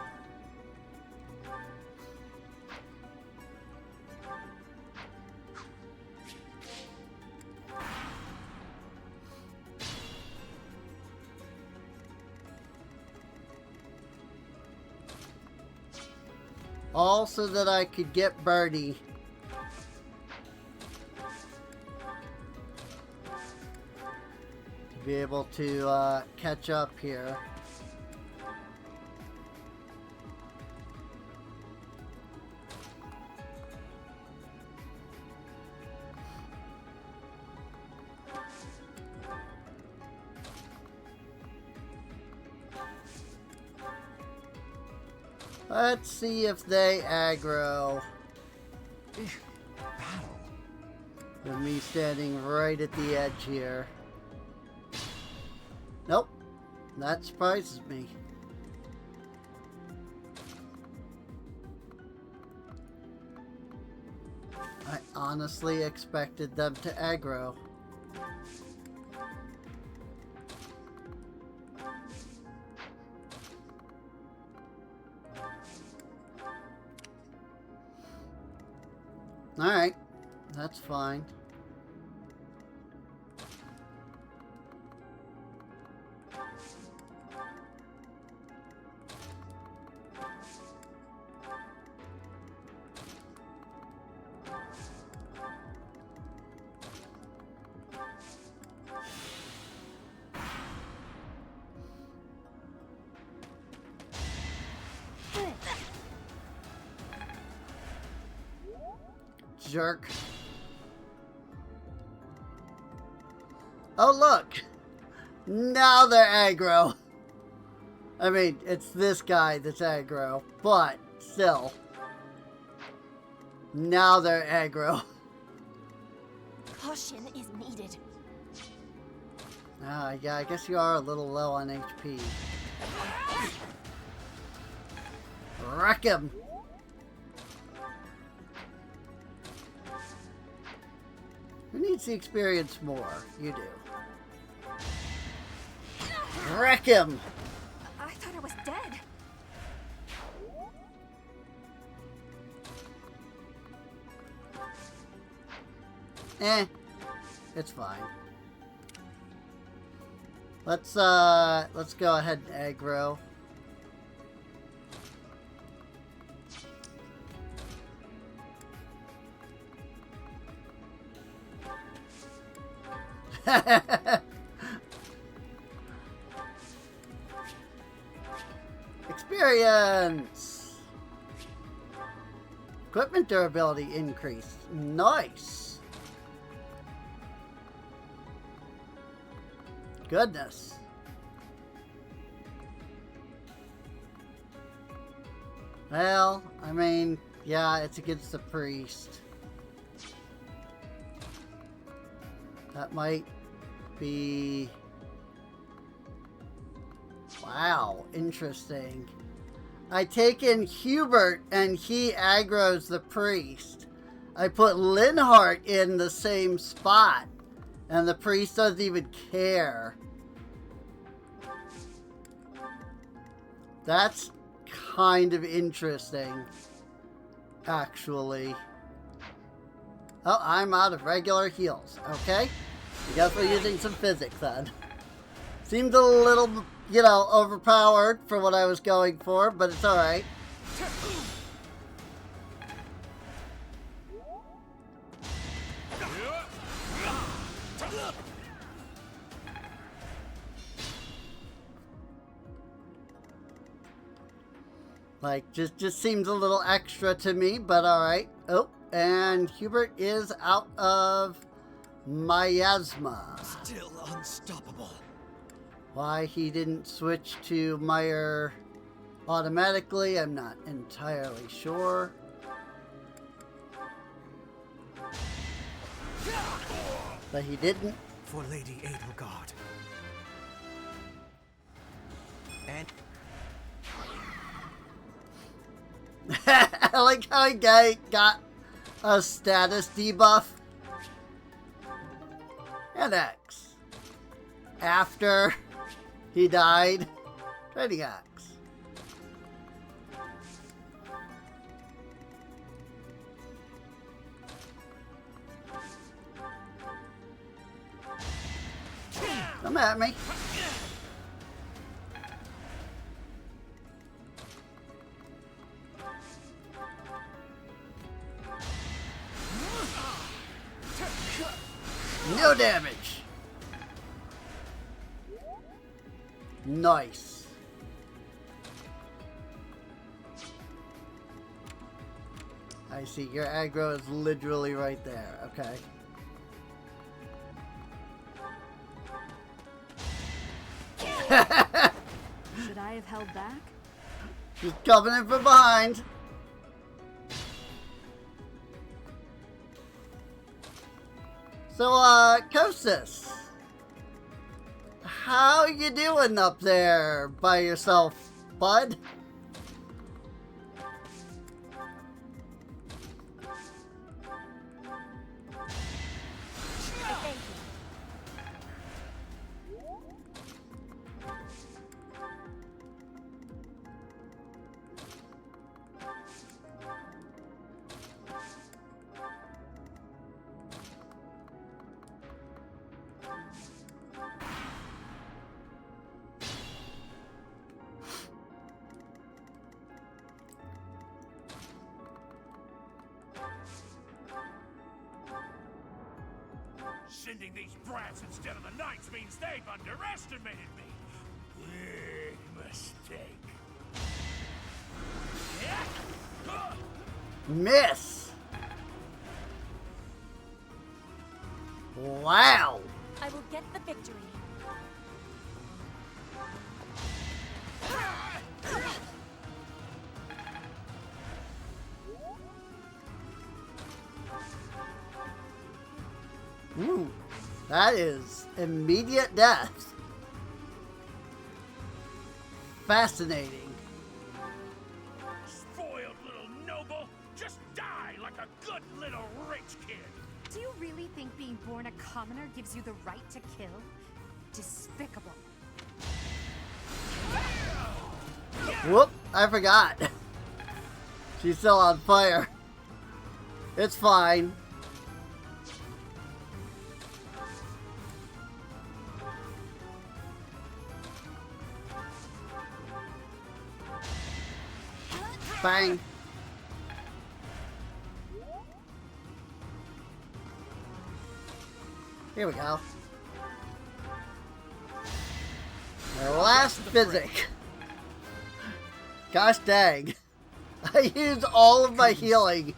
All so that I could get Bernie. To be able to catch up here. Let's see if they aggro. With me standing right at the edge here. Nope. That surprises me. I honestly expected them to aggro. Alright, that's fine. Jerk. Oh, look! Now they're aggro. I mean, it's this guy that's aggro, but still. Now they're aggro. Caution is needed. Ah, yeah, I guess you are a little low on HP. Wreck him! Who needs to experience more? You do. Wreck him! I thought I was dead. It's fine. Let's go ahead and aggro. Experience! Equipment durability increased. Nice! Goodness. Well, I mean, yeah, it's against the priest. That might be... Wow, interesting. I take in Hubert and he aggroes the priest. I put Linhart in the same spot and the priest doesn't even care. That's kind of interesting, actually. Oh, I'm out of regular heals. Okay. I guess we're using some physics then. Seems a little, you know, overpowered for what I was going for, but it's alright. Like, just seems a little extra to me, but alright. Oh, and Hubert is out of miasma. Still unstoppable. Why he didn't switch to Meyer automatically, I'm not entirely sure. But he didn't. For Lady Edelgard. And I like how he got a status debuff. And X. After he died. Trading axe. Come at me. No damage. Nice. I see. Your aggro is literally right there. Okay. Should I have held back? He's coming in from behind. So, Kostas, How you doing up there by yourself, bud? Thank you. Sending these brats instead of the knights means they've underestimated me. Big mistake. Miss. Wow. I will get the victory. Ooh, that is immediate death. Fascinating. Spoiled little noble. Just die like a good little rich kid. Do you really think being born a commoner gives you the right to kill? Despicable. Whoop, I forgot. She's still on fire. It's fine. Bang. Here we go. My last physic. Gosh dang. I used all of my healing.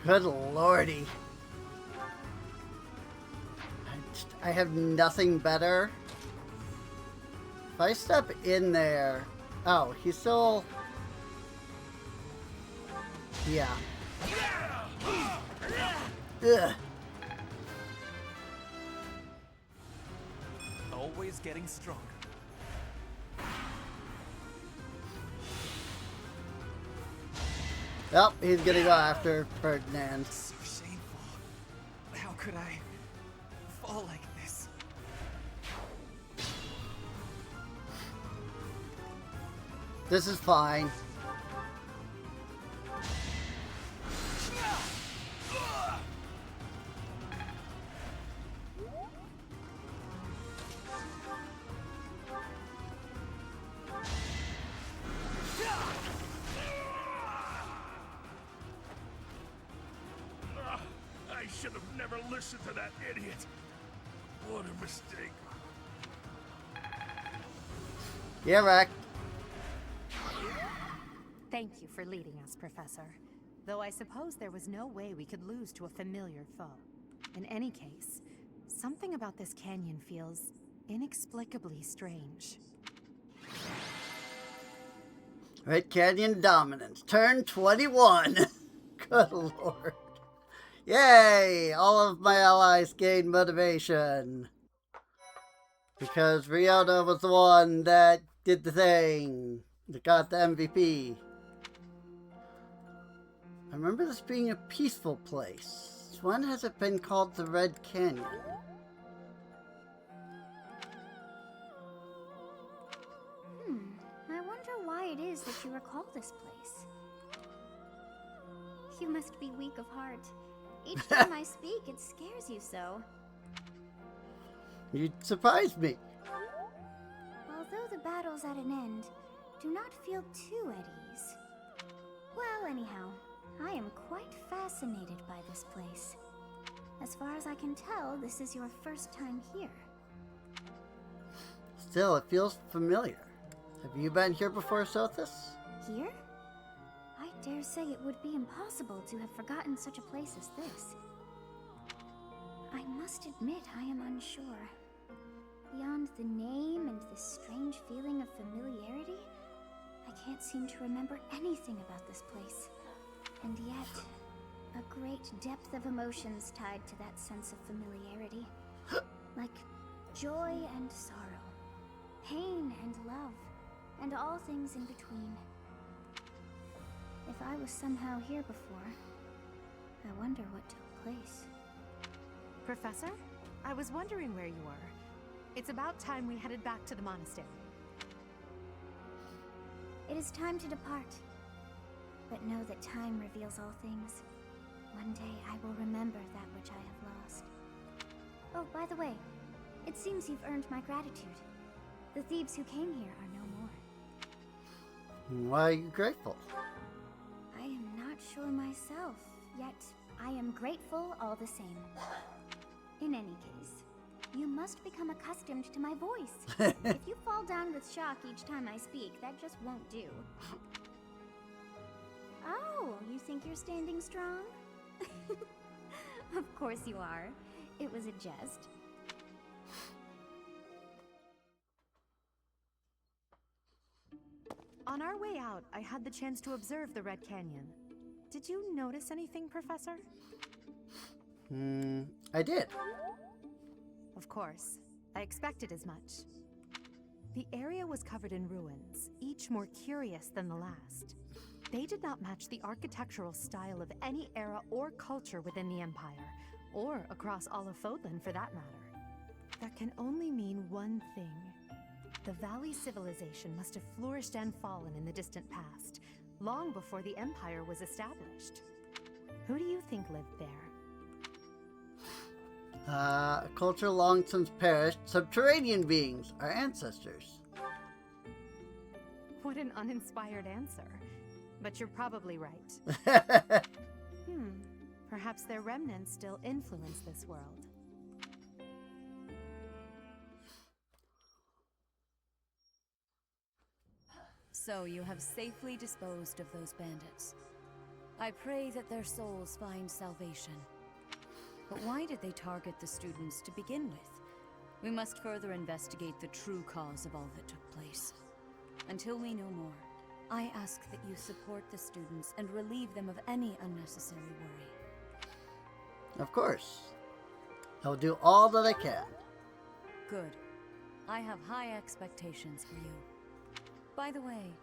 Good lordy. I have nothing better. If I step in there... Oh, he's still... Yeah. Ugh. Always getting stronger. Yep, he's gonna go after Ferdinand. So shameful. How could I fall like this? This is fine. I should have never listened to that idiot. What a mistake. Yeah, Rack. Thank you for leading us, Professor. Though I suppose there was no way we could lose to a familiar foe. In any case, something about this canyon feels inexplicably strange. Red Canyon Dominance. Turn 21. Good lord. Yay! All of my allies gained motivation. Because Riona was the one that did the thing. That got the MVP. I remember this being a peaceful place. When has it been called the Red Canyon? I wonder why it is that you recall this place. You must be weak of heart. Each time I speak, it scares you so. You surprised me. Although the battle's at an end, do not feel too at ease. Well, anyhow, I am quite fascinated by this place. As far as I can tell, this is your first time here. Still, it feels familiar. Have you been here before, Sothis? Here? I dare say it would be impossible to have forgotten such a place as this. I must admit I am unsure. Beyond the name and this strange feeling of familiarity, I can't seem to remember anything about this place. And yet, a great depth of emotions tied to that sense of familiarity. Like joy and sorrow, pain and love, and all things in between. If I was somehow here before, I wonder what took place. Professor, I was wondering where you were. It's about time we headed back to the monastery. It is time to depart. But know that time reveals all things. One day I will remember that which I have lost. Oh, by the way, it seems you've earned my gratitude. The thieves who came here are no more. Why are you grateful? I am not sure myself, yet I am grateful all the same. In any case, you must become accustomed to my voice. If you fall down with shock each time I speak, that just won't do. Oh, you think you're standing strong? Of course you are. It was a jest. On our way out, I had the chance to observe the Red Canyon. Did you notice anything, Professor? I did. Of course. I expected as much. The area was covered in ruins, each more curious than the last. They did not match the architectural style of any era or culture within the Empire, or across all of Fodlan for that matter. That can only mean one thing. The Valley civilization must have flourished and fallen in the distant past, long before the Empire was established. Who do you think lived there? A culture long since perished, subterranean beings, our ancestors. What an uninspired answer. But you're probably right. Perhaps their remnants still influence this world. So you have safely disposed of those bandits. I pray that their souls find salvation. But why did they target the students to begin with? We must further investigate the true cause of all that took place. Until we know more, I ask that you support the students and relieve them of any unnecessary worry. Of course. I'll do all that I can. Good. I have high expectations for you. By the way,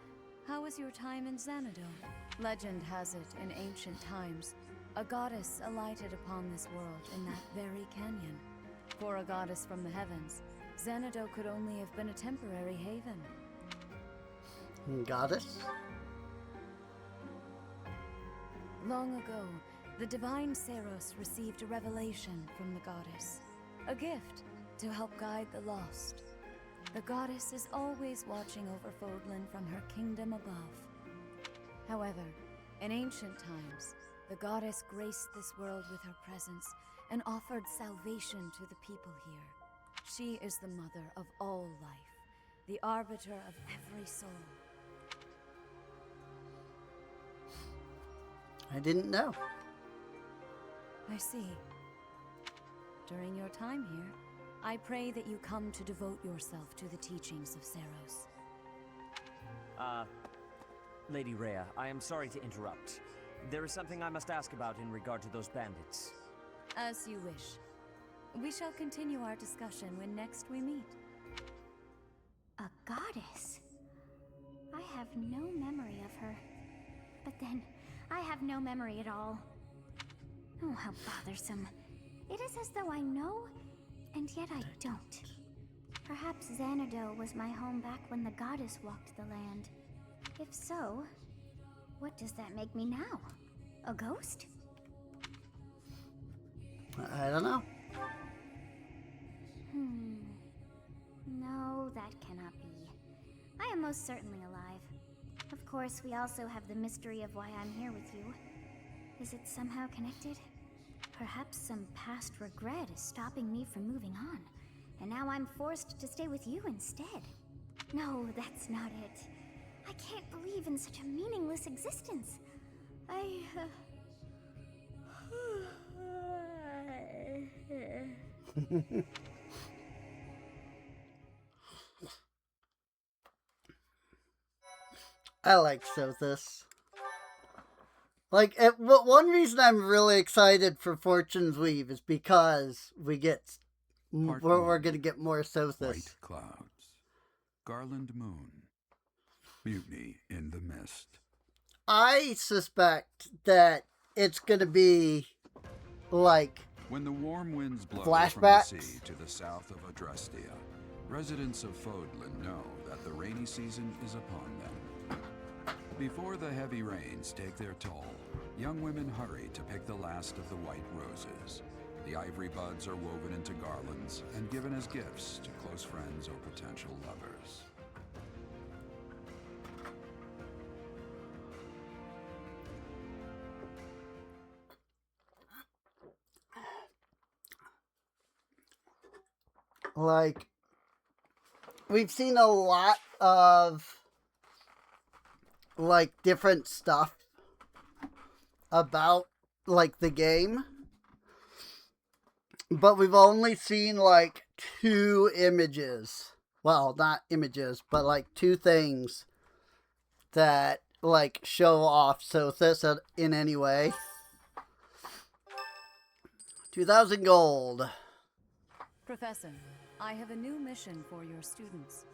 how was your time in Xanadu? Legend has it, in ancient times, a goddess alighted upon this world in that very canyon. For a goddess from the heavens, Xanadu could only have been a temporary haven. Goddess? Long ago, the divine Seros received a revelation from the goddess. A gift to help guide the lost. The goddess is always watching over Fodlan from her kingdom above. However, in ancient times, the goddess graced this world with her presence and offered salvation to the people here. She is the mother of all life, the arbiter of every soul. I didn't know. I see. During your time here, I pray that you come to devote yourself to the teachings of Seros. Lady Rhea, I am sorry to interrupt. There is something I must ask about in regard to those bandits. As you wish. We shall continue our discussion when next we meet. A goddess? I have no memory of her. But then, I have no memory at all. Oh, how bothersome. It is as though I know, and yet I don't. Perhaps Xanadu was my home back when the goddess walked the land. If so, what does that make me now? A ghost? I don't know. No, that cannot be. I am most certainly alive. Of course, we also have the mystery of why I'm here with you. Is it somehow connected? Perhaps some past regret is stopping me from moving on, and now I'm forced to stay with you instead. No, that's not it. I can't believe in such a meaningless existence. I like Sothis. Like, one reason I'm really excited for Fortune's Weave is because we're going to get more Sothis. White clouds, garland moon, mutiny in the mist. I suspect that it's going to be like when the warm winds blow flashbacks from the sea to the south of Adrestia, residents of Fodlan know that the rainy season is upon them. Before the heavy rains take their toll, young women hurry to pick the last of the white roses. The ivory buds are woven into garlands and given as gifts to close friends or potential lovers. Like, we've seen a lot of like different stuff about like the game, but we've only seen like 2 images. Well, not images, but like 2 things that like show off Sothis in any way. 2,000 gold. Professor, I have a new mission for your students.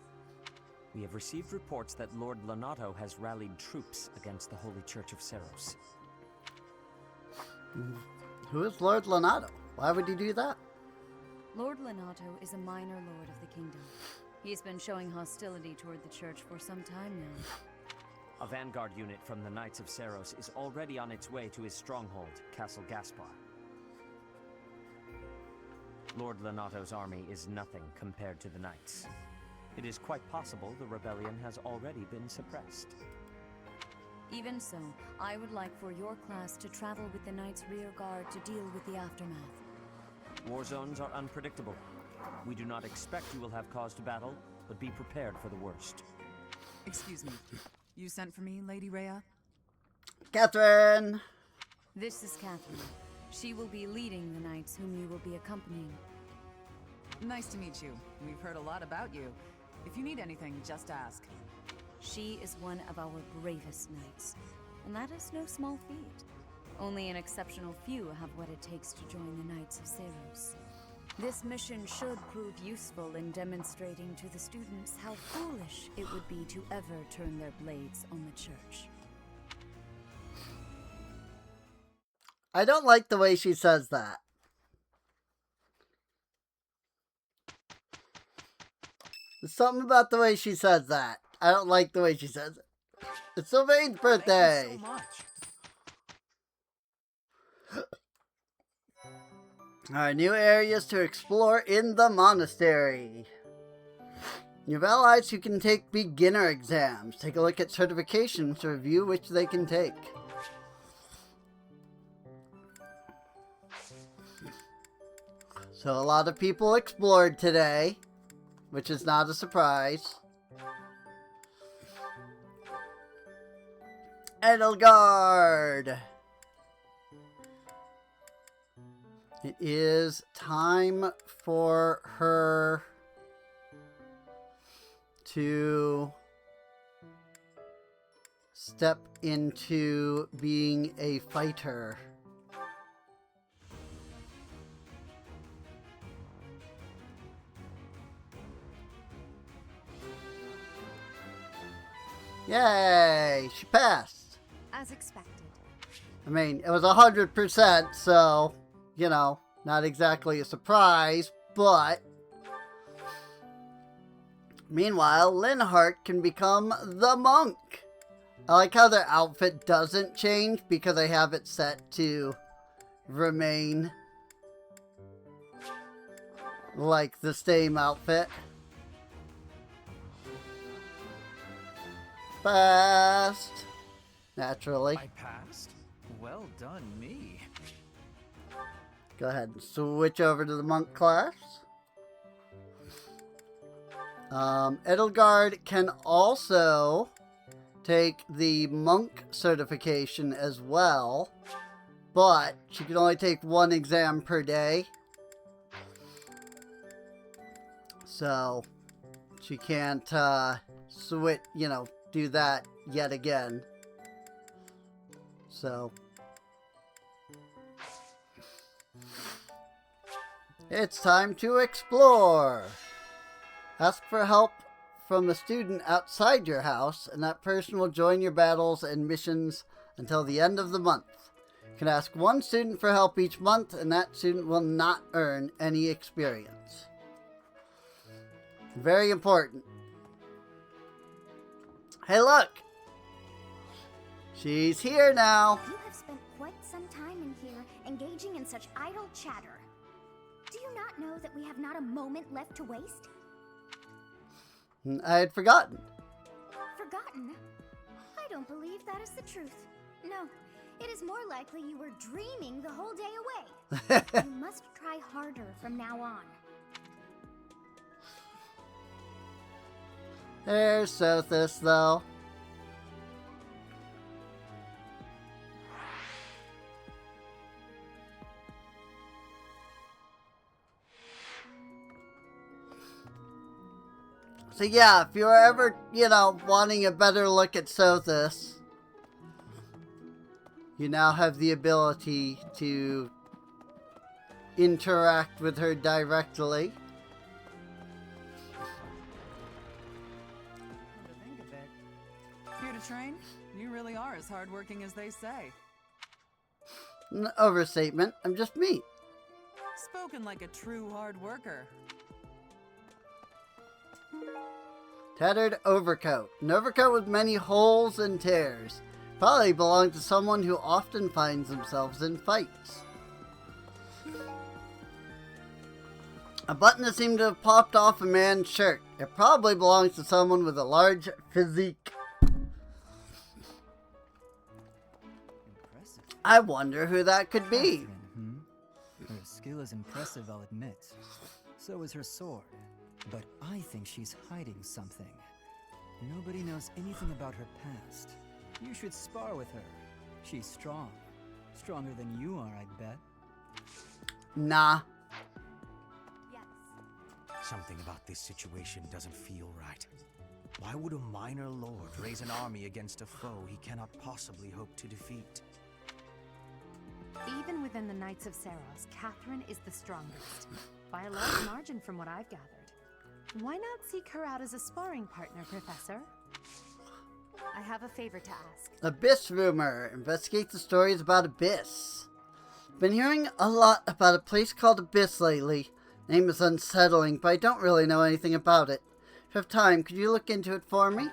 We have received reports that Lord Lonato has rallied troops against the Holy Church of Seros. Who is Lord Lonato? Why would he do that? Lord Lonato is a minor lord of the kingdom. He's been showing hostility toward the church for some time now. A vanguard unit from the Knights of Seros is already on its way to his stronghold, Castle Gaspar. Lord Lonato's army is nothing compared to the Knights. It is quite possible the rebellion has already been suppressed. Even so, I would like for your class to travel with the Knights' rear guard to deal with the aftermath. War zones are unpredictable. We do not expect you will have cause to battle, but be prepared for the worst. Excuse me. You sent for me, Lady Rhea? Catherine! This is Catherine. She will be leading the knights whom you will be accompanying. Nice to meet you. We've heard a lot about you. If you need anything, just ask. She is one of our bravest knights, and that is no small feat. Only an exceptional few have what it takes to join the Knights of Seros. This mission should prove useful in demonstrating to the students how foolish it would be to ever turn their blades on the church. I don't like the way she says that. There's something about the way she says that. I don't like the way she says it. It's Sylvain's birthday. Thank you so much. Alright, new areas to explore in the monastery. You have allies who can take beginner exams. Take a look at certifications to review which they can take. So a lot of people explored today, which is not a surprise. Edelgard! It is time for her to step into being a fighter. Yay! She passed. As expected. I mean, it was 100%, so, you know, not exactly a surprise, but meanwhile, Linhardt can become the monk. I like how their outfit doesn't change because I have it set to remain like the same outfit. Passed. Naturally. I passed? Well done, me. Go ahead and switch over to the monk class. Edelgard can also take the monk certification as well, but she can only take 1 exam per day. So she can't switch, do that yet again. So It's time to explore. Ask for help from a student outside your house, and that person will join your battles and missions until the end of the month. You can ask one student for help each month, and that student will not earn any experience. Very important. Hey, look! She's here now. You have spent quite some time in here, engaging in such idle chatter. Do you not know that we have not a moment left to waste? I had forgotten. Forgotten? I don't believe that is the truth. No, it is more likely you were dreaming the whole day away. You must try harder from now on. There's Sothis, though. So yeah, if you're ever, wanting a better look at Sothis, you now have the ability to interact with her directly. Here to train? You really are as hardworking as they say. An overstatement. I'm just me. Spoken like a true hard worker. Tattered overcoat. An overcoat with many holes and tears. Probably belonged to someone who often finds themselves in fights. A button that seemed to have popped off a man's shirt. It probably belongs to someone with a large physique. I wonder who that could be. Her skill is impressive, I'll admit. So is her sword. But I think she's hiding something. Nobody knows anything about her past. You should spar with her. She's strong. Stronger than you are, I bet. Nah. Something about this situation doesn't feel right. Why would a minor lord raise an army against a foe he cannot possibly hope to defeat? Even within the Knights of Saros, Catherine is the strongest. By a large margin from what I've gathered. Why not seek her out as a sparring partner, Professor? I have a favor to ask. Abyss rumor. Investigate the stories about Abyss. Been hearing a lot about a place called Abyss lately. Name is unsettling, but I don't really know anything about it. If you have time, could you look into it for me?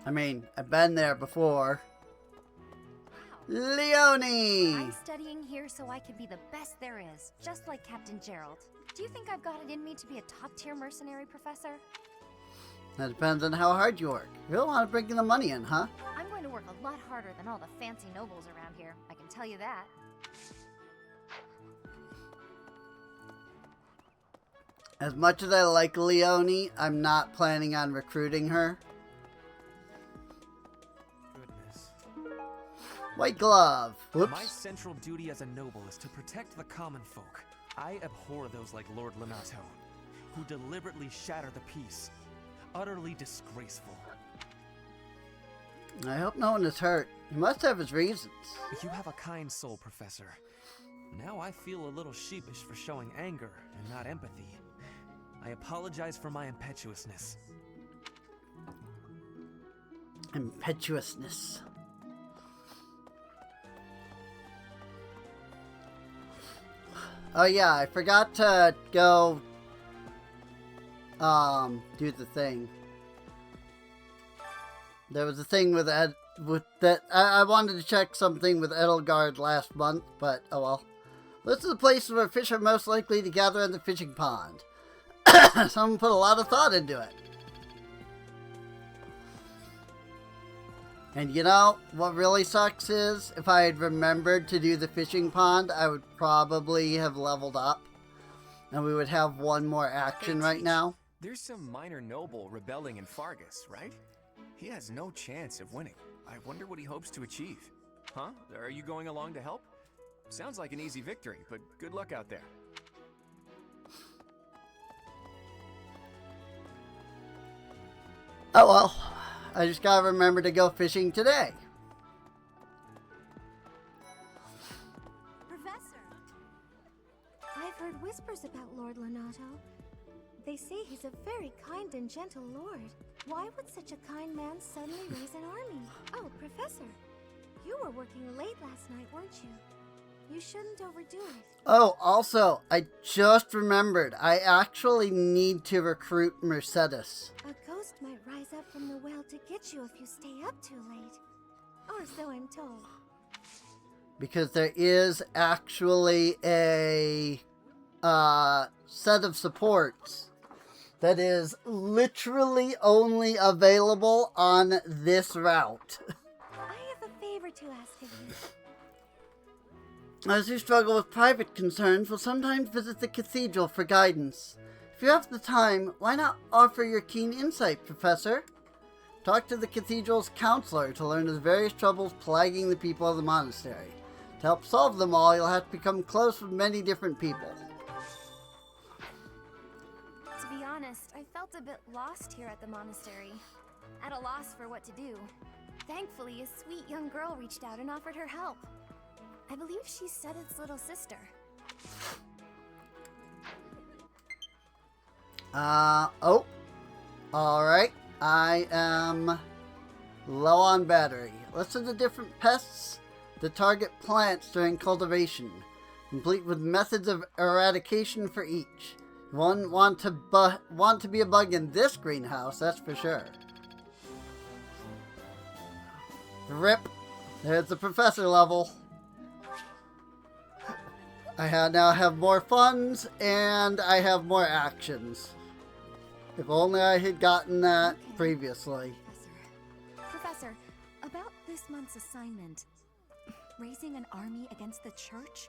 I mean, I've been there before. Leonie! I'm studying here so I can be the best there is, just like Captain Gerald. Do you think I've got it in me to be a top-tier mercenary, Professor? That depends on how hard you work. You don't want to bring the money in, huh? I'm going to work a lot harder than all the fancy nobles around here, I can tell you that. As much as I like Leonie, I'm not planning on recruiting her. White glove. Whoops. My central duty as a noble is to protect the common folk. I abhor those like Lord Lenato, who deliberately shatter the peace. Utterly disgraceful. I hope no one is hurt. He must have his reasons. You have a kind soul, Professor. Now I feel a little sheepish for showing anger and not empathy. I apologize for my impetuousness. Impetuousness. Oh yeah, I forgot to go do the thing. There was a thing with I wanted to check something with Edelgard last month, but oh well. This is the place where fish are most likely to gather in the fishing pond. Someone put a lot of thought into it. And you know, what really sucks is, if I had remembered to do the fishing pond, I would probably have leveled up. And we would have one more action right now. There's some minor noble rebelling in Fargus, right? He has no chance of winning. I wonder what he hopes to achieve. Huh? Are you going along to help? Sounds like an easy victory, but good luck out there. Oh well. I just gotta remember to go fishing today. heard whispers about Lord Lonato. They say he's a very kind and gentle lord. Why would such a kind man suddenly raise an army? Oh, Professor, you were working late last night, weren't you? You shouldn't overdo it. Oh, also, I just remembered. I actually need to recruit Mercedes. A ghost might rise up from the well to get you if you stay up too late. Or so I'm told. Because there is actually a set of supports that is literally only available on this route. I have a favor to ask of you. As you struggle with private concerns, will sometimes visit the cathedral for guidance. If you have the time, why not offer your keen insight, Professor? Talk to the cathedral's counselor to learn of the various troubles plaguing the people of the monastery. To help solve them all, you'll have to become close with many different people. To be honest, I felt a bit lost here at the monastery. At a loss for what to do. Thankfully, a sweet young girl reached out and offered her help. I believe she's Sedith's little sister. Oh. Alright. I am low on battery. Listen to different pests that target plants during cultivation, complete with methods of eradication for each. You won't want to be a bug in this greenhouse, that's for sure. Rip. There's the professor level. I now have more funds, and I have more actions. If only I had gotten that previously. Professor, about this month's assignment, raising an army against the church?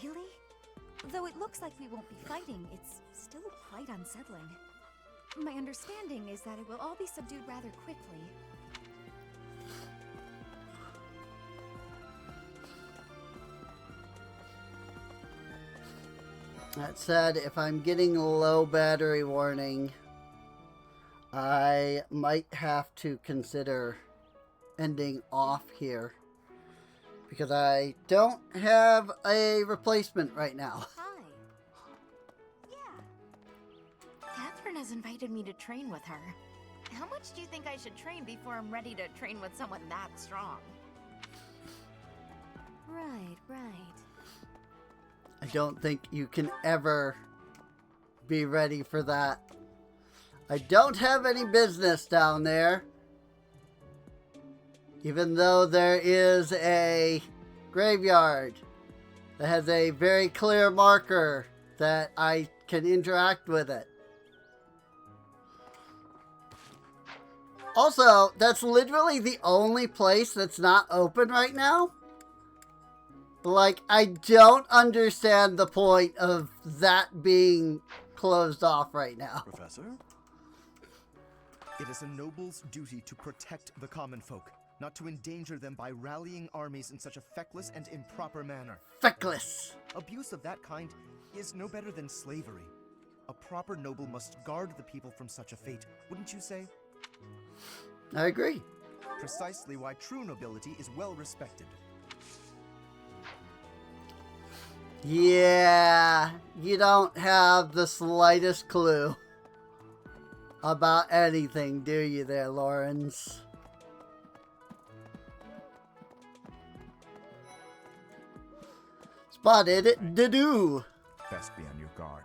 Really? Though it looks like we won't be fighting, it's still quite unsettling. My understanding is that it will all be subdued rather quickly. That said, if I'm getting low battery warning, I might have to consider ending off here. Because I don't have a replacement right now. Hi. Yeah. Catherine has invited me to train with her. How much do you think I should train before I'm ready to train with someone that strong? Right. I don't think you can ever be ready for that. I don't have any business down there. Even though there is a graveyard that has a very clear marker that I can interact with it. Also, that's literally the only place that's not open right now. Like, I don't understand the point of that being closed off right now. Professor? It is a noble's duty to protect the common folk, not to endanger them by rallying armies in such a feckless and improper manner. Feckless! Abuse of that kind is no better than slavery. A proper noble must guard the people from such a fate, wouldn't you say? I agree. Precisely why true nobility is well respected. Yeah, you don't have the slightest clue about anything, do you there, Lawrence? Spotted do. Best be on your guard.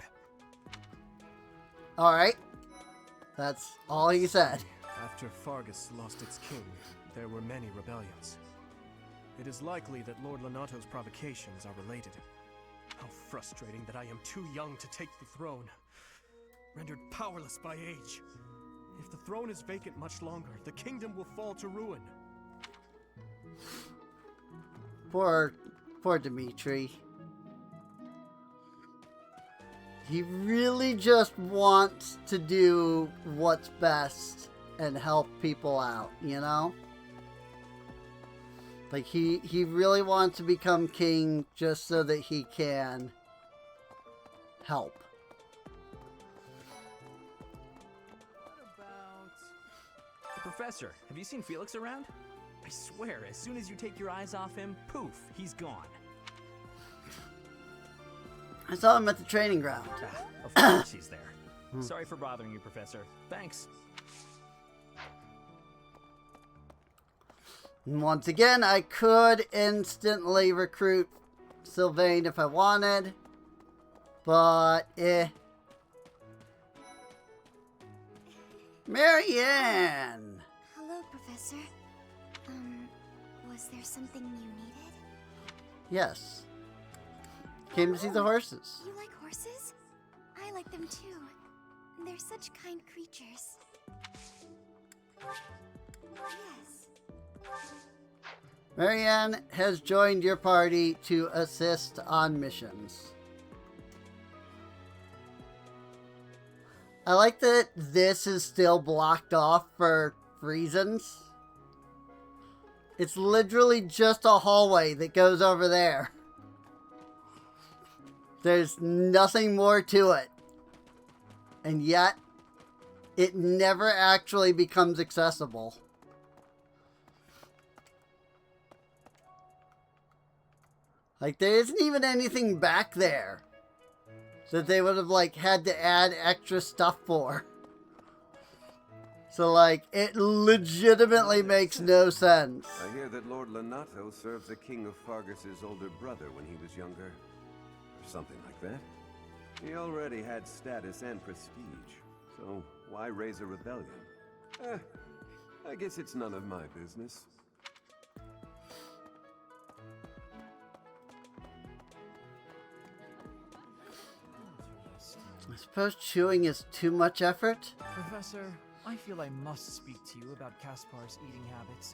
Alright. That's all he said. After Fargus lost its king, there were many rebellions. It is likely that Lord Lonato's provocations are related. How frustrating that I am too young to take the throne, rendered powerless by age. If the throne is vacant much longer, the kingdom will fall to ruin. Poor Dimitri. He really just wants to do what's best and help people out, you know? Like, he really wants to become king just so that he can help. Professor, have you seen Felix around? I swear, as soon as you take your eyes off him, poof, he's gone. I saw him at the training ground. Of course he's there. Sorry for bothering you, Professor. Thanks. And once again, I could instantly recruit Sylvain if I wanted. But, Marianne! Hello, Professor. Was there something you needed? Yes. Came to see the horses. You like horses? I like them too. They're such kind creatures. Yes. Marianne has joined your party to assist on missions. I like that this is still blocked off for reasons. It's literally just a hallway that goes over there. There's nothing more to it. And yet, it never actually becomes accessible. Like, there isn't even anything back there that they would have, like, had to add extra stuff for. So, like, it legitimately makes no sense. I hear that Lord Lonato served the King of Fargus's older brother when he was younger. Or something like that. He already had status and prestige, so why raise a rebellion? I guess it's none of my business. I suppose chewing is too much effort? Professor, I feel I must speak to you about Kaspar's eating habits.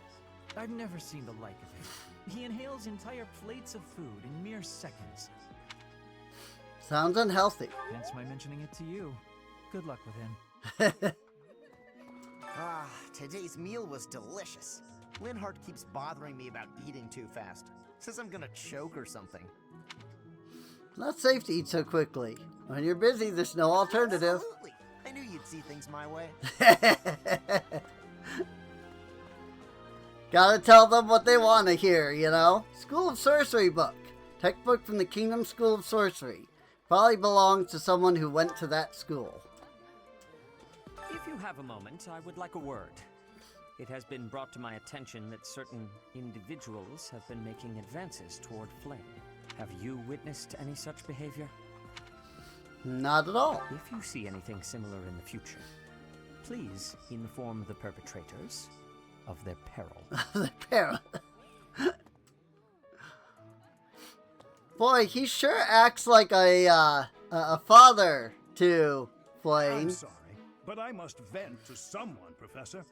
I've never seen the like of it. He inhales entire plates of food in mere seconds. Sounds unhealthy. Hence my mentioning it to you. Good luck with him. Today's meal was delicious. Linhardt keeps bothering me about eating too fast. Says I'm gonna choke or something. Not safe to eat so quickly. When you're busy, there's no alternative. Absolutely. I knew you'd see things my way. Gotta tell them what they want to hear, you know? School of Sorcery book. Textbook from the Kingdom School of Sorcery. Probably belongs to someone who went to that school. If you have a moment, I would like a word. It has been brought to my attention that certain individuals have been making advances toward Flame. Have you witnessed any such behavior? Not at all. If you see anything similar in the future, please inform the perpetrators of their peril. The peril. Boy, he sure acts like a father to Flame. I'm sorry, but I must vent to someone, Professor.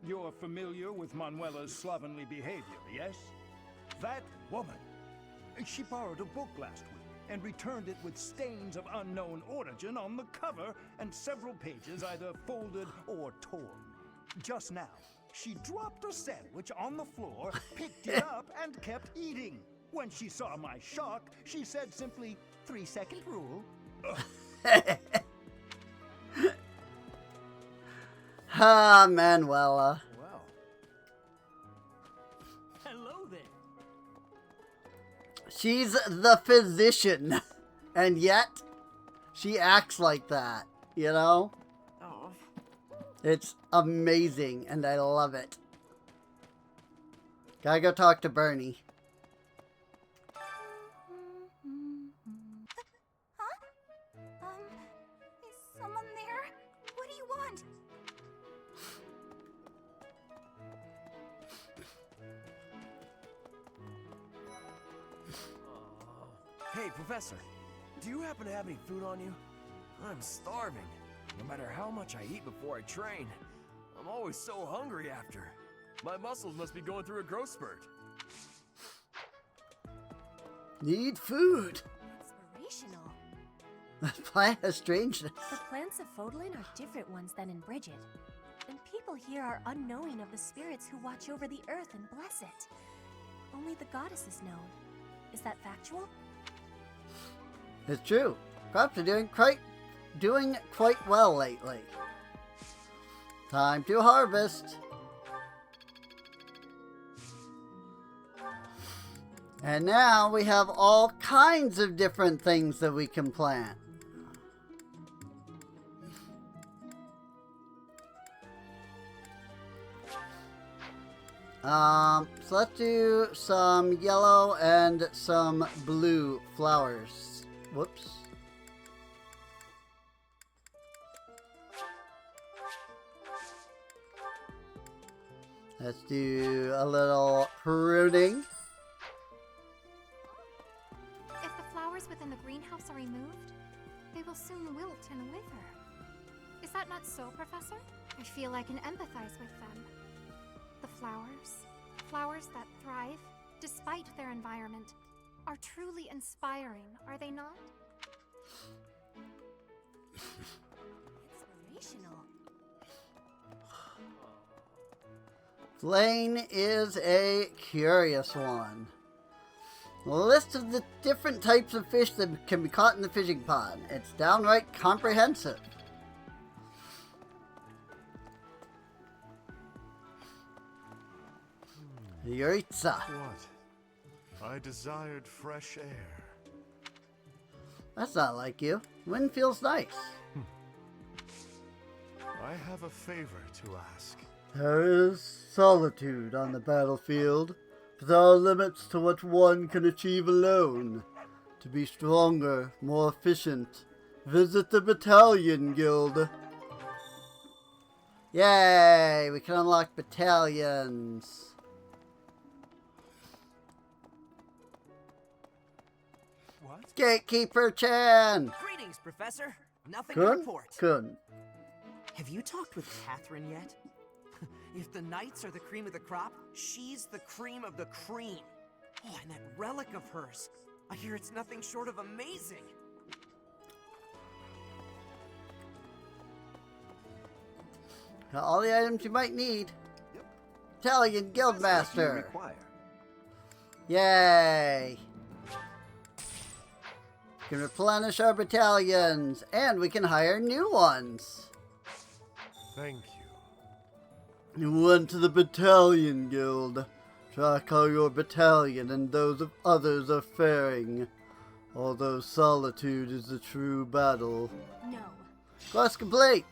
You're familiar with Manuela's slovenly behavior, yes? That woman. She borrowed a book last week and returned it with stains of unknown origin on the cover and several pages either folded or torn. Just now, she dropped a sandwich on the floor, picked it up, and kept eating. When she saw my shock, she said simply, 3-second rule. Ah, Manuela. Well. Hello there. She's the physician, and yet she acts like that, you know? Oh. It's amazing, and I love it. Gotta go talk to Bernie. Is someone there? What do you want? Hey, Professor, do you happen to have any food on you? I'm starving. No matter how much I eat before I train, I'm always so hungry after. My muscles must be going through a growth spurt. Need food. Inspirational. The plant has strangeness. The plants of Fodlan are different ones than in Bridget. And people here are unknowing of the spirits who watch over the earth and bless it. Only the goddesses know. Is that factual? It's true. Crops are doing quite well lately. Time to harvest. And now we have all kinds of different things that we can plant. So let's do some yellow and some blue flowers. Whoops. Let's do a little pruning. If the flowers within the greenhouse are removed, they will soon wilt and wither. Is that not so, Professor? I feel I can empathize with them. The flowers that thrive, despite their environment, are truly inspiring, are they not? Inspirational. Flame is a curious one. A list of the different types of fish that can be caught in the fishing pond. It's downright comprehensive. Yuritsa. What? I desired fresh air. That's not like you. Wind feels nice. I have a favor to ask. There is solitude on the battlefield, but there are limits to what one can achieve alone. To be stronger, more efficient, visit the Battalion Guild. Yay! We can unlock battalions. What? Gatekeeper Chan! Greetings, Professor. Nothing to Kun? report. Kun. Have you talked with Catherine yet? If the knights are the cream of the crop, she's the cream of the cream. Oh, and that relic of hers. I hear it's nothing short of amazing. Got all the items you might need. Yep. Battalion Guildmaster. Yay! We can replenish our battalions, and we can hire new ones. Thank you. You went to the Battalion Guild. Track how your battalion and those of others are faring. Although solitude is the true battle. No. Quest complete!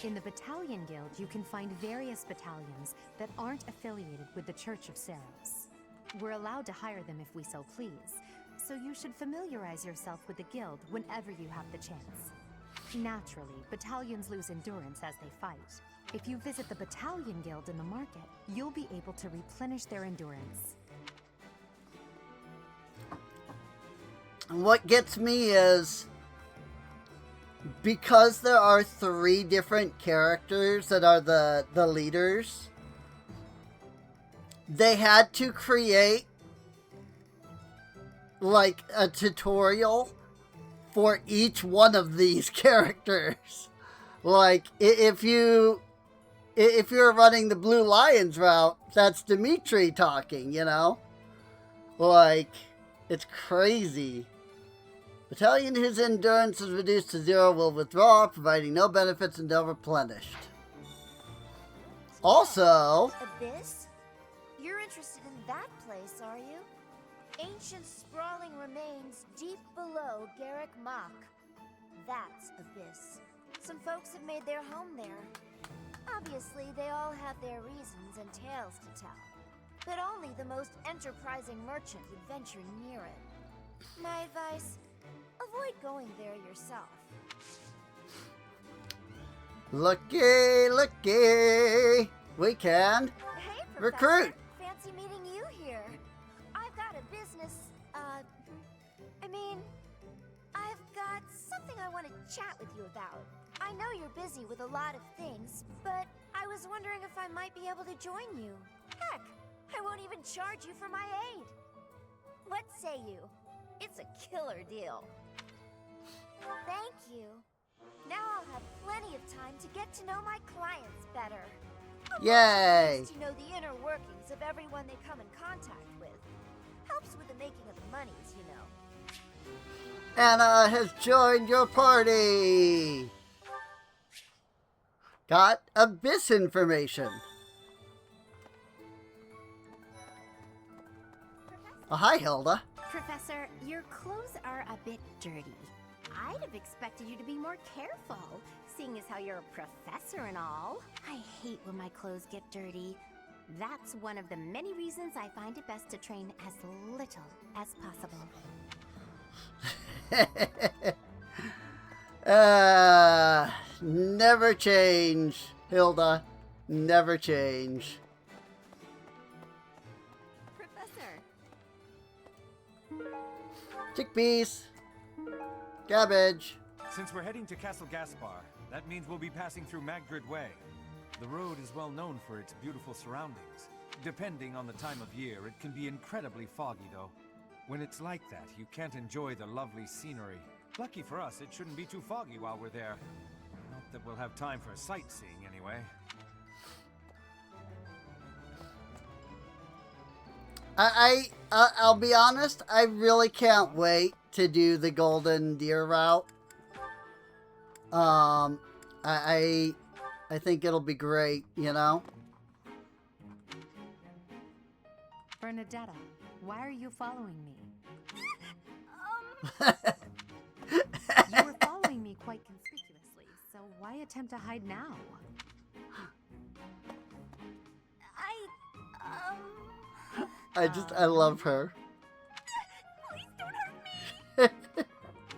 In the Battalion Guild, you can find various battalions that aren't affiliated with the Church of Saros. We're allowed to hire them if we so please, so you should familiarize yourself with the guild whenever you have the chance. Naturally, battalions lose endurance as they fight. If you visit the Battalion Guild in the market, you'll be able to replenish their endurance. And what gets me is, because there are 3 different characters that are the leaders, they had to create like a tutorial for each one of these characters. Like, if you're running the Blue Lions route, that's Dimitri talking, you know? Like, it's crazy. Battalion whose endurance is reduced to 0 will withdraw, providing no benefits until replenished. Also... Abyss? You're interested in that place, are you? Ancient sprawling remains deep below Garrick Mach. That's Abyss. Some folks have made their home there. Obviously, they all have their reasons and tales to tell. But only the most enterprising merchant would venture near it. My advice, avoid going there yourself. Looky, looky! We can Hey, Professor. recruit! Fancy meeting you here. I've got a business, I've got something I want to chat with you about. I know you're busy with a lot of things, but I was wondering if I might be able to join you. Heck, I won't even charge you for my aid. What say you? It's a killer deal. Thank you. Now I'll have plenty of time to get to know my clients better. Yay! To know the inner workings of everyone they come in contact with. Helps with the making of the monies, you know. Anna has joined your party! Got Abyss information. Oh, hi, Hilda. Professor, your clothes are a bit dirty. I'd have expected you to be more careful, seeing as how you're a professor and all. I hate when my clothes get dirty. That's one of the many reasons I find it best to train as little as possible. Never change, Hilda. Never change. Professor! Chickpeas. Cabbage. Since we're heading to Castle Gaspar, that means we'll be passing through Magdrid Way. The road is well known for its beautiful surroundings. Depending on the time of year, it can be incredibly foggy, though. When it's like that, you can't enjoy the lovely scenery. Lucky for us, it shouldn't be too foggy while we're there. Not that we'll have time for sightseeing, anyway. I'll be honest, I really can't wait to do the Golden Deer route. I think it'll be great, you know? Bernadetta, why are you following me? You were following me quite conspicuously, so why attempt to hide now? I love her. Please don't hurt me!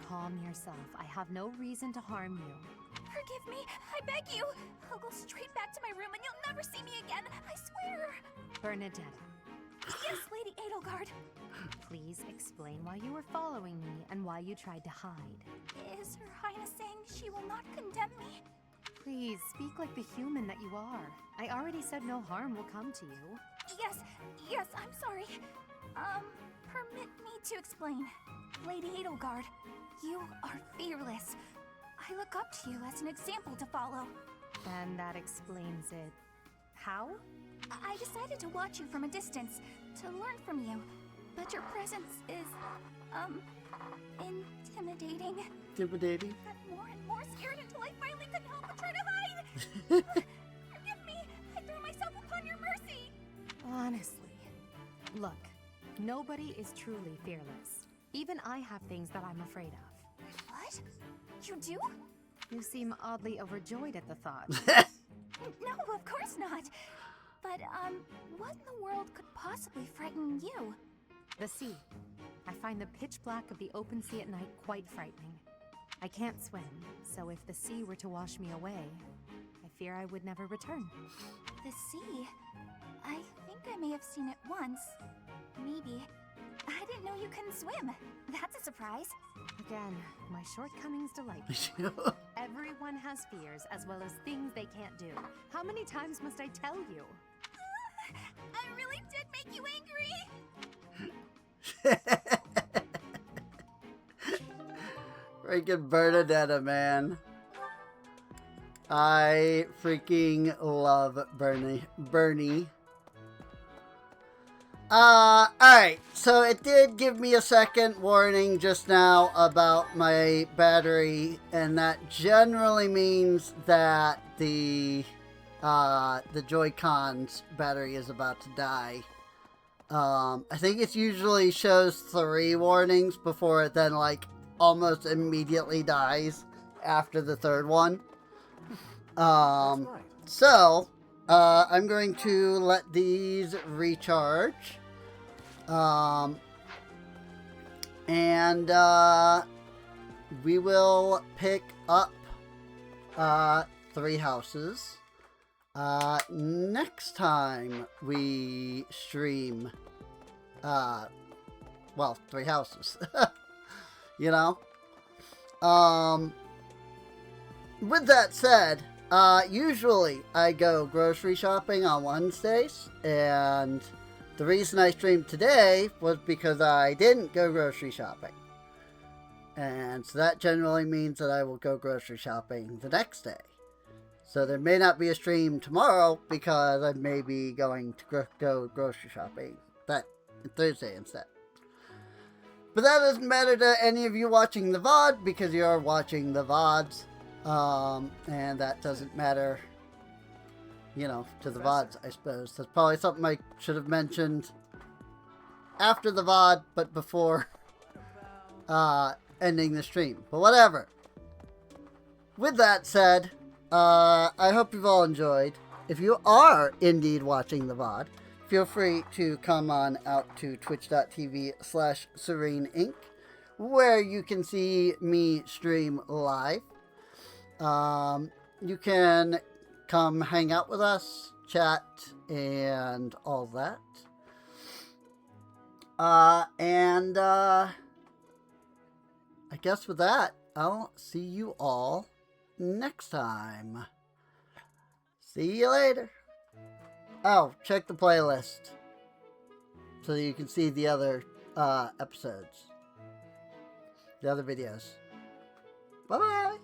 Calm yourself. I have no reason to harm you. Forgive me, I beg you. I'll go straight back to my room and you'll never see me again, I swear. Bernadetta, Yes, Lady Edelgard. please explain why you were following me and why you tried to hide. Is Her Highness saying she will not condemn me? Please, speak like the human that you are. I already said no harm will come to you. Yes, I'm sorry. Permit me to explain. Lady Edelgard, you are fearless. I look up to you as an example to follow. And that explains it. How? I decided to watch you from a distance, to learn from you. But your presence is, intimidating. Intimidating? I'm more and more scared until I finally couldn't help but try to hide. Forgive me, I threw myself upon your mercy. Honestly. Look, nobody is truly fearless. Even I have things that I'm afraid of. What? You do? You seem oddly overjoyed at the thought. No, of course not. But, what in the world could possibly frighten you? The sea. I find the pitch black of the open sea at night quite frightening. I can't swim, so if the sea were to wash me away, I fear I would never return. The sea? I think I may have seen it once. Maybe. I didn't know you couldn't swim. That's a surprise. Again, my shortcomings delight me. Everyone has fears as well as things they can't do. How many times must I tell you? I really did make you angry! Freaking Bernadetta, man. I freaking love Bernie. Alright, so it did give me a second warning just now about my battery, and that generally means that the Joy-Con's battery is about to die. I think it usually shows 3 warnings before it then, like, almost immediately dies after the 3rd one. So, I'm going to let these recharge. And we will pick up 3 houses next time we stream. Well, 3 houses. You know? With that said, usually I go grocery shopping on Wednesdays, and the reason I streamed today was because I didn't go grocery shopping. And so that generally means that I will go grocery shopping the next day. So there may not be a stream tomorrow because I may be going to go grocery shopping that Thursday instead. But that doesn't matter to any of you watching the VOD because you're watching the VODs. And that doesn't matter, you know, to the VODs, I suppose. That's probably something I should have mentioned after the VOD, but before ending the stream. But whatever. With that said, I hope you've all enjoyed. If you are indeed watching the VOD, feel free to come on out to twitch.tv/SereneInc, where you can see me stream live. You can come hang out with us, chat, and all that. I guess with that, I'll see you all next time. See you later. Oh, check the playlist so that you can see the other episodes, the other videos. Bye-bye.